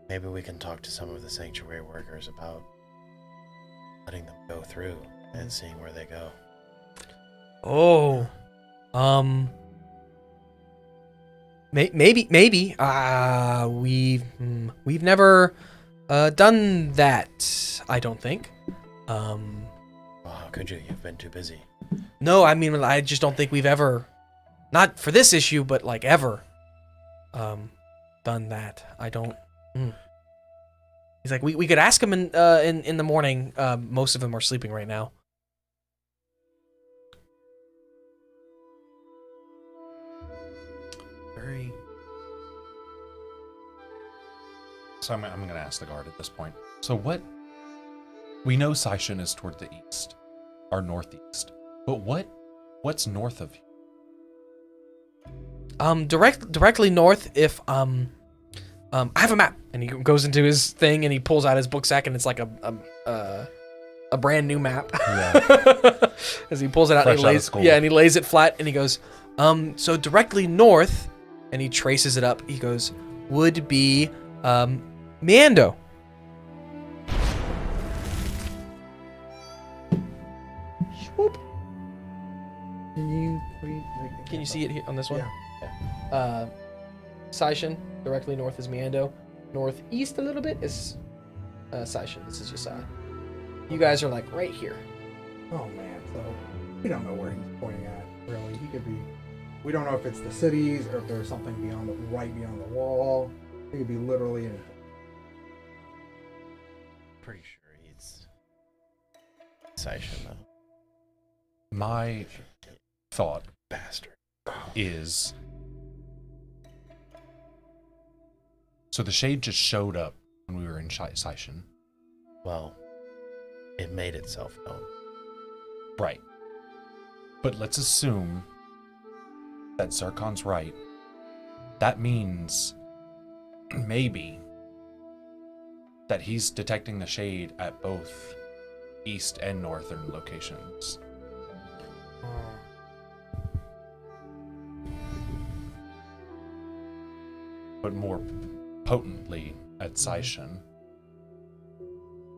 Maybe we can talk to some of the sanctuary workers about letting them go through and seeing where they go. Oh, maybe. We've never done that. I don't think. Well, how could you? You've been too busy. No, I mean, I just don't think we've ever, not for this issue, but like ever, done that. I don't. He's like, we could ask him in the morning. Most of them are sleeping right now. Very. So I'm going to ask the guard at this point. So what? We know Seishin is toward the east, or northeast. But what's north of you? Directly north. If I have a map, and he goes into his thing and he pulls out his book sack, and it's like a brand new map. Yeah. As he pulls it out, Fresh and he out of lays school. and he lays it flat, and he goes, so directly north, and he traces it up. He goes, would be Mando. Swoop. Can you see it here on this one? Yeah. Seishin, directly north is Mando. Northeast a little bit is Seishin. This is your side. You guys are like right here. Oh man, so we don't know where he's pointing at, really. He could be, we don't know if it's the cities or if there's something right beyond the wall. It could be literally anything. Pretty sure he's Seishin, though. My thought Bastard. is, so the shade just showed up when we were in Seishin. Well, it made itself known. Right. But let's assume that Zircon's right. That means maybe that he's detecting the shade at both east and northern locations. But more potently at Seishin.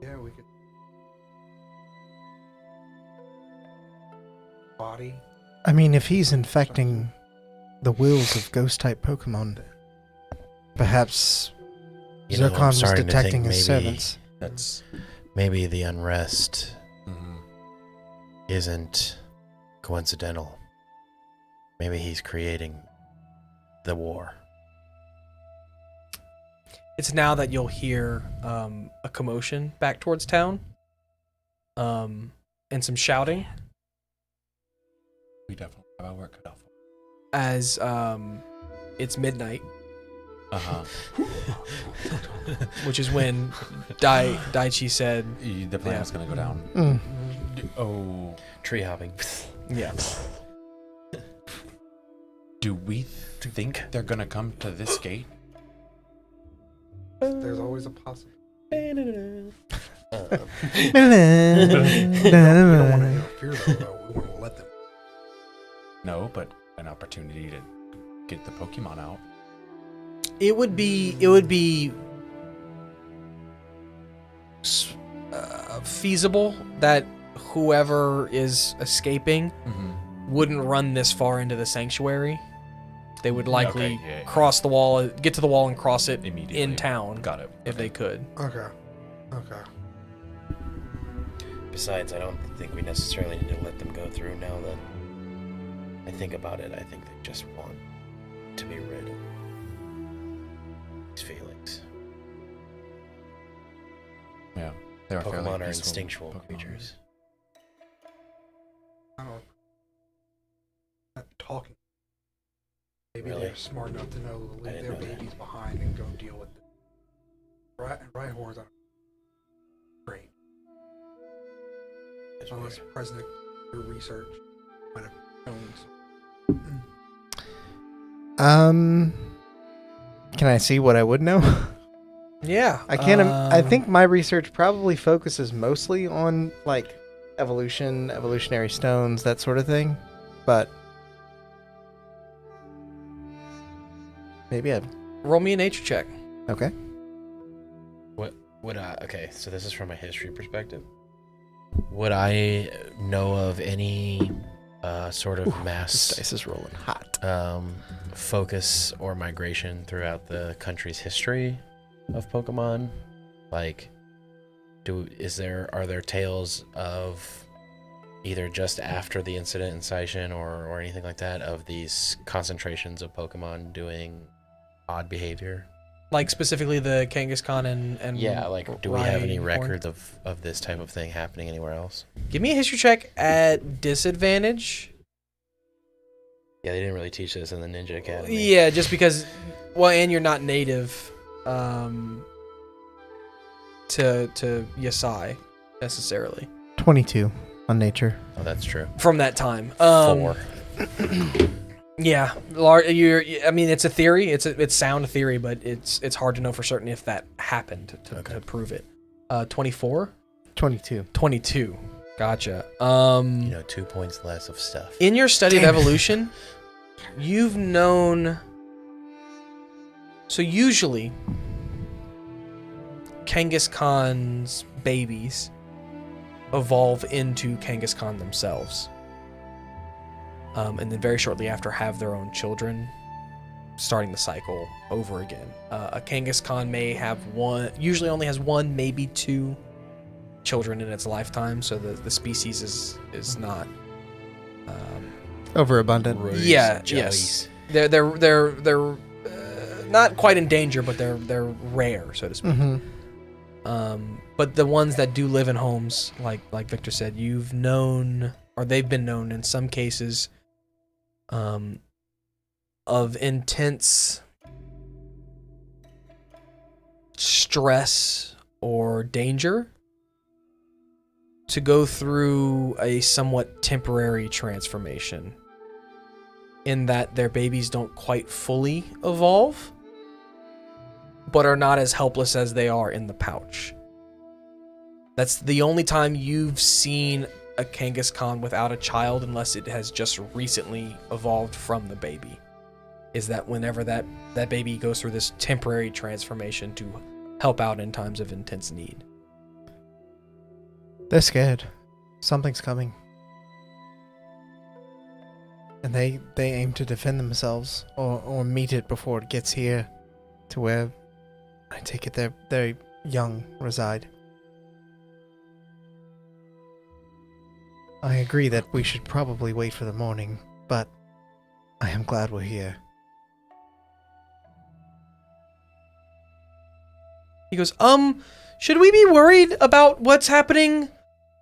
Yeah, we could. Body. I mean, if he's infecting the wills of ghost-type Pokemon, perhaps You know, I'm Zircon was starting to detecting think his maybe- servants. That's Maybe the unrest mhm. isn't coincidental. Maybe he's creating the war. It's now that you'll hear a commotion back towards town, and some shouting We definitely have our work cut out for. as it's midnight, Uh-huh. which is when Daichi said, The plan Yeah. is going to go down. Mm. Oh, Tree hopping. "Yeah, do we think they're going to come to this gate? There's always a possibility. We don't want to interfere though. We want to let them. No, but an opportunity to get the Pokemon out. it would be feasible that whoever is escaping Mm-hmm. wouldn't run this far into the sanctuary. They would likely Okay, yeah. cross the wall, get to the wall, and cross it Immediately. in town Got it. if they could. Okay. Okay. Besides, I don't think we necessarily need to let them go through now that I think about it. I think they just want to be rid of these feelings. Yeah. They're fairly Pokemon are peaceful instinctual Pokemon. creatures. I don't. Not talking. Maybe Really? they're smart enough to know to I leave didn't their know that. babies behind and go deal with it. Rhyhorns are great. It's Unless weird. President through research might have shown Can I see what I would know? Yeah, I can't. I think my research probably focuses mostly on like evolution, evolutionary stones, that sort of thing. But maybe I. roll me a nature check. Okay. Okay, so this is from a history perspective. Would I know of any sort of This mass dice is rolling hot. focus or migration throughout the country's history of Pokemon? Like, are there tales of either just after the incident in Saishin or anything like that of these concentrations of Pokemon doing odd behavior? Like specifically the Kangaskhan and Yeah, like, do we have any Rhyhorn? records of this type of thing happening anywhere else? Give me a history check at disadvantage. Yeah, they didn't really teach this in the Ninja Academy. Yeah, just because, well, and you're not native to Yasai necessarily 22 on nature. Oh, that's true. from that time. 4. Yeah, I mean, it's a theory. It's sound theory, but it's hard to know for certain if that happened to prove it. 24, 22. 22. Gotcha. 2 points less of stuff. In your study of Damn it. evolution, you've known. So usually, Kangaskhan's babies evolve into Kangaskhan themselves. And then very shortly after have their own children, starting the cycle over again. A Kangaskhan may have usually only has one, maybe 2 children in its lifetime, so the species is not Overabundant. yeah, yes. They're not quite in danger, but they're rare, so to speak. Mm-hmm. But the ones that do live in homes, like Victor said, you've known, or they've been known in some cases, of intense stress or danger to go through a somewhat temporary transformation, in that their babies don't quite fully evolve, but are not as helpless as they are in the pouch. That's the only time you've seen a Kangaskhan without a child, unless it has just recently evolved from the baby, is that whenever that baby goes through this temporary transformation to help out in times of intense need. They're scared. Something's coming. And they aim to defend themselves or meet it before it gets here to where I take it their young reside. I agree that we should probably wait for the morning, but I am glad we're here. He goes, should we be worried about what's happening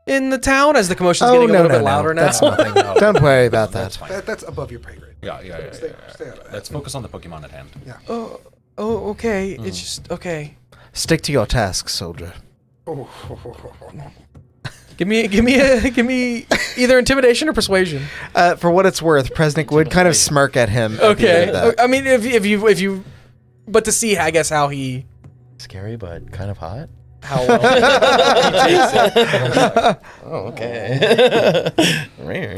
in the town as the commotion's getting a little bit louder now? That's nothing. Don't worry about That's that. fine. That's above your pay grade. Yeah. Stay out of that. Let's focus on the Pokemon at hand. Oh, okay. It's just okay. Stick to your task, soldier. Oh, Give me either intimidation or persuasion. For what it's worth, Presnick would kind of smirk at him. at the end Okay. of that. I mean, if you, but to see, I guess, how he, Scary, but kind of hot. how well he takes it. Oh, okay.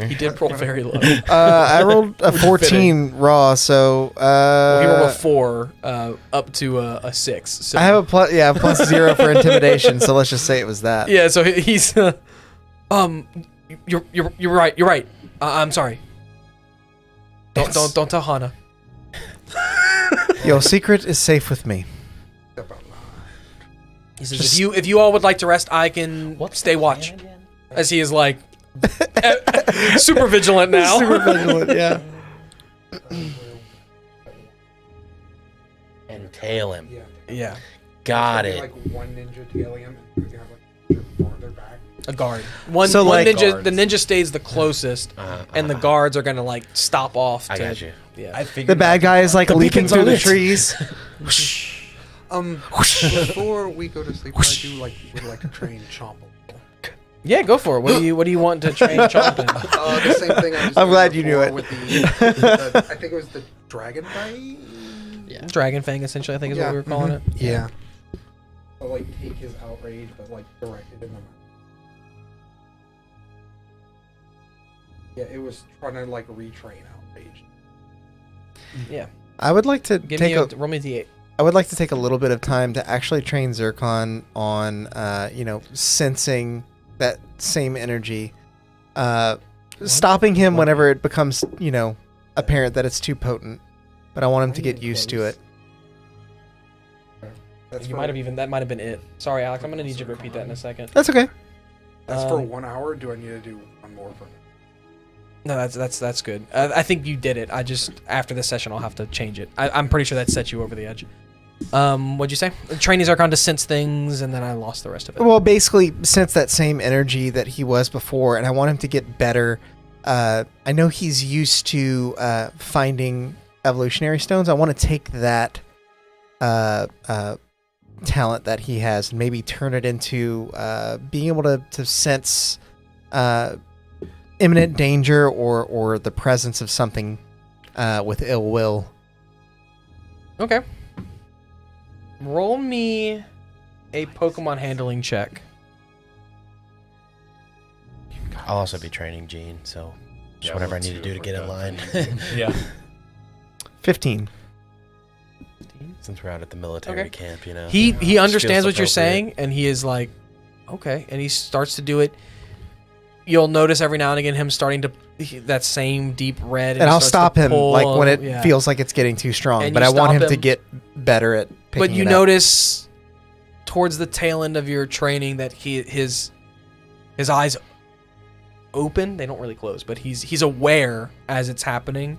He did roll very low. I rolled a 14 raw, so He rolled a 4 up to a 6. So. I have a plus 0 for intimidation. So let's just say it was that. Yeah, so he's you're right. You're right. I'm sorry. Don't tell Hana. Your secret is safe with me. He says, if you all would like to rest, I can stay watch. As he is like super vigilant now. Super vigilant, yeah. And tail him. Yeah, Got Maybe it. like one ninja tailing him, and you have like farther back. a guard. One So, like- ninja. Guards. The ninja stays the closest, and the guards are gonna like stop off. I to, got you. Yeah. I figured The bad guy is like leaping beacon's through on the it. trees. Before we go to sleep, would like to train Chomp. Yeah, go for it. What do you want to train Chomp in? The same thing. I was I'm doing glad you knew before it. With the, I think it was the dragon bite. Yeah. Dragon Fang, essentially, I think is what we were calling it. Yeah. So like take his outrage, but like direct it in the mouth. Yeah, it was trying to like retrain outrage. Yeah. I would like to Give take me a. roll me a d8. I would like to take a little bit of time to actually train Zircon on, sensing that same energy, stopping him whenever it becomes, apparent that it's too potent. But I want him to get used to it. That's You for, might have that might have been it. Sorry, Alex. I'm gonna need you to repeat that in a second. That's okay. That's for 1 hour. Do I need to do one more for? No, that's good. I think you did it. I just after this session I'll have to change it. I'm pretty sure that set you over the edge. What'd you say? Training Zarkon to sense things, and then I lost the rest of it. Well, basically, sense that same energy that he was before, and I want him to get better. I know he's used to finding evolutionary stones. I want to take that talent that he has and maybe turn it into being able to sense imminent danger or the presence of something with ill will. Okay. Roll me a Pokemon handling check. I'll also be training Gene, so just whatever I need to do to get in line. Yeah. 15. Since we're out at the military camp, He understands what you're appropriate. saying, and he is like, okay, and he starts to do it. You'll notice every now and again him starting to that same deep red, And he I'll starts stop to him pull, like when it yeah. feels like it's getting too strong. And But you I want stop him to him. get better at picking But you it up. notice towards the tail end of your training that his eyes open. They don't really close, but he's aware as it's happening,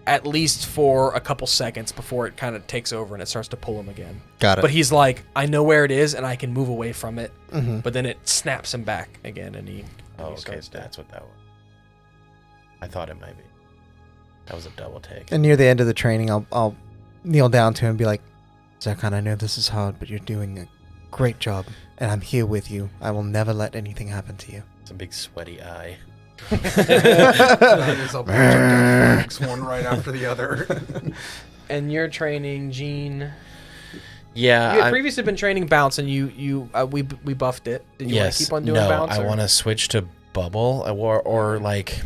at least for a couple seconds before it kind of takes over and it starts to pull him again. Got it. But he's like, I know where it is and I can move away from it. Mhm. But then it snaps him back again, and he. Oh, he okay, starts to- that's what that was. I thought it might be. That was a double take. And near the end of the training, I'll kneel down to him and be like, Zarkon, I know this is hard, but you're doing a great job, and I'm here with you. I will never let anything happen to you. It's a big sweaty eye. That is a bunch of death flags, one right after the other. And you're training Gene. Yeah, You had previously been training Bounce, and we buffed it. Did you want yes. to keep on doing no, Bounce? I or- want to switch to Bubble or like.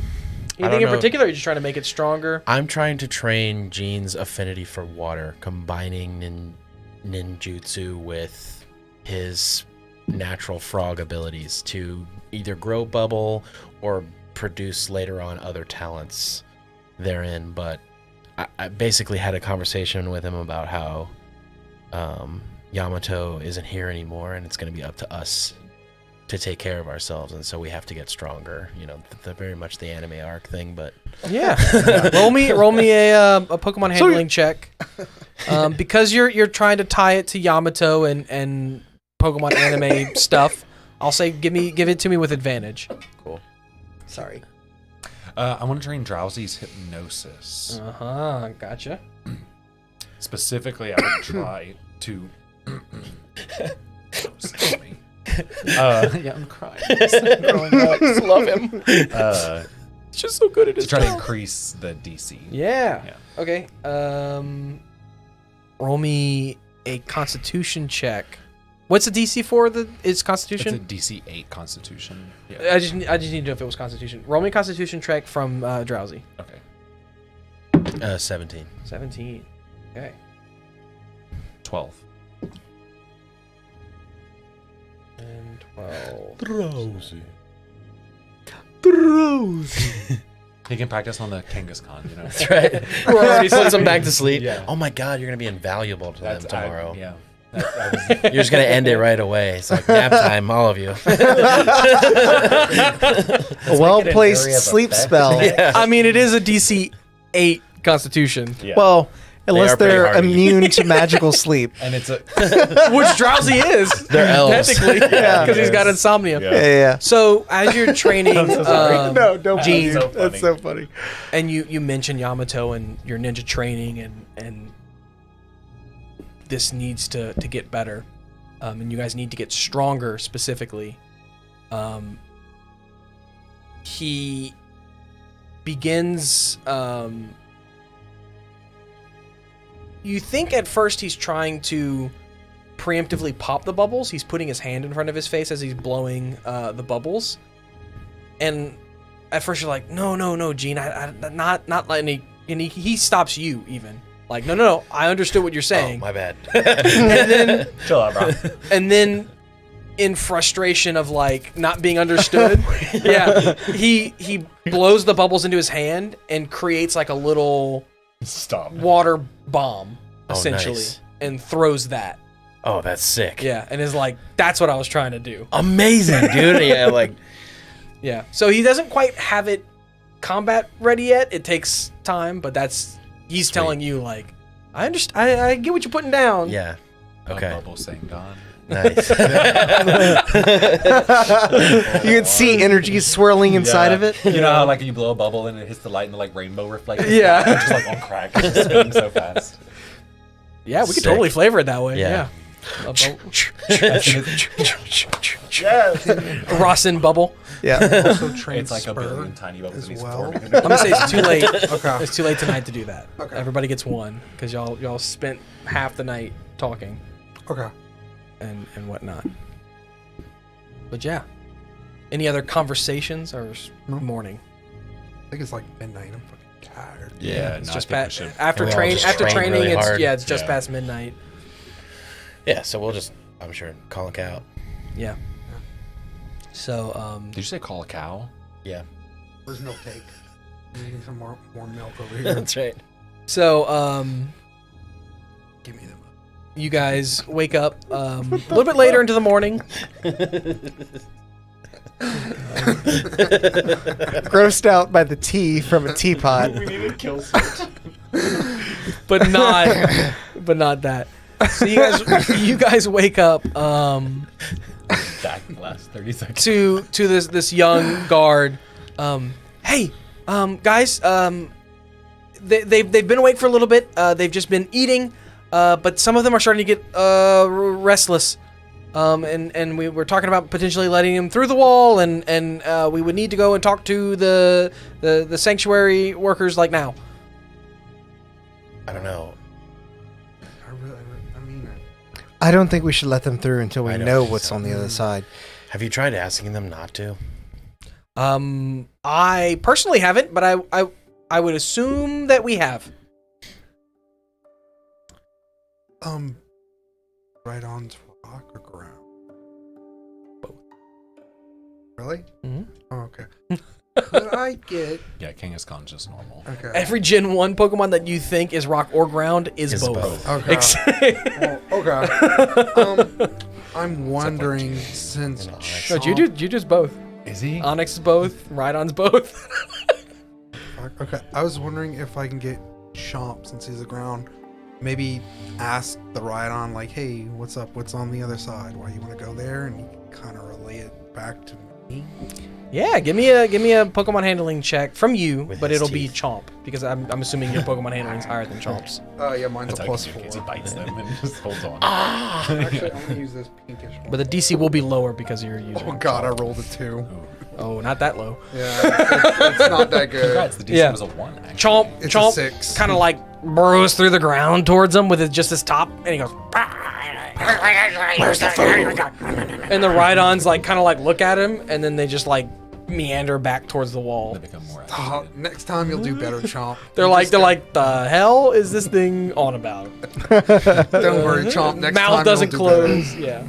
I Anything don't in know. particular? Or are you just trying to make it stronger? I'm trying to train Gene's affinity for water, combining ninjutsu with his natural frog abilities to either grow Bubble or produce later on other talents therein. But I basically had a conversation with him about how Yamato isn't here anymore, and it's going to be up to us to take care of ourselves, and so we have to get stronger. Very much the anime arc thing, but Yeah. roll me a Pokemon handling check. Because you're trying to tie it to Yamato and Pokemon anime stuff. I'll say give it to me with advantage. cool. Sorry. I want to train Drowsy's hypnosis. Gotcha. Specifically, I would try to. Excuse me. Yeah, I'm crying. Just love him. It's just so good at to try to increase the DC. Yeah. Yeah. Okay. Roll me a Constitution check. What's the DC for? It's It's a Constitution. DC 8 Constitution. Yeah. I just need to know if it was Constitution. Roll me a Constitution check from Drowsy. Okay. 17. 17. Okay. 12. And 12. Drowsy. He can practice on the Kangaskhan, That's right. We're already puts them back to sleep. Yeah. Oh my God, you're gonna be invaluable to them tomorrow. Yeah. You're just gonna end it right away. It's like nap time, all of you. A well-placed sleep spell. Yeah. I mean, it is a DC 8 Constitution, Yeah. Well, unless are pretty they're hardy. immune to magical sleep. and it's a which Drowsy is. They're elves. Technically, Yeah. because he's got insomnia. Yeah. Yeah. So as you're training, Don't Gene, so funny. That's so funny. and you mention Yamato and your ninja training, and this needs to get better, and you guys need to get stronger specifically. He begins. You think at first he's trying to preemptively pop the bubbles. He's putting his hand in front of his face as he's blowing the bubbles, and at first you're like, no, Gene, I not letting he stops you even. Like, no, I understood what you're Oh, saying. my bad. And then chill out, bro. and then in frustration of like not being understood, yeah, he blows the bubbles into his hand and creates like a little Stop. water bomb, Oh, essentially, nice. and throws that. Oh, that's sick. Yeah, and is like, that's what I was trying to do. Amazing, dude. Yeah, like Yeah. So he doesn't quite have it combat ready yet. It takes time, but he's telling you like, I understand. I get what you're putting down. yeah. Okay. Bubble saying gone. Nice. You can see energy swirling inside of it. You know how like you blow a bubble and it hits the light and the like rainbow reflects? Yeah. It's just like on crack. It's just spinning so fast. Yeah, we could Sick. totally flavor it that way. Yeah. Yeah. Rossin bubble. Yeah. Also train It's like a spur billion tiny bubbles as and he's well. forming. I'm gonna say it's too late. Okay. It's too late tonight to do that. Okay. Everybody gets one because y'all spent half the night talking Okay. and whatnot. But yeah, any other conversations or No. morning? I think it's like midnight. I'm fucking tired. Yeah, It's no, just I think we should. after We all train just after trained training. really hard. It's just Yeah. past midnight. Yeah, so we'll just, I'm sure, call a cow. Yeah. So Did you say call a cow? Yeah. Where's milk cake? I'm needing some more milk over here. That's right. so Give me them. you guys wake up a little bit later into the morning. Grossed out by the tea from a teapot. We need to kill switch. but not that. So you guys wake up That last 30 seconds. to this young guard. Hey, guys, they've been awake for a little bit. They've just been eating, but some of them are starting to get restless. And we were talking about potentially letting them through the wall, and we would need to go and talk to the sanctuary workers like now. I don't know. I mean, I don't think we should let them through until we I don't know think what's so. on the other side. Have you tried asking them not to? I personally haven't, but I would assume that we have. right on rock or ground? Both. Really? Mhm. Oh, okay. Could I get? Yeah, King is gone just normal. Okay. Every Gen 1 Pokemon that you think is rock or ground is Is both. both. Okay. Ex- Okay. I'm wondering since. And Onyx. No, you just both. Is he? Onyx is both. Rhydon's both. Okay. I was wondering if I can get Chomp since he's the ground. Maybe ask the Rhydon like, "Hey, what's up? What's on the other side? Why you want to go there?" And he can kind of relay it back to me. Yeah, give me a Pokemon handling check from you, With but his it'll be teeth. Chomp because I'm assuming your Pokemon handling is higher than Chomp's. Yeah, mine's That's a how plus he 4. He bites them and just holds on. Actually, I'm gonna use this pinkish one. But the DC will be lower because you're using. Oh god, I rolled a 2. Oh, not that low. Yeah, it's not that good. Congrats, the DC Yeah. was a 1, actually. Chomp, It's a Chomp, 6. kind of like burrows through the ground towards him with just his top, and he goes. Where's the food? And the Rhydons like kind of like look at him, and then they just like meander back towards the wall. They become more Oh, next time you'll do better, Chomp. They're like, the hell is this thing on about? Don't worry, Chomp. Next Mouth time doesn't you'll do better. close. Yeah.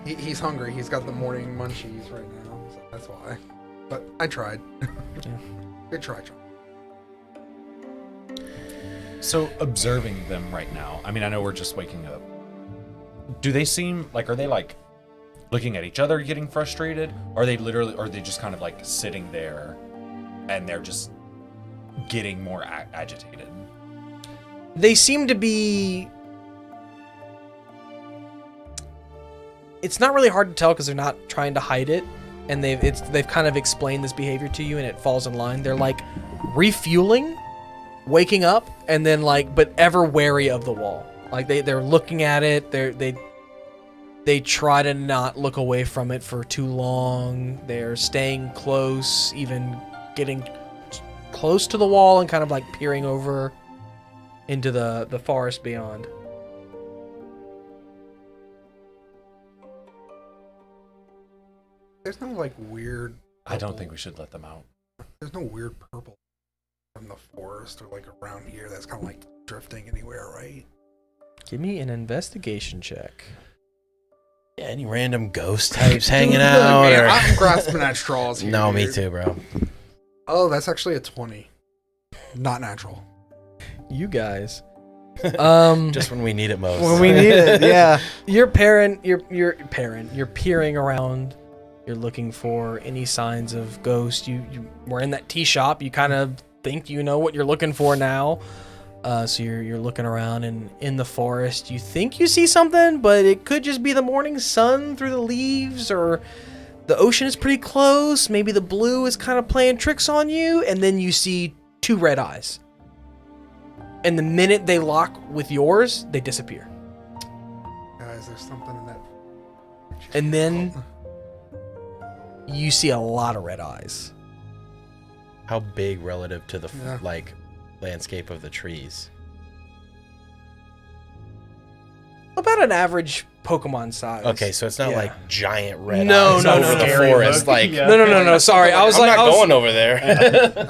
He's hungry. He's got the morning munchies right now, so that's why. But I tried. Good try, Chomp. So observing them right now, I mean, I know we're just waking up. Do they seem like, are they like looking at each other getting frustrated? Or are they literally, or are they just kind of like sitting there and they're just getting more agitated? They seem to be. It's not really hard to tell because they're not trying to hide it, and they've kind of explained this behavior to you, and it falls in line. They're like refueling, waking up, and then like, but ever wary of the wall. Like they're looking at it. They try to not look away from it for too long. They're staying close, even getting close to the wall and kind of like peering over into the forest beyond. There's no like weird. I don't think we should let them out. There's no weird purple from the forest or like around here that's kind of like drifting anywhere, right? Give me an investigation check. Yeah, any random ghost types hanging out? Man, Or... I'm grasping at straws here. No, me dude. too, bro. Oh, that's actually a 20. Not natural. You guys. Just when we need it most. When we need it, yeah. You're peering around. You're looking for any signs of ghost. You were in that tea shop. You kind of think you know what you're looking for now. So you're looking around, and in the forest, you think you see something, but it could just be the morning sun through the leaves, or the ocean is pretty close. Maybe the blue is kind of playing tricks on you, and then you see 2 red eyes. And the minute they lock with yours, they disappear. Guys, there's something in that. And then you see a lot of red eyes. How big relative to the Yeah. landscape of the trees? About an average Pokemon size. Okay, so it's not Yeah. like giant red No, eyes no, over no, the no. forest. Like, No. Sorry, I was I'm not going over there.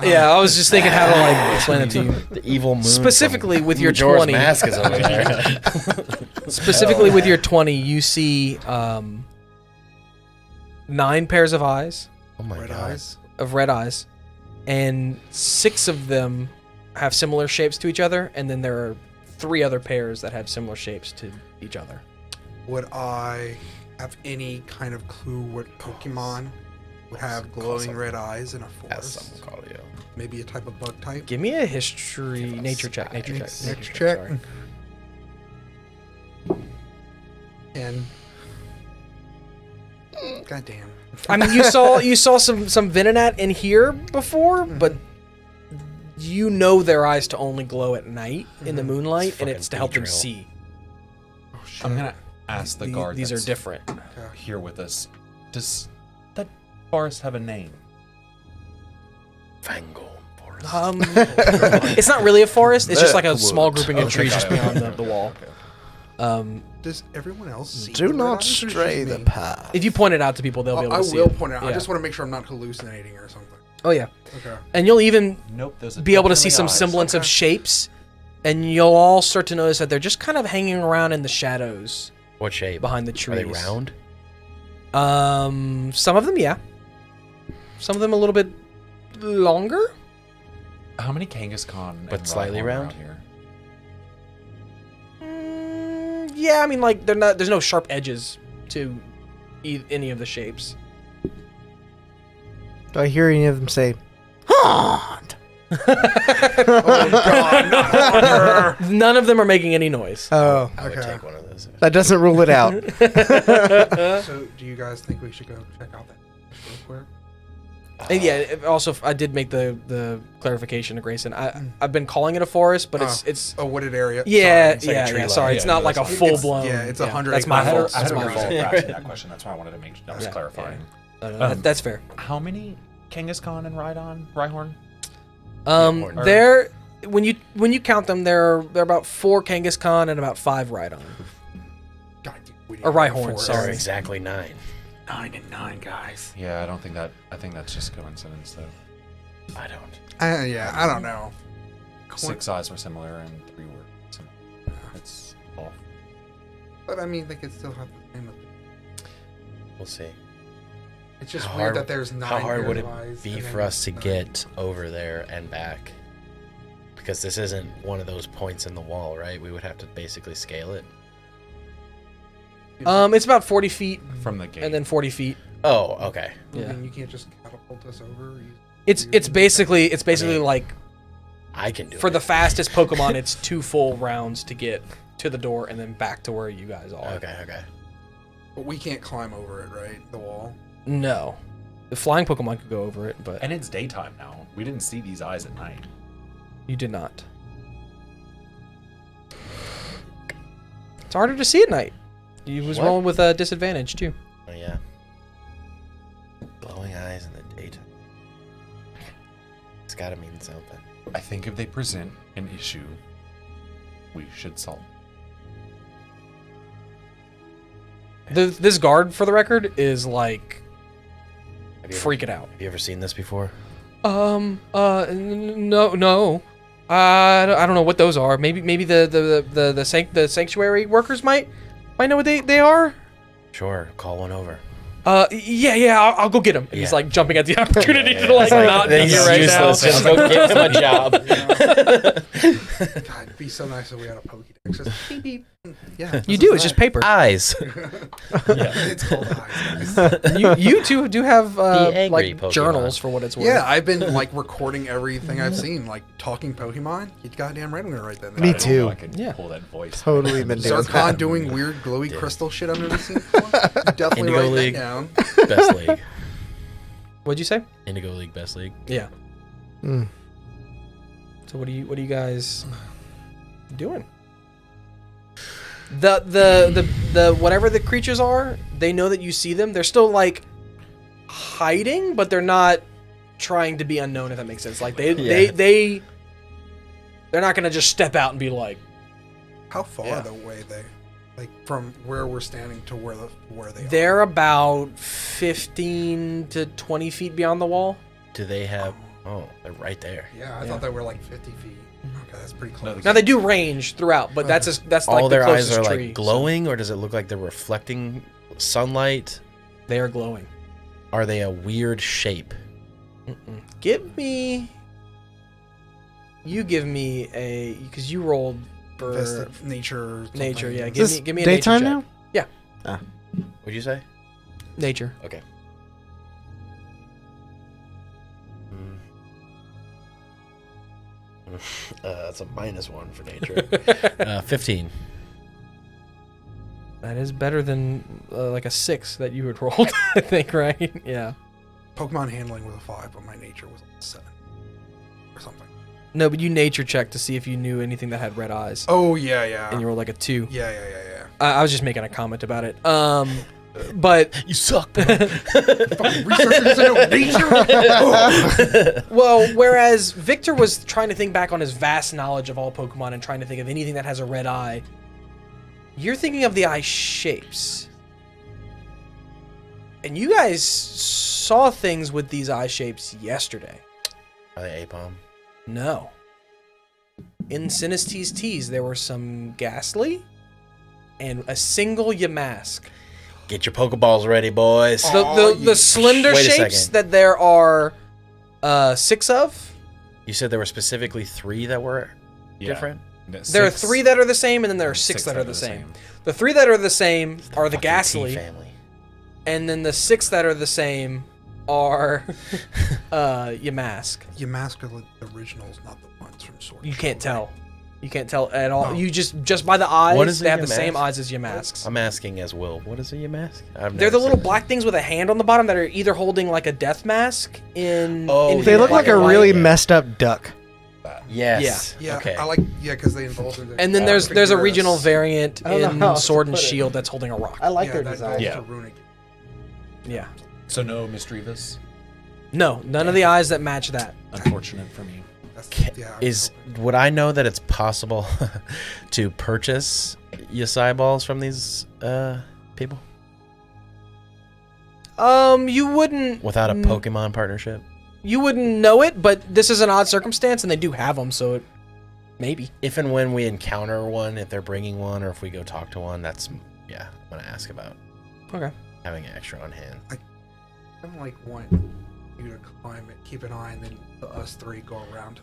Yeah, I was just thinking how to like explain it to you. The evil moon. Specifically from with your Majora's 20. Mask is over there. Specifically with your 20, you see 9 pairs of eyes, Oh my Red god. eyes. of red eyes, and 6 of them have similar shapes to each other, and then there are 3 other pairs that have similar shapes to each other. Would I have any kind of clue what Pokemon would have glowing red eyes in a As forest? someone call you. Maybe a type of bug type? Give me a history, nature check. Nature check. Sorry. And God damn. I mean, you saw some Venonat in here before, but you know their eyes to only glow at night in the moonlight, It's and it's to help them Beedrill. see. Oh shit. I'm gonna ask the guard. These are that's different. here with us. Does that forest have a name? Fango forest. It's not really a forest. It's just like a Wood. small grouping of Okay, trees got just it. beyond the wall. Does everyone else see Do the red not eyes, or is it stray just the me? path. If you point it out to people, they'll be able I to see will it. point it out. I Yeah. just want to make sure I'm not hallucinating or something. Oh yeah, Okay. and you'll even Nope. There's a be able to see some definitely eyes. semblance of Okay. shapes, and you'll all start to notice that they're just kind of hanging around in the shadows What shape? behind the Are trees. they round? Some of them, yeah. Some of them a little bit longer. How many Kangaskhan But and slightly Rhyhorn are round? out here? Yeah, I mean, like they're not. There's no sharp edges to any of the shapes. Do I hear any of them say, "Haunt"? Oh God, not Hunter. None of them are making any noise. Oh, I would Okay. take one of those. that doesn't rule it out. So, do you guys think we should go check out that real quick? And yeah, also I did make the clarification to Grayson. I've been calling it a forest, but it's A wooded area. yeah, Sorry. yeah, tree yeah. line. Sorry, it's Yeah, not like a that's full blown. yeah, it's 100 That's my acres. fault. I had That's a my reason fault. for asking that question. That's why I wanted to make. I was Yeah, clarifying. That's fair. How many Kangaskhan and Rhyhorn? Or- There, when you count them, there are about 4 Kangaskhan and about 5 Rhydon. God, we need Or to go Rhyhorn, forest. sorry. Exactly 9. 9 and 9, guys. Yeah, I don't think that. I think that's just coincidence, though. I don't. Yeah, I don't know. 6 eyes were similar and 3 were similar. It's off. But I mean, they could still have the same. We'll see. It's just How weird hard- that there's 9 How hard would pairs it of eyes be and for then us to 9. get over there and back? Because this isn't one of those points in the wall, right? We would have to basically scale it. It's about 40 feet From the gate. and then 40 feet. Oh, okay. I Yeah. mean, you can't just catapult us over. It's basically like I can do for it. the fastest Pokemon, it's 2 full rounds to get to the door and then back to where you guys are. Okay. But we can't climb over it, right? The wall. No, the flying Pokemon could go over it, but And it's daytime now. We didn't see these eyes at night. you did not. It's harder to see at night. You was What? rolling with a disadvantage too. Oh, yeah. Glowing eyes in the daytime. It's gotta mean something. I think if they present an issue, we should solve. This guard, for the record, is like Have you ever- freaking out. Have you ever seen this before? No. I don't know what those are. Maybe the sanctuary workers might know what they are. Sure, call one over. Yeah, I'll go get him. Yeah. He's like jumping at the opportunity to like It's not be he's here right useless. now. Just go give him a job. God, it'd be so nice if we had a Pokédex. Just beep beep. Yeah. You do. It's just paper. Eyes. It's called eyes, guys. you two do have angry like Pokemon. journals for what it's worth. Yeah, I've been like recording everything I've seen, like talking Pokemon. You goddamn right I'm gonna write that. Me I don't know too. if I can Yeah. pull that voice. Totally been doing Zircon that. doing weird glowy crystal shit I've never seen before. Definitely Indigo write League. that down. Best league. What'd you say? Indigo League, best league. Yeah. Mm. So what are you guys doing? The whatever the creatures are, they know that you see them. They're still like hiding, but they're not trying to be unknown, if that makes sense. Like they're not gonna just step out and be like, How far Yeah. away they? Like from where we're standing to where they are. they're about 15 to 20 feet beyond the wall. Do they have? Oh, they're right there. Yeah, I Yeah. thought they were like 50 feet. Okay, that's pretty close. Now they do range throughout, but that's like All the their eyes closest are tree, like glowing, or does it look like they're reflecting sunlight? so they are glowing. Are they a weird shape? Give me a because you rolled for nature. Or something. nature. Yeah, Is this give me a daytime nature check. now? What'd you say? Nature. Okay. That's a -1 for nature. 15. That is better than like a 6 that you had rolled, I think, right? Yeah. Pokemon handling was a 5, but my nature was a 7 or something. No, but you nature checked to see if you knew anything that had red eyes, Oh yeah. and you rolled like a 2. Yeah. I was just making a comment about it. But You suck. Fucking researchers in nature. well, whereas Victor was trying to think back on his vast knowledge of all Pokemon and trying to think of anything that has a red eye, you're thinking of the eye shapes. And you guys saw things with these eye shapes yesterday. Are they Apom? No. In Synestes Teas, there were some Ghastly and a single Yamask. Get your Pokeballs ready, boys. The slender Wait a shapes second. that there are 6 of. You said there were specifically 3 that were different? There are 3 that are the same, and then there are 6 that are the same. The 3 that are the same are the Fucking T Ghastly, family. and then the 6 that are the same are Yamask. Yamask are like the originals, not the ones from Sword. You and can't Shield, tell. You can't tell at all. Oh. You just by the eyes, What is they a have the Yamask? same eyes as Yamasks. I'm asking as Will. What is a Yamask? They're the little black things with a hand on the bottom that are either holding like a death mask in. Oh, in They look black like a and white. really messed up duck. Yes. Yeah, Okay. I like because they involved in. And then there's a regional variant I don't know in how else to Sword and put it. Shield that's holding a rock. I like yeah, their that design. goes Yeah. to Runic. Yeah. So no Misdreavus? No, none of the eyes that match that. Unfortunate for me. That's, yeah, Would I know that it's possible to purchase Yasai balls from these people You wouldn't without a Pokemon partnership? You wouldn't know it, but this is an odd circumstance, and they do have them, so it, maybe. If and when we encounter one, if they're bringing one, or if we go talk to one, I'm gonna ask about Okay. having an extra on hand. I don't like want you to climb it, keep an eye, and then us 3 go around to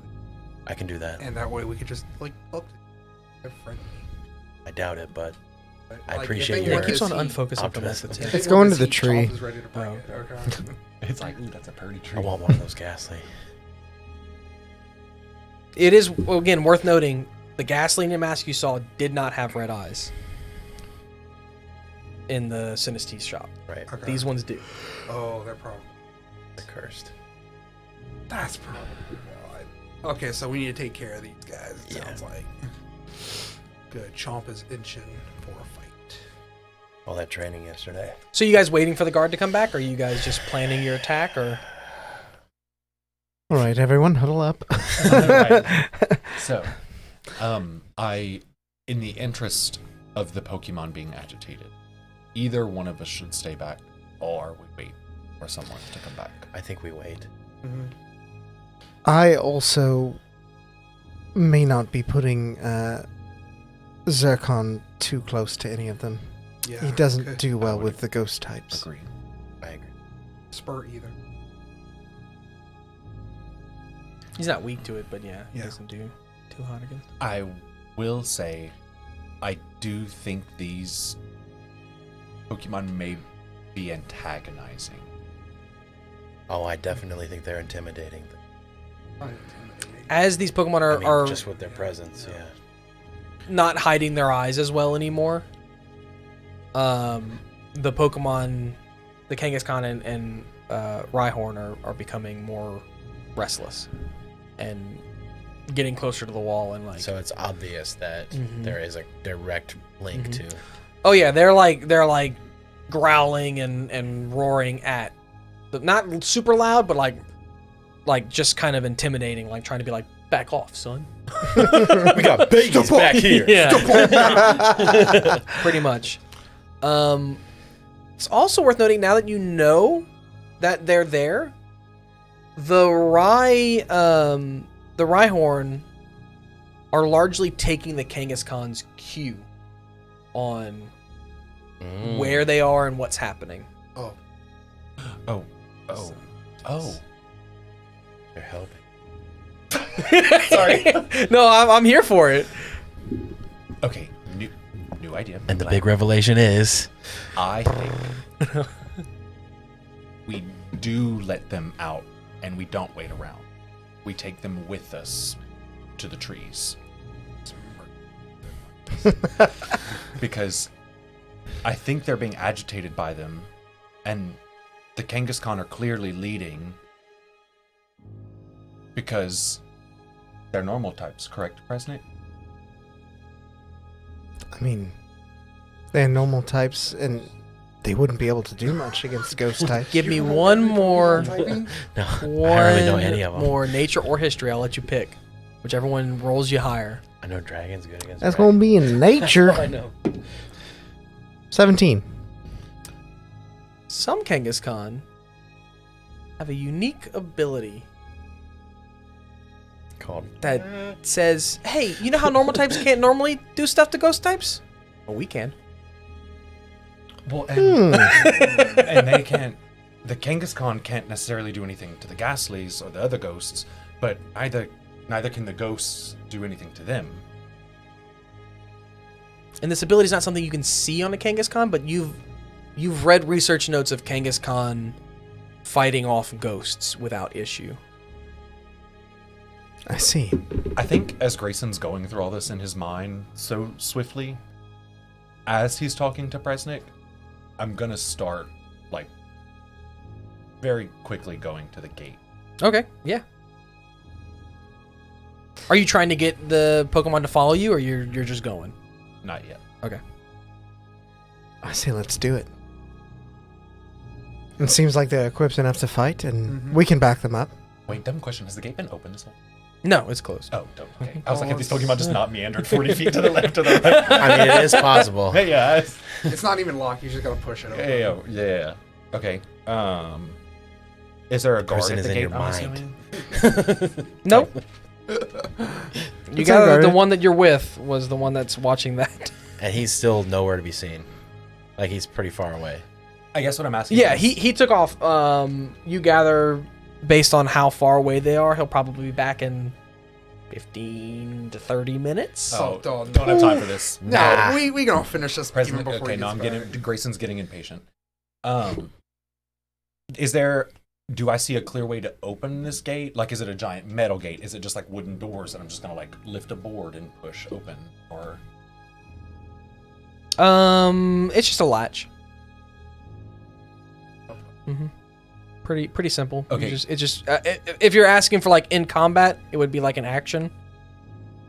I can do that. and that way we could just like look. They're friendly. I doubt it, but But, I like, if appreciate they your It want keeps to on see- unfocusing from optimism. the if tip. they It's want going to to the see, tree. Chomp is ready to bring Oh, it. Okay. It's like, ooh, that's a pretty tree. I want one of those Ghastly. It is, again, worth noting, the Ghastly mask you saw did not have red eyes in the Synestes shop. Right. Okay. These ones do. Oh, they're probably. They're cursed. That's probably why. Okay, so we need to take care of these guys. It Yeah. sounds like. Good. Chomp is inching for a fight. All that training yesterday. So you guys waiting for the guard to come back, or are you guys just planning your attack, or? All right, everyone, huddle up. Right. So, I, in the interest of the Pokemon being agitated, either one of us should stay back, or we wait for someone to come back. I think we wait. I also may not be putting Zircon too close to any of them. Yeah. He doesn't okay. do well with the ghost types. Agree. I agree. Spur either. He's not weak to it, but he Yeah. doesn't do too hot against it. I will say, I do think these Pokemon may be antagonizing. Oh, I definitely think they're intimidating. As these Pokemon are, I mean, are just with their presence, yeah. not hiding their eyes as well anymore, the Pokemon, the Kangaskhan and Rhyhorn are becoming more restless and getting closer to the wall and like. So it's obvious that Mhm. there is a direct link Mhm. to. Oh yeah, they're like growling and roaring at, but not super loud, but like just kind of intimidating, like trying to be like, back off, son. We got babies back here. Yeah. Pretty much. It's also worth noting now that you know that they're there, the Rhyhorn are largely taking the Kangaskhan's cue on where they are and what's happening. Oh. Oh. They're helping. Sorry. No, I'm here for it. Okay. New idea. And the big revelation is I think we do let them out, and we don't wait around. We take them with us to the trees. Because I think they're being agitated by them, and the Kangaskhan are clearly leading because they're normal types, correct, Presnick? I mean, they're normal types, and they wouldn't be able to do much against ghost types. Give me one more, no. I don't one really know any of them. more nature or history. I'll let you pick, whichever one rolls you higher. I know dragon's good against. That's going to be in nature. I know. 17. Some Kangaskhan have a unique ability Called. that says, hey, you know how normal types can't normally do stuff to ghost types? Well, we can. Well, Hmm. and they can't. The Kangaskhan can't necessarily do anything to the Ghastlies or the other ghosts, but neither can the ghosts do anything to them. And this ability is not something you can see on a Kangaskhan, but you've read research notes of Kangaskhan fighting off ghosts without issue. I see. I think as Grayson's going through all this in his mind so swiftly, as he's talking to Presnick, I'm gonna start, like, very quickly going to the gate. Okay, yeah. Are you trying to get the Pokemon to follow you, or you're just going? Not yet. Okay. I say let's do it. It seems like they're equipped enough to fight, and we can back them up. Wait, dumb question. Has the gate been open this whole? No, it's closed. Oh, dope. Okay. I was like, have these Pokemon just not meandered 40 feet to the left or the right? I mean, it is possible. Hey, yeah. It's not even locked. You just gotta push it over. Yeah. Okay. Is there a guard Person at is the in gate? your I'm mind. assuming? Nope. You It's got the unguarded. one that you're with was the one that's watching that. And he's still nowhere to be seen. Like, he's pretty far away. I guess what I'm asking. Yeah, is, he took off. You gather, based on how far away they are, he'll probably be back in 15 to 30 minutes. Oh, don't don't have time for this. No, we gonna finish this even President. before Okay, he no, gets I'm back. getting. Grayson's getting impatient. Is there? Do I see a clear way to open this gate? Like, is it a giant metal gate? Is it just like wooden doors that I'm just gonna like lift a board and push open? Or It's just a latch. Mm-hmm. Pretty simple. Okay. If you're asking for like in combat, it would be like an action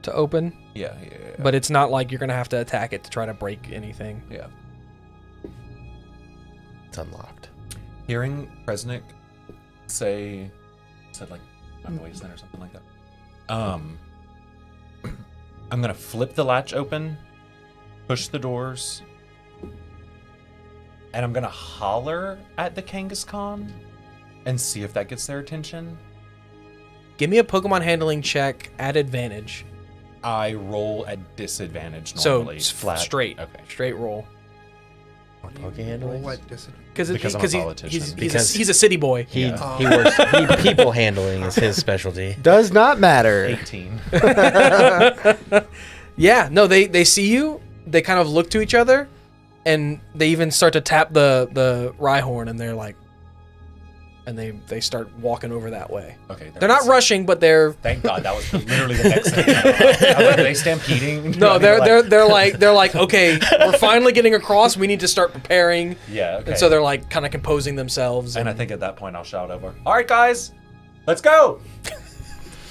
to open, yeah. but it's not like you're gonna have to attack it to try to break anything. Yeah. It's unlocked. Hearing Presnick said like my voice then or something like that. I'm gonna flip the latch open, push the doors, and I'm gonna holler at the Kangaskhan and see if that gets their attention. Give me a Pokemon handling check at advantage. I roll at disadvantage So normally. it's flat. straight. Okay. Straight roll. Poke handling? Roll at disadvantage. Because I'm a politician. He's a city boy. He works. People handling is his specialty. Does not matter. 18. Yeah, no, they see you. They kind of look to each other, and they even start to tap the Rhyhorn, and they're like, and they start walking over that way. Okay. They're not rushing, but they're. Thank God, that was literally the next thing. I was like, are they stampeding? No, they're like, okay, we're finally getting across. We need to start preparing. Yeah. Okay. And so they're like kind of composing themselves. And I think at that point I'll shout over. All right, guys, let's go.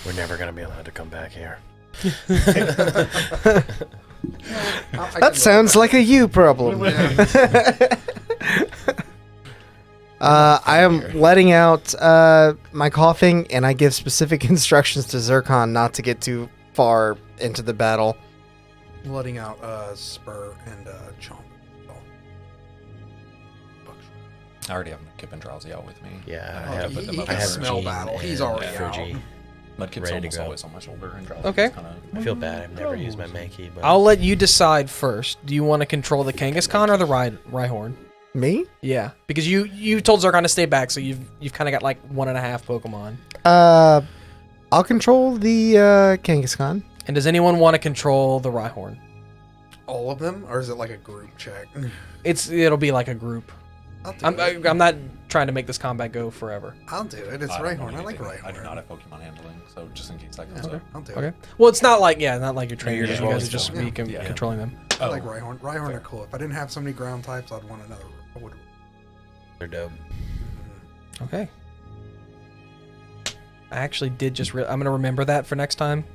We're never gonna be allowed to come back here. That sounds like a you problem. I am letting out my coughing, and I give specific instructions to Zircon not to get too far into the battle. Letting out Spur and Chomp. I already have Kip and Drowsy out with me. Yeah, I have he put them can up I have smell Gene battle. He's and already out. Fergie. Mudkip's ready to almost go. always on my shoulder, and Drowsy's Okay. kind of. I feel bad. I've never used my Mankey, but I'll let you decide first. Do you want to control the Kangaskhan or the Rhyhorn? Me? Yeah, because you told Zircon to stay back, so you've kind of got like 1.5 Pokemon. I'll control the Kangaskhan. And does anyone want to control the Rhyhorn? All of them, or is it like a group check? It'll be like a group. I'll do it. I'm not trying to make this combat go forever. I'll do it. It's I don't know Rhyhorn. I like anything. Rhyhorn. I do not have Pokemon handling, so just in case that comes Okay, up. I'll do Okay. it. Well, it's not like not like you're training. Yeah, You yeah, guys are yeah. just Yeah. be Yeah. controlling them. I Oh, like Rhyhorn. Rhyhorn fair. are cool. If I didn't have so many ground types, I'd want another. I would. they're dope. Okay. I actually did just. I'm gonna remember that for next time,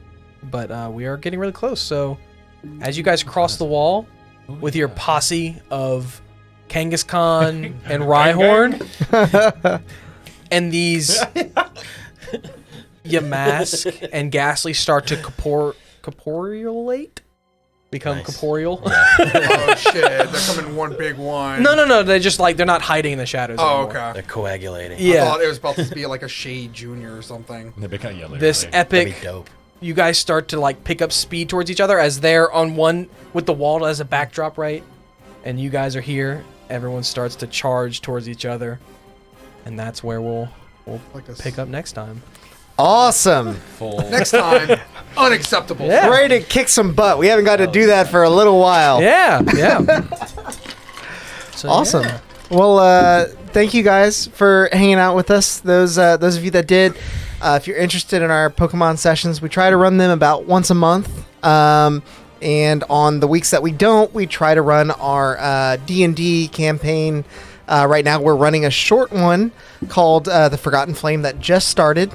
but we are getting really close. So, as you guys cross the wall with your posse of Kangaskhan and Rhyhorn, and these Yamask and Ghastly start to corporealate, become Nice. corporeal. Oh shit! They're coming one big one. No. They're just like they're not hiding in the shadows. Oh anymore. okay. They're coagulating. I Yeah. thought it was about to be like a Shade Junior or something. They become yellow. This That'd be epic. dope. You guys start to like pick up speed towards each other as they're on one with the wall as a backdrop, right? And you guys are here. Everyone starts to charge towards each other, and that's where we'll Like a pick up next time. Awesome. full. Next time, unacceptable. Yeah. Ready to kick some butt. We haven't got to do that for a little while. Yeah. So, Awesome. yeah. Well, thank you guys for hanging out with us. Those of you that did, if you're interested in our Pokemon sessions, we try to run them about once a month. And on the weeks that we don't, we try to run our D&D campaign. Right now, we're running a short one called The Forgotten Flame that just started.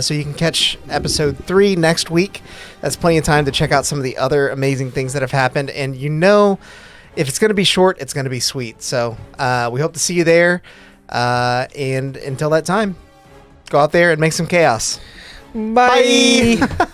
So you can catch episode 3 next week. That's plenty of time to check out some of the other amazing things that have happened. And if it's going to be short, it's going to be sweet. So we hope to see you there. And until that time, go out there and make some chaos. Bye. Bye.